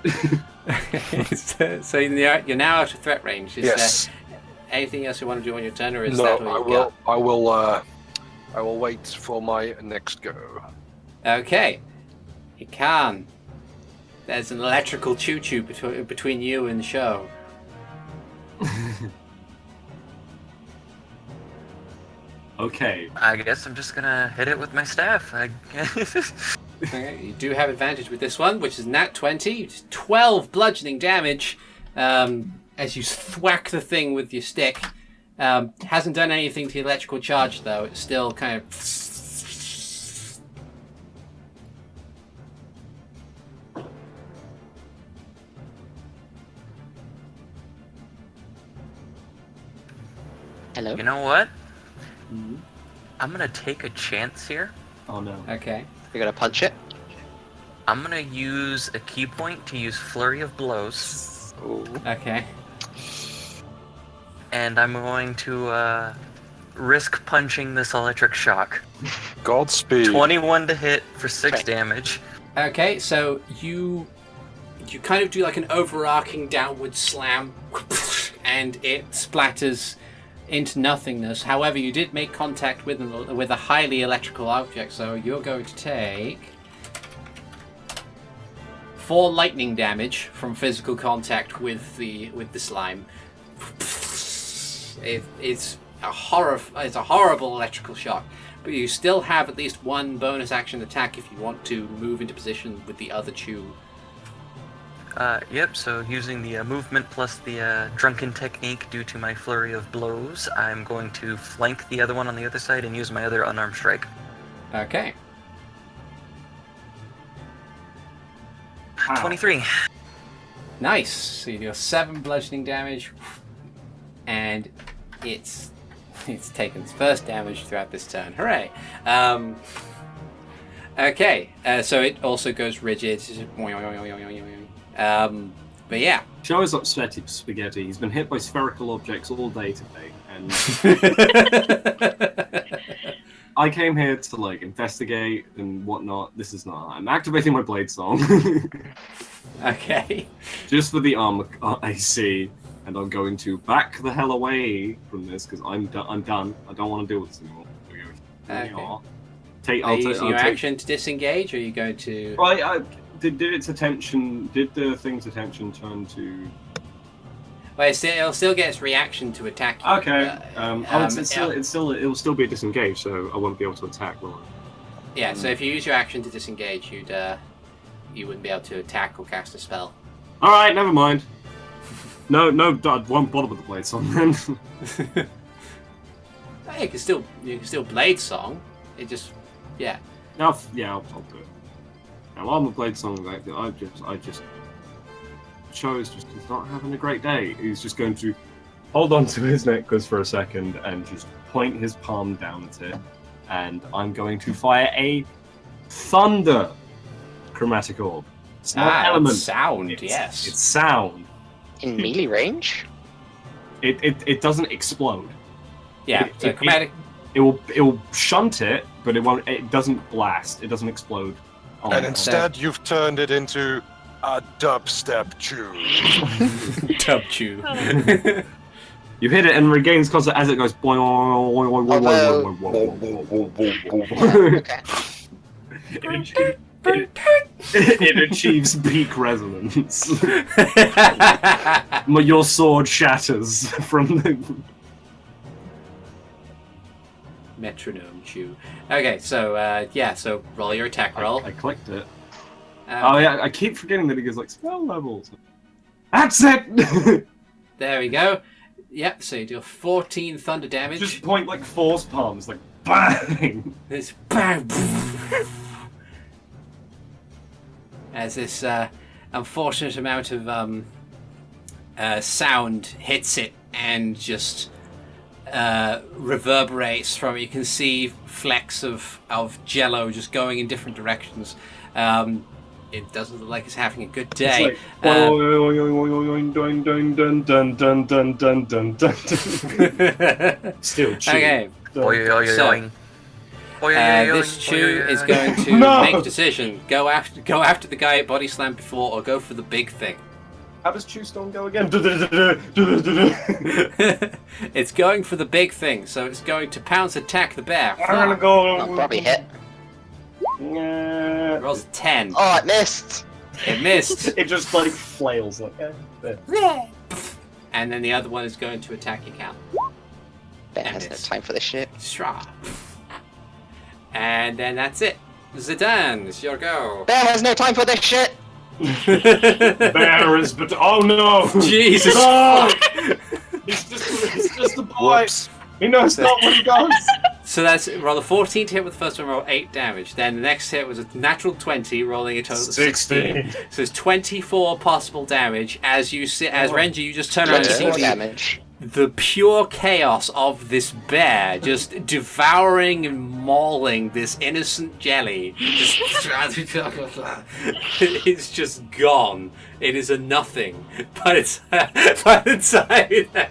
so you're now out of threat range. Is Yes. there anything else you want to do on your turn, or is No, that all you got? I will wait for my next go. Okay. Hikan. There's an electrical choo-choo between you and Sho. Okay. I guess I'm just gonna hit it with my staff. I guess. Okay, you do have advantage with this one, which is nat 20, which is 12 bludgeoning damage as you thwack the thing with your stick. Hasn't done anything to the electrical charge, though. It's still kind of... Hello? You know what? I'm gonna take a chance here. Oh no. Okay. You're gonna punch it? I'm gonna use a key point to use Flurry of Blows. Ooh. Okay. And I'm going to risk punching this electric shock. Godspeed. 21 to hit for 6 Okay. damage. Okay, so you kind of do like an overarching downward slam, and it splatters into nothingness. However, you did make contact with a highly electrical object, so you're going to take 4 lightning damage from physical contact with the slime. It's a horrible electrical shock, but you still have at least 1 bonus action attack if you want to move into position with the other chew. Yep, so using the movement plus the drunken technique due to my Flurry of Blows, I'm going to flank the other one on the other side and use my other unarmed strike. Okay. 23. Nice. So you do 7 bludgeoning damage, and it's taken its first damage throughout this turn. Hooray! Okay. So it also goes rigid. But yeah. Sho is upset spaghetti. He's been hit by spherical objects all day today, and I came here to like investigate and whatnot. This is not. I'm activating my blade song Okay. just for the armor AC, and I'm going to back the hell away from this because I'm done. I don't want to deal with this anymore. Okay. I'll Are you using your take- action to disengage, or are you going to? Right, did its attention? Did the thing's attention turn to? Well, it'll still get its reaction to attack you. Okay. but, It'll still be disengaged, so I won't be able to attack, will I? Yeah. So if you use your action to disengage, you wouldn't be able to attack or cast a spell. All right, never mind. No, I won't bother with the blade song then. Oh, you can still blade song. It just, yeah. I'll do it. Now, on the blade song, like I just. Sho's just he's not having a great day. He's just going to hold on to his necklace for a second and just point his palm down at it. And I'm going to fire a thunder chromatic orb. It's not element. Sound, It's sound. In melee range? It doesn't explode. Yeah. So chromatic. It will shunt it, but it won't. It doesn't blast. It doesn't explode. And instead, you've turned it into a dubstep tune. Tub chew. You hit it and regains constant as it goes. It achieves peak resonance. Your sword shatters from the Metronome chew. Okay, so so roll your attack roll. I clicked it. Oh yeah, I keep forgetting that he gives like spell levels. That's it. There we go. Yep. So you do 14 thunder damage. Just point like force palms, like bang. This bang. As this unfortunate amount of sound hits it and just reverberates from it. You can see flecks of jello just going in different directions. It doesn't look like it's having a good day. Still chew. Okay. This chew is going to make a decision. Go after the guy at body slam before, or go for the big thing. How does Chewstone go again? It's going for the big thing, so it's going to pounce attack the bear. I'm gonna go. That'll probably hit. It rolls a 10. Oh, it missed! It missed. It just like flails like. And then the other one is going to attack your cow. Bear has no time for this shit. Strah. And then that's it. Zidane, it's your go. Bear has no time for this shit! Bear is but oh no! Jesus. No! It's just a boy. Whoops. He knows not what he does. So that's roll a 14 to hit with the first one, roll 8 damage. Then the next hit was a natural 20, rolling a total of 16. So it's 24 possible damage as Renji, you just turn around and see More damage. the pure chaos of this bear just devouring and mauling this innocent jelly. It's just gone. It is a nothing. But it's by the time that...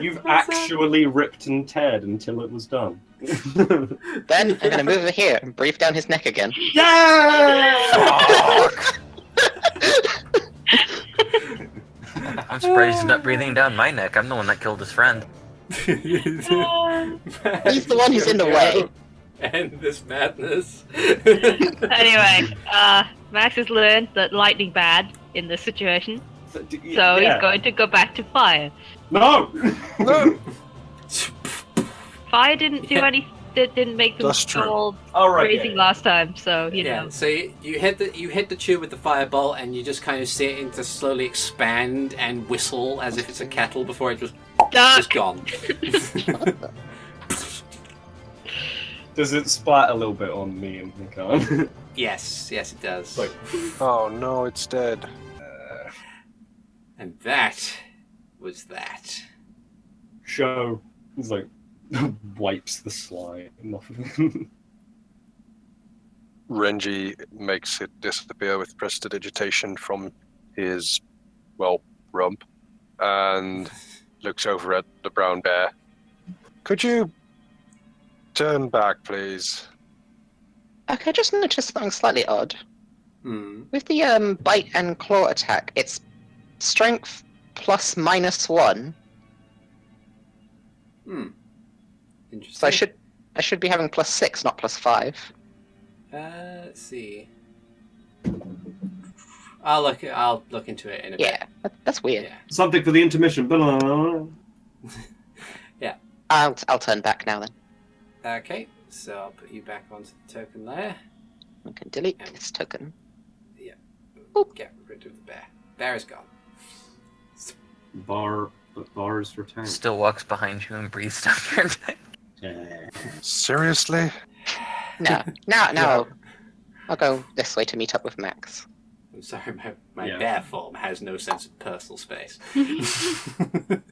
You've actually ripped and teared until it was done. Then I'm gonna move over here and breathe down his neck again. Yeah! I'm surprised he's not breathing down my neck. I'm the one that killed his friend. He's the one who's in the way. End this madness. Anyway, Max has learned that lightning bad in this situation, so he's going to go back to fire. No! No. Fire didn't do any. Didn't make them That's true. all raising last time, so you know. So you hit the chew with the firebolt, and you just kind of see it to slowly expand and whistle as if it's a kettle before it just gone. Does it splat a little bit on me and Hikan? Yes, it does. Like, Oh no, it's dead. And that was that. Sho is like wipes the slime off of him. Renji makes it disappear with prestidigitation from his, rump, and looks over at the brown bear. Could you Turn back, please. Okay, I just noticed something slightly odd. Hmm. With the bite and claw attack, it's strength plus -1. Interesting. So I should be having +6, not +5. Let's see. I'll look into it in a bit. Yeah, that's weird. Yeah. Something for the intermission. Blah. I'll turn back now then. Okay, so I'll put you back onto the token layer. I can delete this token. Get rid of the bear. Bear is gone. Bars for tank. Still walks behind you and breathes down your neck. Seriously? No, now I'll go this way to meet up with Max. I'm sorry, my Yeah. bear form has no sense of personal space.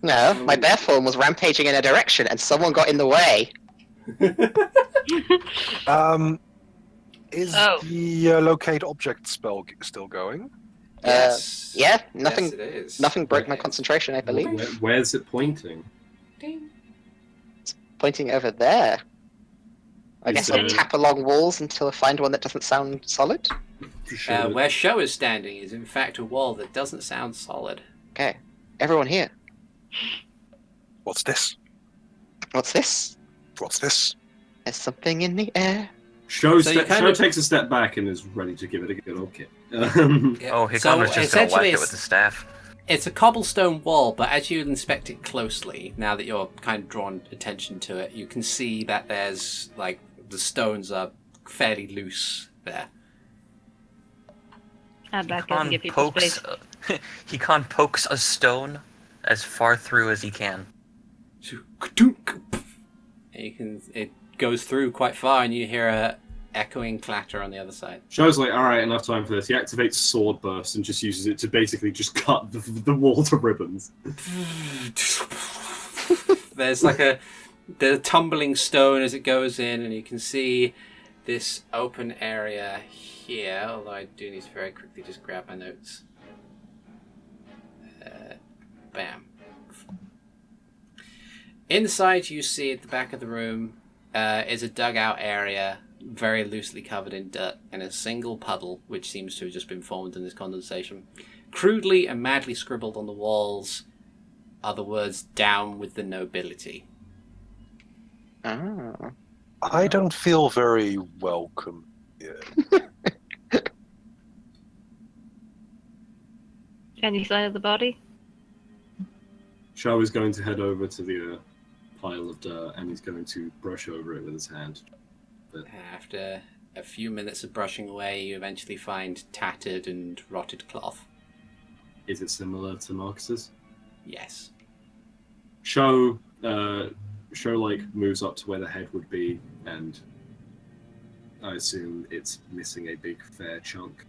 No, my bear form was rampaging in a direction and someone got in the way. Is Oh. the locate object spell still going? Yes. Yeah, nothing Yes, it is. nothing broke my It is. concentration, I believe. Where's it pointing? Ding. Pointing over there. I Is guess there- I'll tap along walls until I find one that doesn't sound solid. Sure. Where Sho is standing is in fact a wall that doesn't sound solid. Okay, everyone here. What's this? What's this? What's this? There's something in the air. Sho So you kind of- takes a step back and is ready to give it a good old kick. Oh, Hikan So was just gonna whack essentially it with the staff. It's a cobblestone wall, but as you inspect it closely, now that you're kind of drawn attention to it, you can see that there's, like, the stones are fairly loose there. I'm back and give people space. Hikan pokes a stone as far through as he can. And it goes through quite far, and you hear a echoing clatter on the other side. Sho's like, alright, enough time for this. He activates Sword Burst and just uses it to basically just cut the wall to ribbons. There's like the tumbling stone as it goes in, and you can see this open area here, although I do need to very quickly just grab my notes. Bam. Inside, you see at the back of the room is a dugout area, very loosely covered in dirt, and a single puddle, which seems to have just been formed in this condensation. Crudely and madly scribbled on the walls are the words, "Down with the nobility." Ah. I don't feel very welcome here. Any sign of the body? Sho is going to head over to the pile of dirt and he's going to brush over it with his hand. After a few minutes of brushing away, you eventually find tattered and rotted cloth. Is it similar to Marcus's? Yes. Sho like moves up to where the head would be, and I assume it's missing a big fair chunk.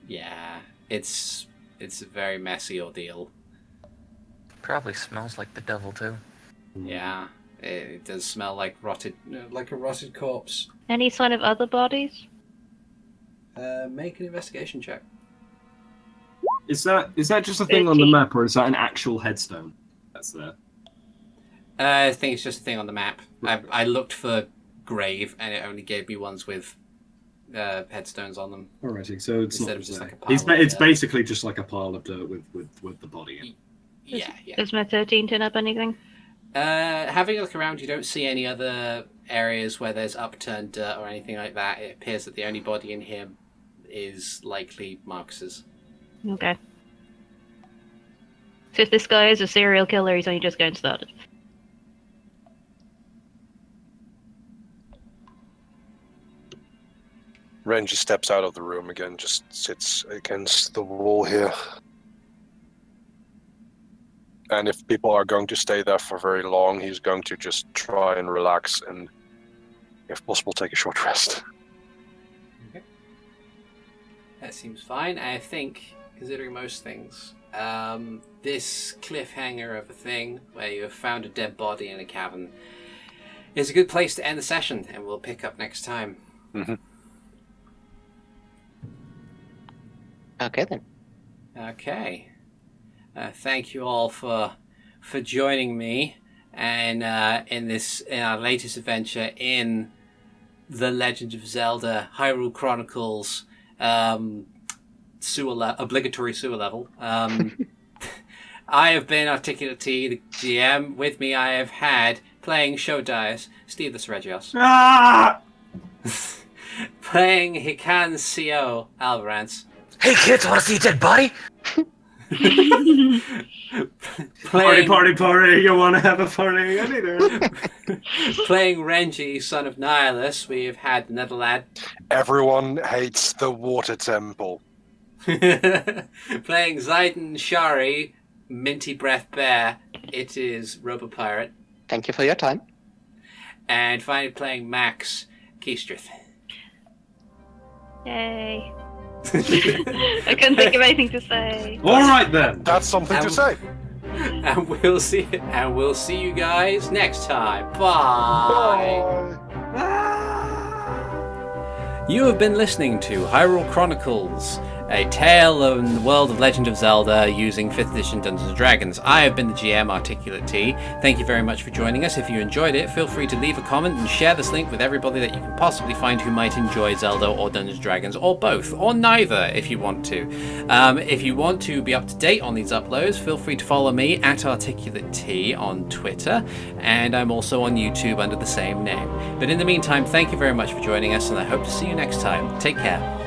Yeah, it's a very messy ordeal. Probably smells like the devil too. Yeah, it does smell like like a rotted corpse. Any sign of other bodies? Make an investigation check. Is that just a thing on the 13. map, or is that an actual headstone that's there? I think it's just a thing on the map. I looked for grave, and it only gave me ones with headstones on them. Alrighty, so it's Instead not of just there. like a pile of It's dirt. basically just like a pile of dirt with the body in. Yeah. Does my 13 turn up anything? Having a look around, you don't see any other areas where there's upturned dirt or anything like that. It appears that the only body in here is likely Marcus's. Okay. So if this guy is a serial killer, he's only just getting started. Renji steps out of the room again, just sits against the wall here. And if people are going to stay there for very long, he's going to just try and relax and, if possible, take a short rest. Okay. That seems fine. I think, considering most things, this cliffhanger of a thing where you have found a dead body in a cavern is a good place to end the session, and we'll pick up next time. Mm-hmm. Okay then. Okay. Thank you all for joining me. and in our latest adventure in The Legend of Zelda Hyrule Chronicles obligatory sewer level. I have been ArticulateT, the GM. With me, I have had, playing Sho Daius, SteveTheSeregios. Ah! Playing Hikan CO, Alvarance. Hey kids, wanna see a dead body? Party, you wanna have a party? I need it. Playing Renji, son of Nihilus, we have had TheNetherlad. Everyone hates the water temple. Playing Ziden Shari, Minty Breath Bear, it is RoboPirate. Thank you for your time. And finally playing Max, Keastreth. Yay. I couldn't think of anything to say. Alright then. That's something to say. And we'll see you guys next time. Bye. You have been listening to Hyrule Chronicles, a tale in the world of Legend of Zelda using 5th edition Dungeons & Dragons. I have been the GM, ArticulateT. Thank you very much for joining us. If you enjoyed it, feel free to leave a comment and share this link with everybody that you can possibly find who might enjoy Zelda or Dungeons & Dragons, or both, or neither, if you want to. If you want to be up to date on these uploads, feel free to follow me at ArticulateT on Twitter, and I'm also on YouTube under the same name. But in the meantime, thank you very much for joining us, and I hope to see you next time. Take care.